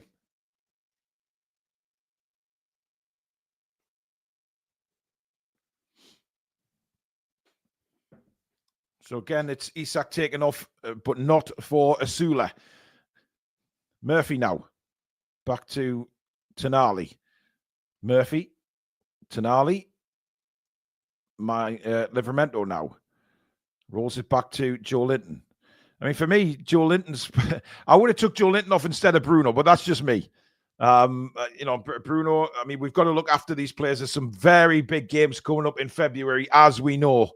So again, it's Isak taken off, but not for Asula. Murphy now. Back to Tonali. Murphy. Tonali. Livramento now. Rolls it back to Joe Linton. I mean, for me, Joe Linton's... I would have took Joe Linton off instead of Bruno, but that's just me. You know, Bruno, I mean, we've got to look after these players. There's some very big games coming up in February, as we know.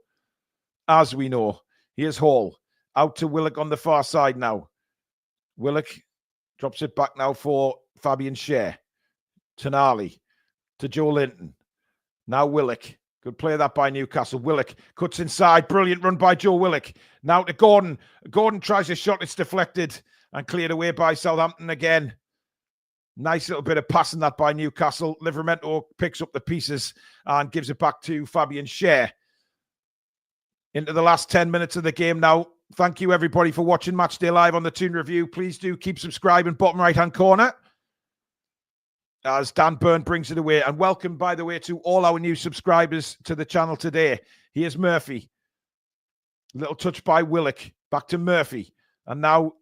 As we know. Here's Hall. Out to Willock on the far side now. Willock drops it back now for Fabian Schär. Tonali to Joe Linton. Now Willock. Good play that by Newcastle. Willock cuts inside. Brilliant run by Joe Willock. Now to Gordon. Gordon tries a shot. It's deflected and cleared away by Southampton again. Nice little bit of passing that by Newcastle. Livramento picks up the pieces and gives it back to Fabian Schär. Into the last 10 minutes of the game now. Thank you, everybody, for watching Matchday Live on the Toon Review. Please do keep subscribing, bottom right-hand corner, as Dan Burn brings it away. And welcome, by the way, to all our new subscribers to the channel today. Here's Murphy. Little touch by Willock. Back to Murphy. And now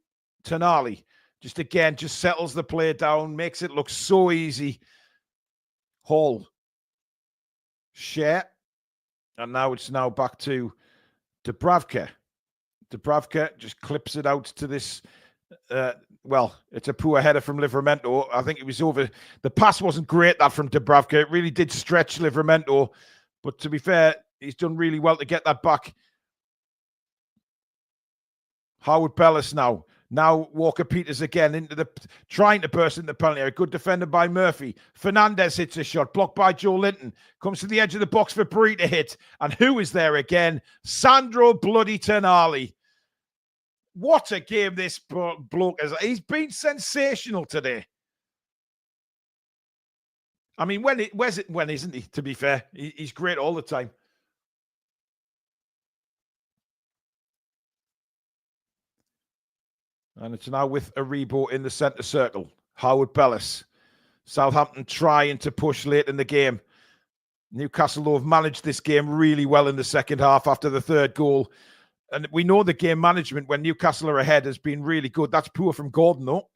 Tonali. Just again, just settles the play down, makes it look so easy. Hall. Schär. And now it's back to Dubravka. Dubravka just clips it out to this. Well, it's a poor header from Livramento. I think it was over. The pass wasn't great, that from Dubravka. It really did stretch Livramento. But to be fair, he's done really well to get that back. Howard Bellis now. Now Walker-Peters again trying to burst into the penalty area. Good defender by Murphy. Fernandez hits a shot, blocked by Joe Linton. Comes to the edge of the box for Bree to hit. And who is there again? Sandro bloody Tonali. What a game this bloke is. He's been sensational today. I mean, when isn't he, to be fair? He's great all the time. And it's now with Aribo in the centre circle. Howard Bellis. Southampton trying to push late in the game. Newcastle, though, have managed this game really well in the second half after the third goal. And we know the game management when Newcastle are ahead has been really good. That's poor from Gordon, though.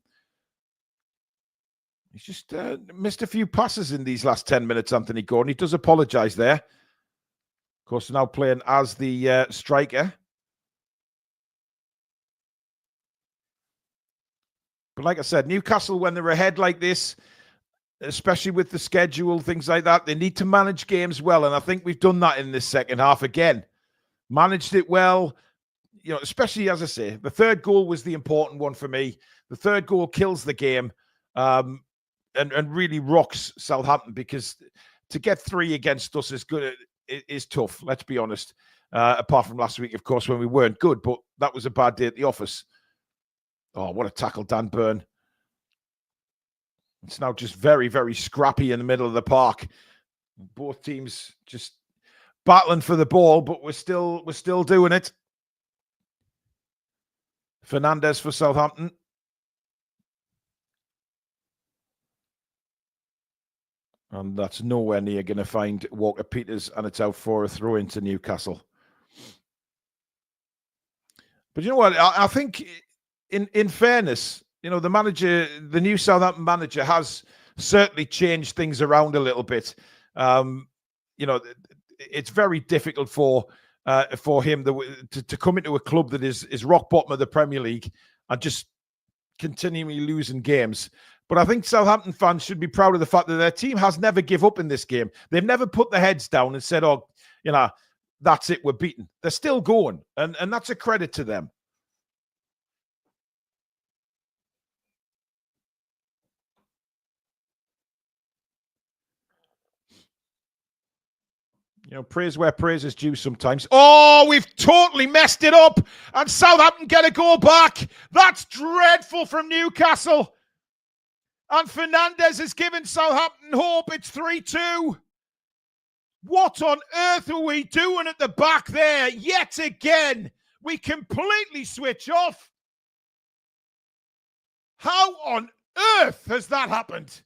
He's just missed a few passes in these last 10 minutes, Anthony Gordon. He does apologise there. Of course, now playing as the striker. But like I said, Newcastle, when they're ahead like this, especially with the schedule, things like that, they need to manage games well. And I think we've done that in this second half again. Managed it well, you know, especially, as I say, the third goal was the important one for me. The third goal kills the game and really rocks Southampton, because to get 3 against us is tough, let's be honest. Apart from last week, of course, when we weren't good, but that was a bad day at the office. Oh, what a tackle, Dan Burn. It's now just very, very scrappy in the middle of the park. Both teams just battling for the ball, but we're still doing it. Fernandez for Southampton. And that's nowhere near going to find Walker-Peters, and it's out for a throw into Newcastle. But you know what? I think in fairness, you know, the new Southampton manager has certainly changed things around a little bit. You know, it's very difficult for him to come into a club that is rock bottom of the Premier League and just continually losing games. But I think Southampton fans should be proud of the fact that their team has never give up in this game. They've never put their heads down and said, oh, you know, that's it, we're beaten. They're still going, and that's a credit to them. You know, praise where praise is due sometimes. Oh, we've totally messed it up, and Southampton get a goal back. That's dreadful from Newcastle. And Fernandez has given Southampton hope. It's 3-2. What on earth are we doing at the back there? Yet again, we completely switch off. How on earth has that happened?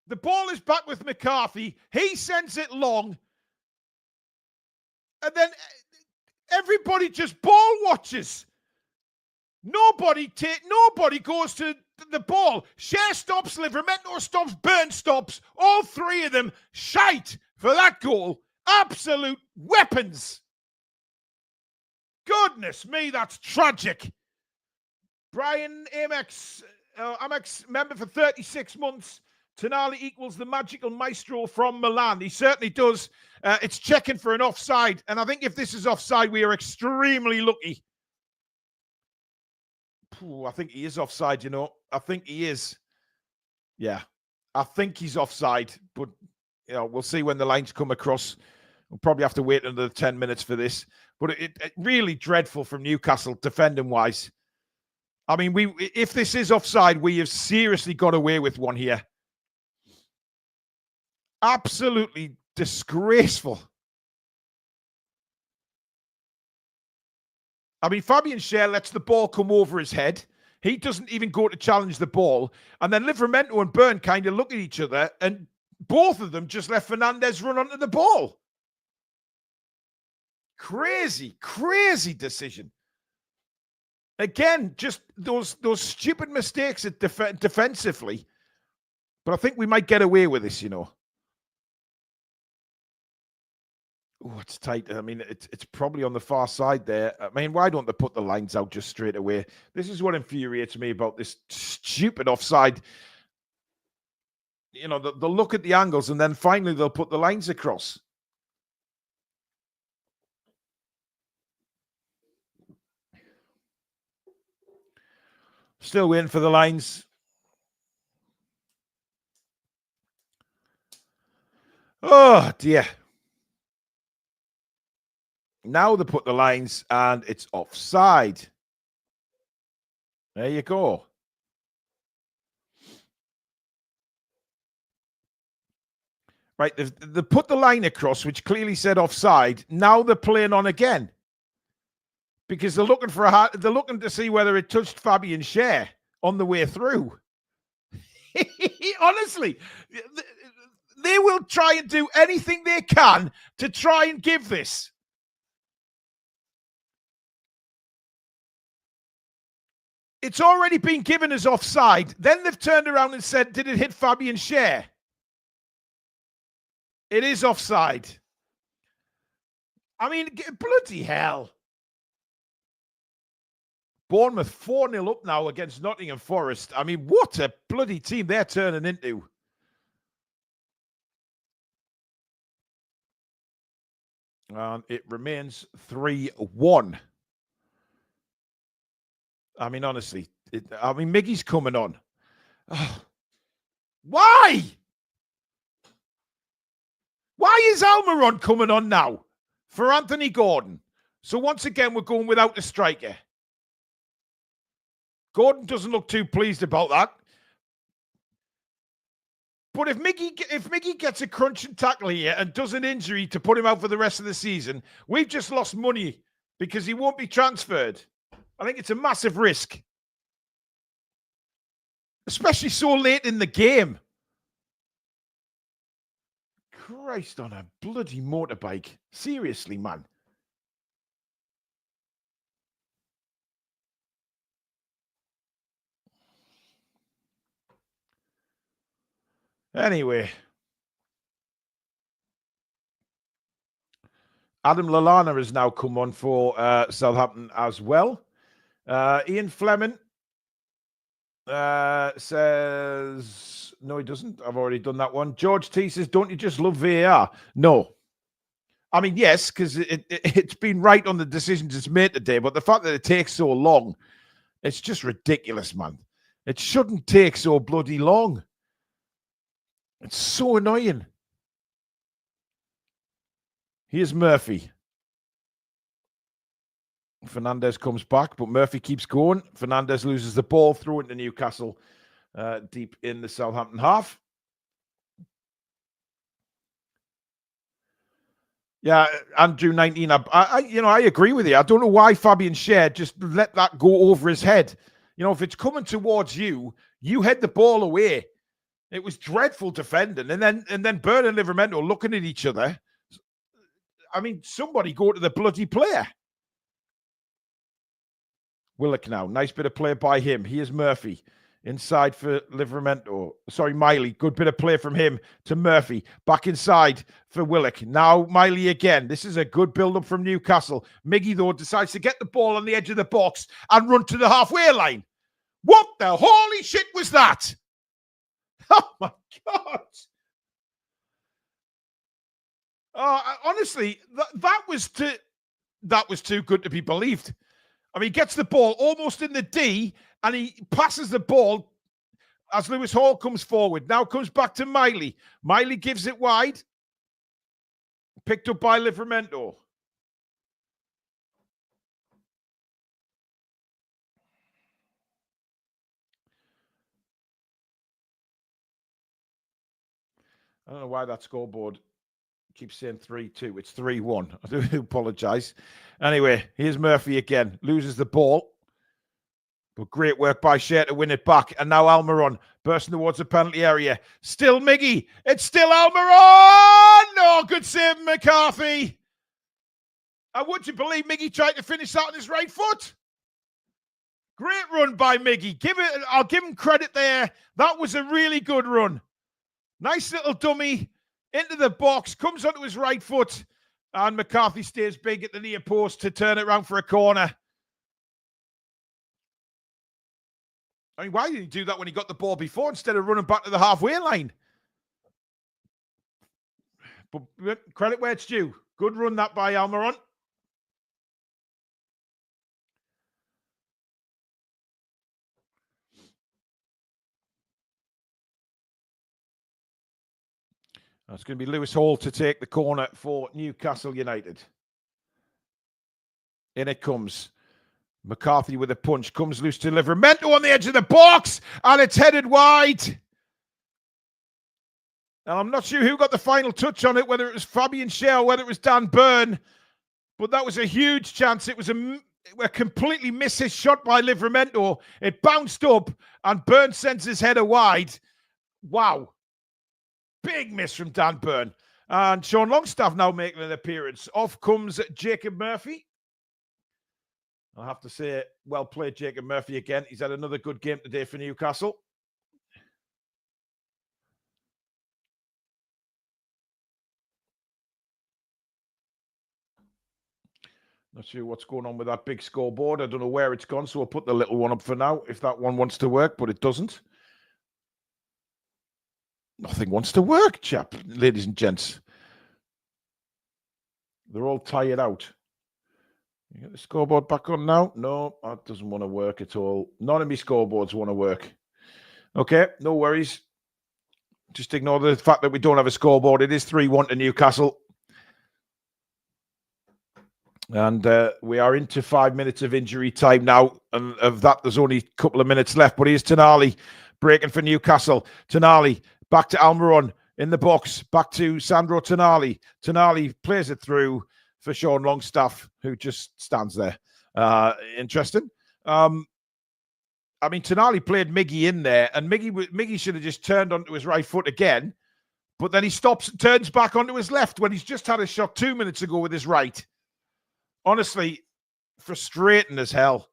The ball is back with McCarthy. He sends it long. And then everybody just ball watches. Nobody goes to the ball. Cher stops, Livramento stops, Burn stops. All 3 of them shite for that goal. Absolute weapons. Goodness me, that's tragic. Brian Amex member for 36 months. Tonali equals the magical maestro from Milan. He certainly does. It's checking for an offside. And I think if this is offside, we are extremely lucky. I think he is offside, you know. I think he is. Yeah, I think he's offside. But, you know, we'll see when the lines come across. We'll probably have to wait another 10 minutes for this. But it really dreadful from Newcastle, defending-wise. I mean, if this is offside, we have seriously got away with one here. Absolutely disgraceful. I mean, Fabian Cher lets the ball come over his head. He doesn't even go to challenge the ball. And then Livramento and Burn kind of look at each other, and both of them just let Fernandez run onto the ball. Crazy, crazy decision. Again, just those stupid mistakes at defensively. But I think we might get away with this, you know. Oh, it's tight. I mean, it's probably on the far side there. I mean, why don't they put the lines out just straight away? This is what infuriates me about this stupid offside. You know, they'll look at the angles and then finally they'll put the lines across. Still waiting for the lines. Oh, dear. Now they put the lines and it's offside. There you go. Right, they put the line across, which clearly said offside. Now they're playing on again because they're looking they're looking to see whether it touched Fabian Schär on the way through. Honestly, they will try and do anything they can to try and give this. It's already been given as offside. Then they've turned around and said, did it hit Fabian Schär? It is offside. I mean, bloody hell. Bournemouth 4-0 up now against Nottingham Forest. I mean, what a bloody team they're turning into. And it remains 3-1. I mean, honestly, Miggy's coming on. Oh. Why? Why is Almiron coming on now for Anthony Gordon? So once again, we're going without the striker. Gordon doesn't look too pleased about that. But if Miggy gets a crunching tackle here and does an injury to put him out for the rest of the season, we've just lost money because he won't be transferred. I think it's a massive risk. Especially so late in the game. Christ on a bloody motorbike. Seriously, man. Anyway. Adam Lallana has now come on for Southampton as well. Ian Fleming says, no, he doesn't. I've already done that one. George T says, don't you just love VAR? No. I mean, yes, because it's been right on the decisions it's made today, but the fact that it takes so long, it's just ridiculous, man. It shouldn't take so bloody long. It's so annoying. Here's Murphy. Fernandez comes back, but Murphy keeps going. Fernandez loses the ball, throw it to Newcastle deep in the Southampton half. Yeah, Andrew 19. I agree with you. I don't know why Fabian Schär just let that go over his head. You know, if it's coming towards you, you head the ball away. It was dreadful defending, and then Byrne and Livramento looking at each other. I mean, somebody go to the bloody player. Willock now. Nice bit of play by him. Here's Murphy. Inside for Livramento. Sorry, Miley. Good bit of play from him to Murphy. Back inside for Willock. Now Miley again. This is a good build-up from Newcastle. Miggy, though, decides to get the ball on the edge of the box and run to the halfway line. What the holy shit was that? Oh, my God. Honestly, that was too good to be believed. I mean, he gets the ball almost in the D, and he passes the ball as Lewis Hall comes forward. Now comes back to Miley. Miley gives it wide. Picked up by Livramento. I don't know why that scoreboard keeps saying 3-2. It's 3-1. I do apologise. Anyway, here's Murphy again. Loses the ball. But great work by Schär to win it back. And now Almiron bursting towards the penalty area. Still Miggy. It's still Almiron. No, good save, McCarthy. And would you believe Miggy tried to finish that on his right foot? Great run by Miggy. I'll give him credit there. That was a really good run. Nice little dummy into the box. Comes onto his right foot. And McCarthy stays big at the near post to turn it around for a corner. I mean, why did he do that when he got the ball before instead of running back to the halfway line? But credit where it's due. Good run that by Almiron. It's going to be Lewis Hall to take the corner for Newcastle United. In it comes. McCarthy with a punch. Comes loose to Livramento on the edge of the box. And it's headed wide. And I'm not sure who got the final touch on it, whether it was Fabian Schär or whether it was Dan Burn. But that was a huge chance. It was a completely missed shot by Livramento. It bounced up and Burn sends his header wide. Wow. Big miss from Dan Burn. And Sean Longstaff now making an appearance. Off comes Jacob Murphy. I'll have to say, well played, Jacob Murphy again. He's had another good game today for Newcastle. Not sure what's going on with that big scoreboard. I don't know where it's gone, so I'll put the little one up for now if that one wants to work, but it doesn't. Nothing wants to work, chap, ladies and gents. They're all tired out. You get the scoreboard back on now? No, that doesn't want to work at all. None of my scoreboards want to work. Okay, no worries. Just ignore the fact that we don't have a scoreboard. It is 3-1 to Newcastle. And we are into 5 minutes of injury time now. And of that, there's only a couple of minutes left. But here's Tonali breaking for Newcastle. Tonali back to Almiron in the box. Back to Sandro Tonali. Tonali plays it through for Sean Longstaff, who just stands there. Interesting. I mean, Tonali played Miggy in there. And Miggy should have just turned onto his right foot again. But then he stops and turns back onto his left when he's just had a shot 2 minutes ago with his right. Honestly, frustrating as hell.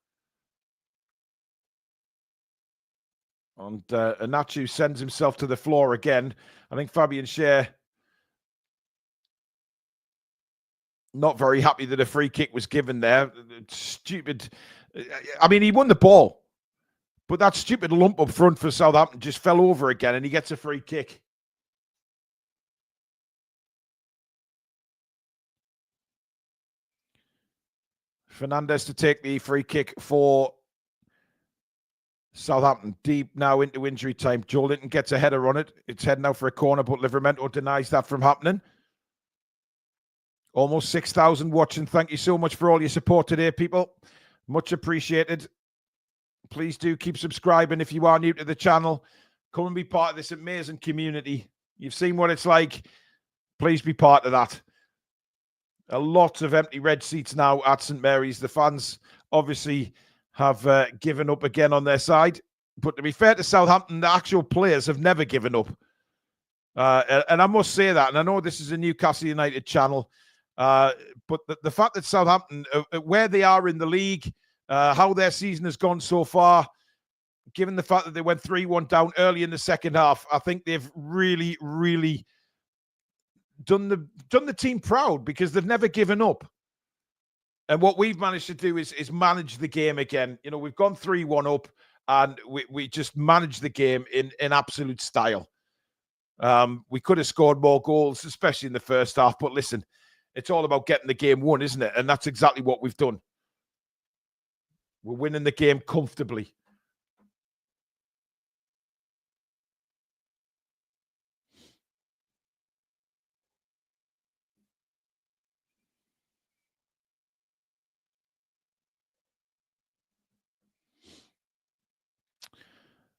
And Anachu sends himself to the floor again. I think Fabian Schär not very happy that a free kick was given there. Stupid. I mean, he won the ball. But that stupid lump up front for Southampton just fell over again and he gets a free kick. Fernandez to take the free kick for Southampton. Deep now into injury time. Joe Linton gets a header on it. It's heading out for a corner, but Livramento denies that from happening. Almost 6,000 watching. Thank you so much for all your support today, people. Much appreciated. Please do keep subscribing if you are new to the channel. Come and be part of this amazing community. You've seen what it's like. Please be part of that. A lot of empty red seats now at St Mary's. The fans obviously have given up again on their side. But to be fair to Southampton, the actual players have never given up. And I must say that. And I know this is a Newcastle United channel. But the fact that Southampton, where they are in the league, how their season has gone so far, given the fact that they went 3-1 down early in the second half, I think they've really, really done the team proud because they've never given up. And what we've managed to do is manage the game again. You know, we've gone 3-1 up and we just managed the game in absolute style. We could have scored more goals, especially in the first half. But listen, it's all about getting the game won, isn't it? And that's exactly what we've done. We're winning the game comfortably.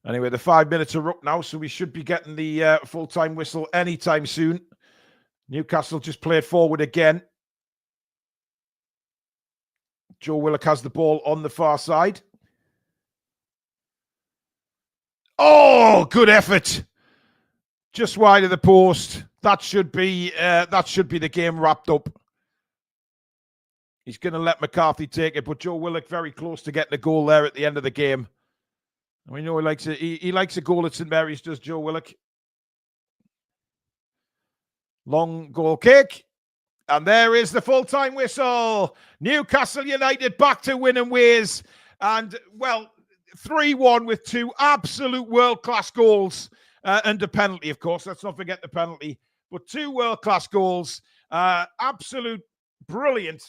Anyway, the 5 minutes are up now, so we should be getting the full-time whistle anytime soon. Newcastle just played forward again. Joe Willock has the ball on the far side. Oh, good effort. Just wide of the post. That should be the game wrapped up. He's going to let McCarthy take it, but Joe Willock very close to getting a goal there at the end of the game. We know he likes a goal at St Mary's, does Joe Willock. Long goal kick. And there is the full-time whistle. Newcastle United back to winning ways. And, well, 3-1 with two absolute world-class goals. And a penalty, of course. Let's not forget the penalty. But two world-class goals. Absolute brilliant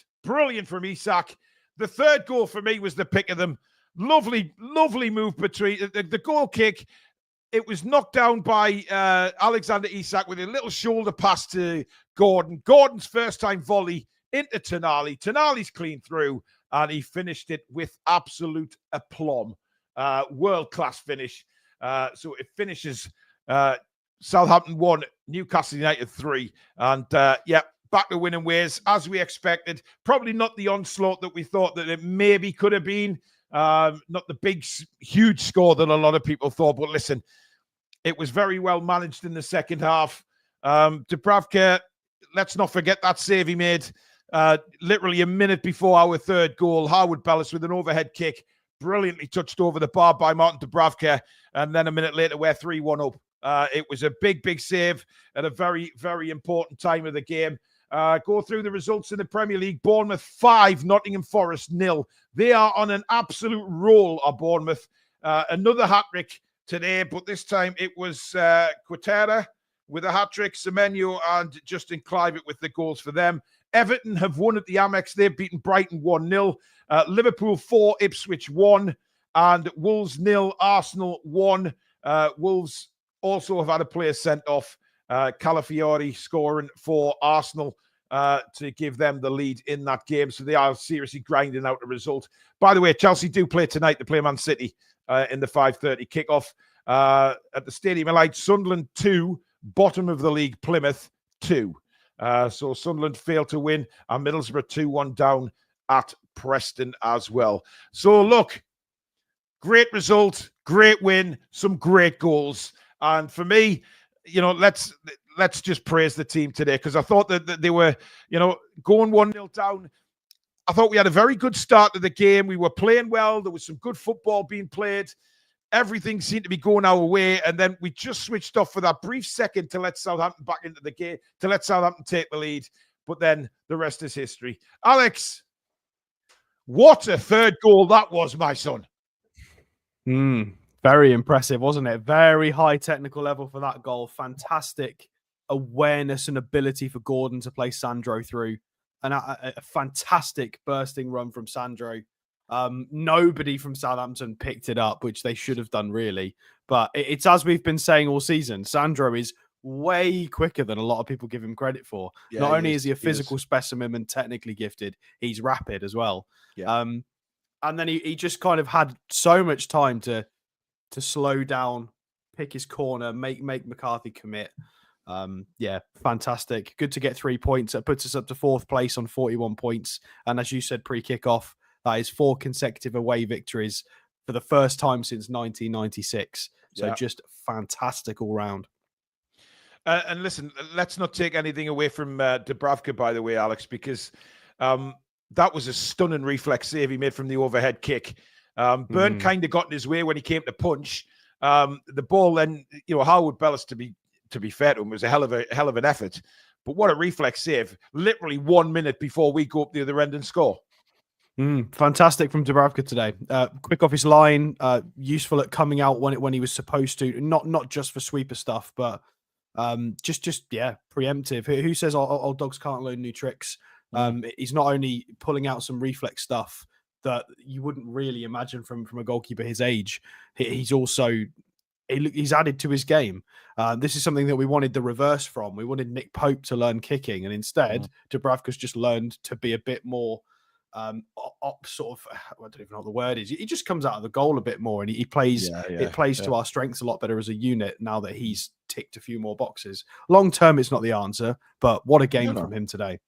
from Isak. The third goal for me was the pick of them. Lovely move between the goal kick. it was knocked down by Alexander Isak with a little shoulder pass to Gordon. Gordon's first time volley into Tonali. Tonali's clean through, and he finished it with absolute aplomb. World-class finish. So it finishes Southampton 1, Newcastle United 3. And back to winning ways, as we expected. Probably not the onslaught that we thought that it maybe could have been. Not the big, huge score that a lot of people thought. But listen, it was very well managed in the second half. Dubravka, let's not forget that save he made literally a minute before our third goal. Howard Bellis with an overhead kick, brilliantly touched over the bar by Martin Dubravka. And then a minute later, we're 3-1 up. It was a big, big save at a very, very important time of the game. Go through the results in the Premier League. Bournemouth 5, Nottingham Forest 0. They are on an absolute roll, are Bournemouth. Another hat-trick today, but this time it was Quintana with a hat-trick, Semenyo and Justin Clivett with the goals for them. Everton have won at the Amex. They've beaten Brighton 1-0. Liverpool 4, Ipswich 1. And Wolves 0, Arsenal 1. Wolves also have had a player sent off. Calafiori scoring for Arsenal to give them the lead in that game. So they are seriously grinding out a result. By the way, Chelsea do play tonight. They play Man City in the 5:30 kickoff at the Stadium of Light. Sunderland 2, bottom of the league, Plymouth 2. So Sunderland failed to win, and Middlesbrough 2-1 down at Preston as well. So look, great result, great win, some great goals. And for me, let's just praise the team today, because I thought that they were, going 1-0 down. I thought we had a very good start to the game. We were playing well. There was some good football being played. Everything seemed to be going our way. And then we just switched off for that brief second to let Southampton back into the game, to let Southampton take the lead. But then the rest is history. Alex, what a third goal that was, my son. Very impressive, wasn't it? Very high technical level for that goal. Fantastic awareness and ability for Gordon to play Sandro through. And a fantastic bursting run from Sandro. Nobody from Southampton picked it up, which they should have done, really. But it's as we've been saying all season, Sandro is way quicker than a lot of people give him credit for. Yeah, Not only is he a physical specimen and technically gifted, he's rapid as well. Yeah. And then he just kind of had so much time to slow down, pick his corner, make McCarthy commit. Fantastic. Good to get 3 points. That puts us up to 4th place on 41 points. And as you said pre-kickoff, that is 4 consecutive away victories for the first time since 1996. So just fantastic all round. And listen, let's not take anything away from Dubravka, by the way, Alex, because that was a stunning reflex save he made from the overhead kick. Byrne kind of got in his way when he came to punch. The ball then, Howard Bellis, to be fair to him, was a hell of an effort. But what a reflex save! Literally 1 minute before we go up the other end and score. Fantastic from Dubravka today. Quick off his line, useful at coming out when he was supposed to. Not just for sweeper stuff, but just preemptive. Who says old dogs can't learn new tricks? He's not only pulling out some reflex stuff that you wouldn't really imagine from a goalkeeper his age. He's also he's added to his game. This is something that we wanted the reverse from. We wanted Nick Pope to learn kicking, and instead Dubravka's just learned to be a bit more sort of, I don't even know what the word is. He just comes out of the goal a bit more, and he plays. It plays to our strengths a lot better as a unit now that he's ticked a few more boxes. Long term, it's not the answer, but what a game from him today.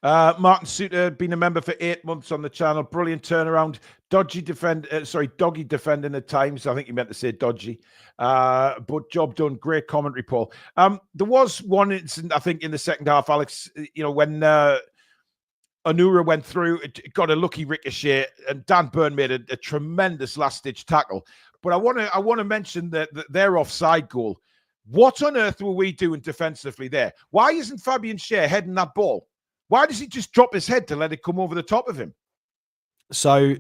Martin Suter, been a member for 8 months on the channel. Brilliant turnaround. Doggy defending at times. I think you meant to say dodgy. But job done. Great commentary, Paul. There was one incident, I think, in the second half, Alex, when Onura went through, it got a lucky ricochet, and Dan Byrne made a tremendous last-ditch tackle. But I want to mention that their offside goal. What on earth were we doing defensively there? Why isn't Fabian Schär heading that ball? Why does he just drop his head to let it come over the top of him? So,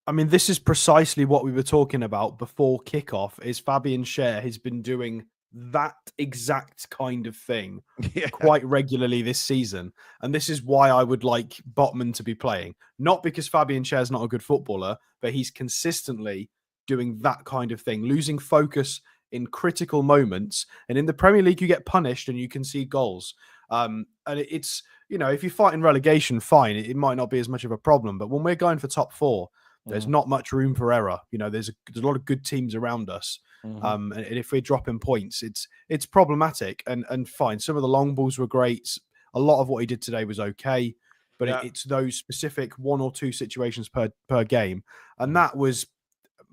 I mean, this is precisely what we were talking about before kickoff, is Fabian Schär has been doing that exact kind of thing quite regularly this season. And this is why I would like Botman to be playing. Not because Fabian Schär is not a good footballer, but he's consistently doing that kind of thing, losing focus in critical moments. And in the Premier League, you get punished and you concede goals. And it's, if you're fighting relegation, fine, it might not be as much of a problem. But when we're going for top four, there's not much room for error. There's a lot of good teams around us. And if we're dropping points, it's problematic. And fine, some of the long balls were great. A lot of what he did today was okay. But it's those specific one or two situations per game. And that was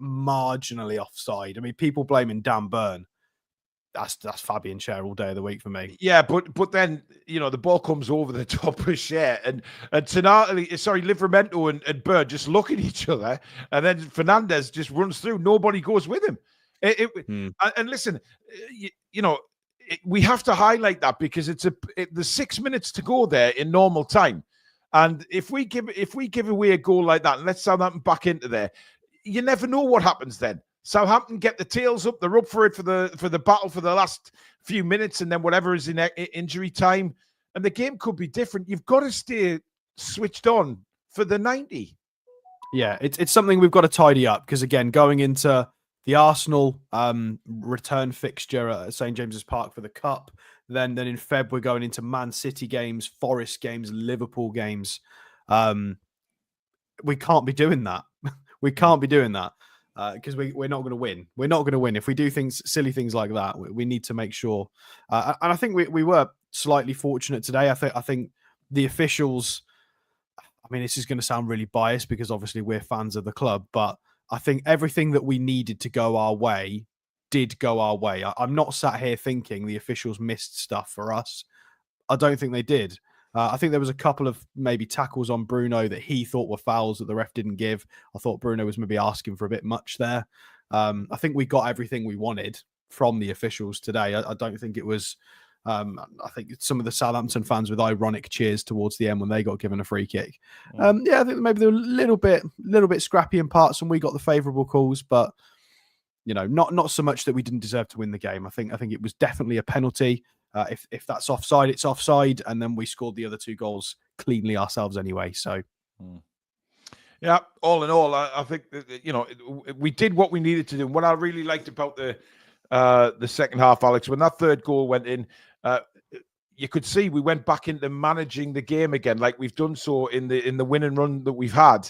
marginally offside. I memean, people blaming Dan Burn. That's Fabian Schär all day of the week for me. Yeah, but then the ball comes over the top of Schär and Livramento and Bird just look at each other, and then Fernandez just runs through. Nobody goes with him. And listen, we have to highlight that because there's 6 minutes to go there in normal time, and if we give away a goal like that and let Southampton back into there, you never know what happens then. Southampton get the tails up. They're up for it for the battle for the last few minutes, and then whatever is in injury time, and the game could be different. You've got to stay switched on for the 90. Yeah, it's something we've got to tidy up because, again, going into the Arsenal return fixture at St James's Park for the Cup, then in Feb we're going into Man City games, Forest games, Liverpool games. We can't be doing that. We can't be doing that. Because we're not going to win. We're not going to win. If we do silly things like that, we need to make sure. And I think we were slightly fortunate today. I think the officials, I mean, this is going to sound really biased because obviously we're fans of the club, but I think everything that we needed to go our way did go our way. I'm not sat here thinking the officials missed stuff for us. I don't think they did. I think there was a couple of maybe tackles on Bruno that he thought were fouls that the ref didn't give. I thought Bruno was maybe asking for a bit much there. I think we got everything we wanted from the officials today. I don't think it was... I think some of the Southampton fans with ironic cheers towards the end when they got given a free kick. I think maybe they were a little bit scrappy in parts and we got the favourable calls, but not so much that we didn't deserve to win the game. I think it was definitely a penalty. If that's offside, it's offside, and then we scored the other two goals cleanly ourselves anyway. So, yeah, all in all, I think that, we did what we needed to do. And what I really liked about the second half, Alex, when that third goal went in, you could see we went back into managing the game again, like we've done so in the win and run that we've had.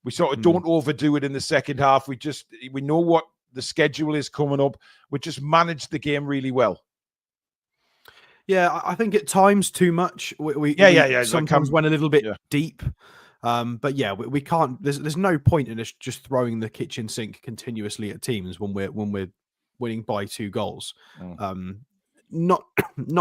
We sort of don't overdo it in the second half. We know what the schedule is coming up. We just managed the game really well. Yeah, I think at times too much. We sometimes went a little bit deep. But yeah, we can't. There's no point in us just throwing the kitchen sink continuously at teams when we're winning by 2 goals. Not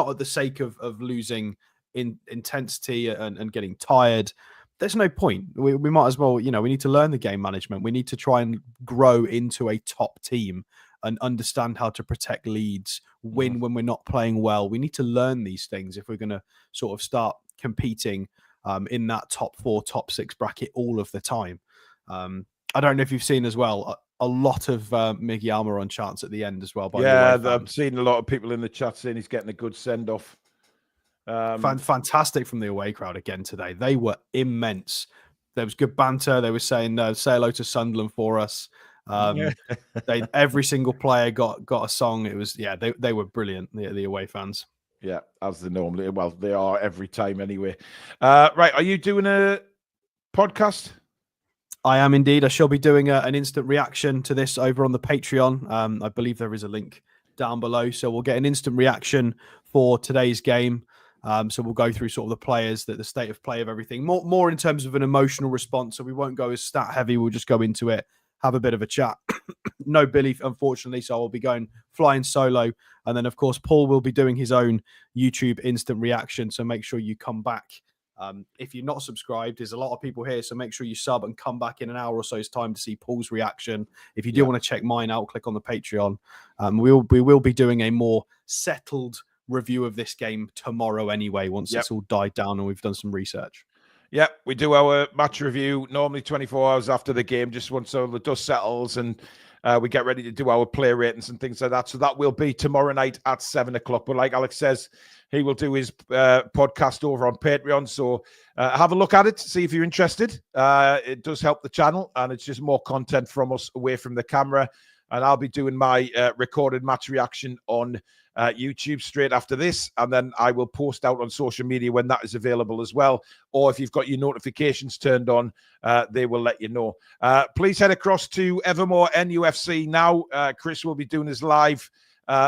at the sake of losing in intensity and getting tired. There's no point. We might as well. We need to learn the game management. We need to try and grow into a top team and understand how to protect leads, win when we're not playing well. We need to learn these things if we're going to sort of start competing in that top 4, top 6 bracket all of the time. I don't know if you've seen as well a lot of Miggy Almiron chants at the end as well. I've seen a lot of people in the chat saying he's getting a good send-off. Fantastic from the away crowd again today. They were immense. There was good banter. They were saying, say hello to Sunderland for us. Every single player got a song. It was they were brilliant, the away fans. Yeah, as they normally, well, they are every time anyway. Right, are you doing a podcast? I am indeed. I shall be doing an instant reaction to this over on the Patreon. I believe there is a link down below, so we'll get an instant reaction for today's game. So we'll go through sort of the players, the state of play of everything, more in terms of an emotional response. So we won't go as stat heavy. We'll just go into it, have a bit of a chat. No Billy, unfortunately, so I'll be going flying solo. And then, of course, Paul will be doing his own YouTube instant reaction. So make sure you come back. If you're not subscribed, there's a lot of people here, so make sure you sub and come back in an hour or so's time to see Paul's reaction. If you do want to check mine out, click on the Patreon. We will be doing a more settled review of this game tomorrow anyway, once it's all died down and we've done some research. Yeah, we do our match review normally 24 hours after the game, just once all the dust settles and we get ready to do our player ratings and things like that. So that will be tomorrow night at 7 o'clock. But like Alex says, he will do his podcast over on Patreon. So have a look at it, see if you're interested. It does help the channel, and it's just more content from us away from the camera. and I'll be doing my recorded match reaction on YouTube straight after this, and then I will post out on social media when that is available as well. Or if you've got your notifications turned on, they will let you know. Please head across to Evermore NUFC now. Chris will be doing his live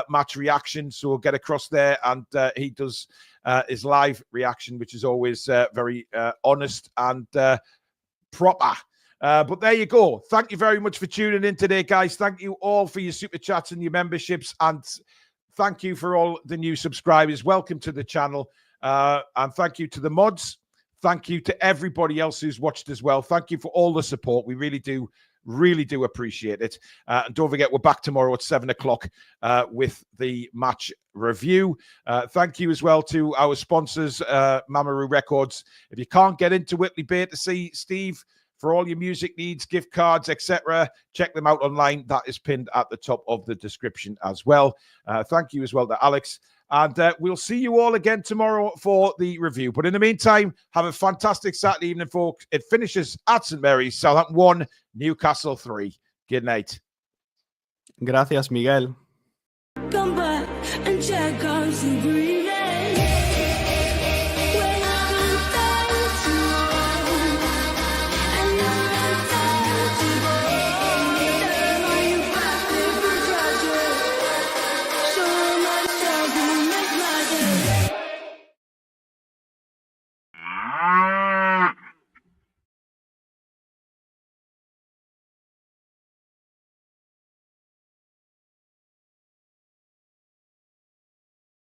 match reaction, so get across there, and he does his live reaction, which is always very honest and proper. But there you go. Thank you very much for tuning in today, guys. Thank you all for your super chats and your memberships, and thank you for all the new subscribers. Welcome to the channel, and thank you to the mods. Thank you to everybody else who's watched as well. Thank you for all the support. We really do appreciate it. And don't forget, we're back tomorrow at 7 o'clock with the match review. Thank you as well to our sponsors, Mamaroo Records. If you can't get into Whitley Bay to see Steve for all your music needs, gift cards, etc., check them out online. That is pinned at the top of the description as well. Thank you as well to Alex. And we'll see you all again tomorrow for the review. But in the meantime, have a fantastic Saturday evening, folks. It finishes at St. Mary's, Southampton 1, Newcastle 3. Good night. Gracias, Miguel. Come back and check out some green.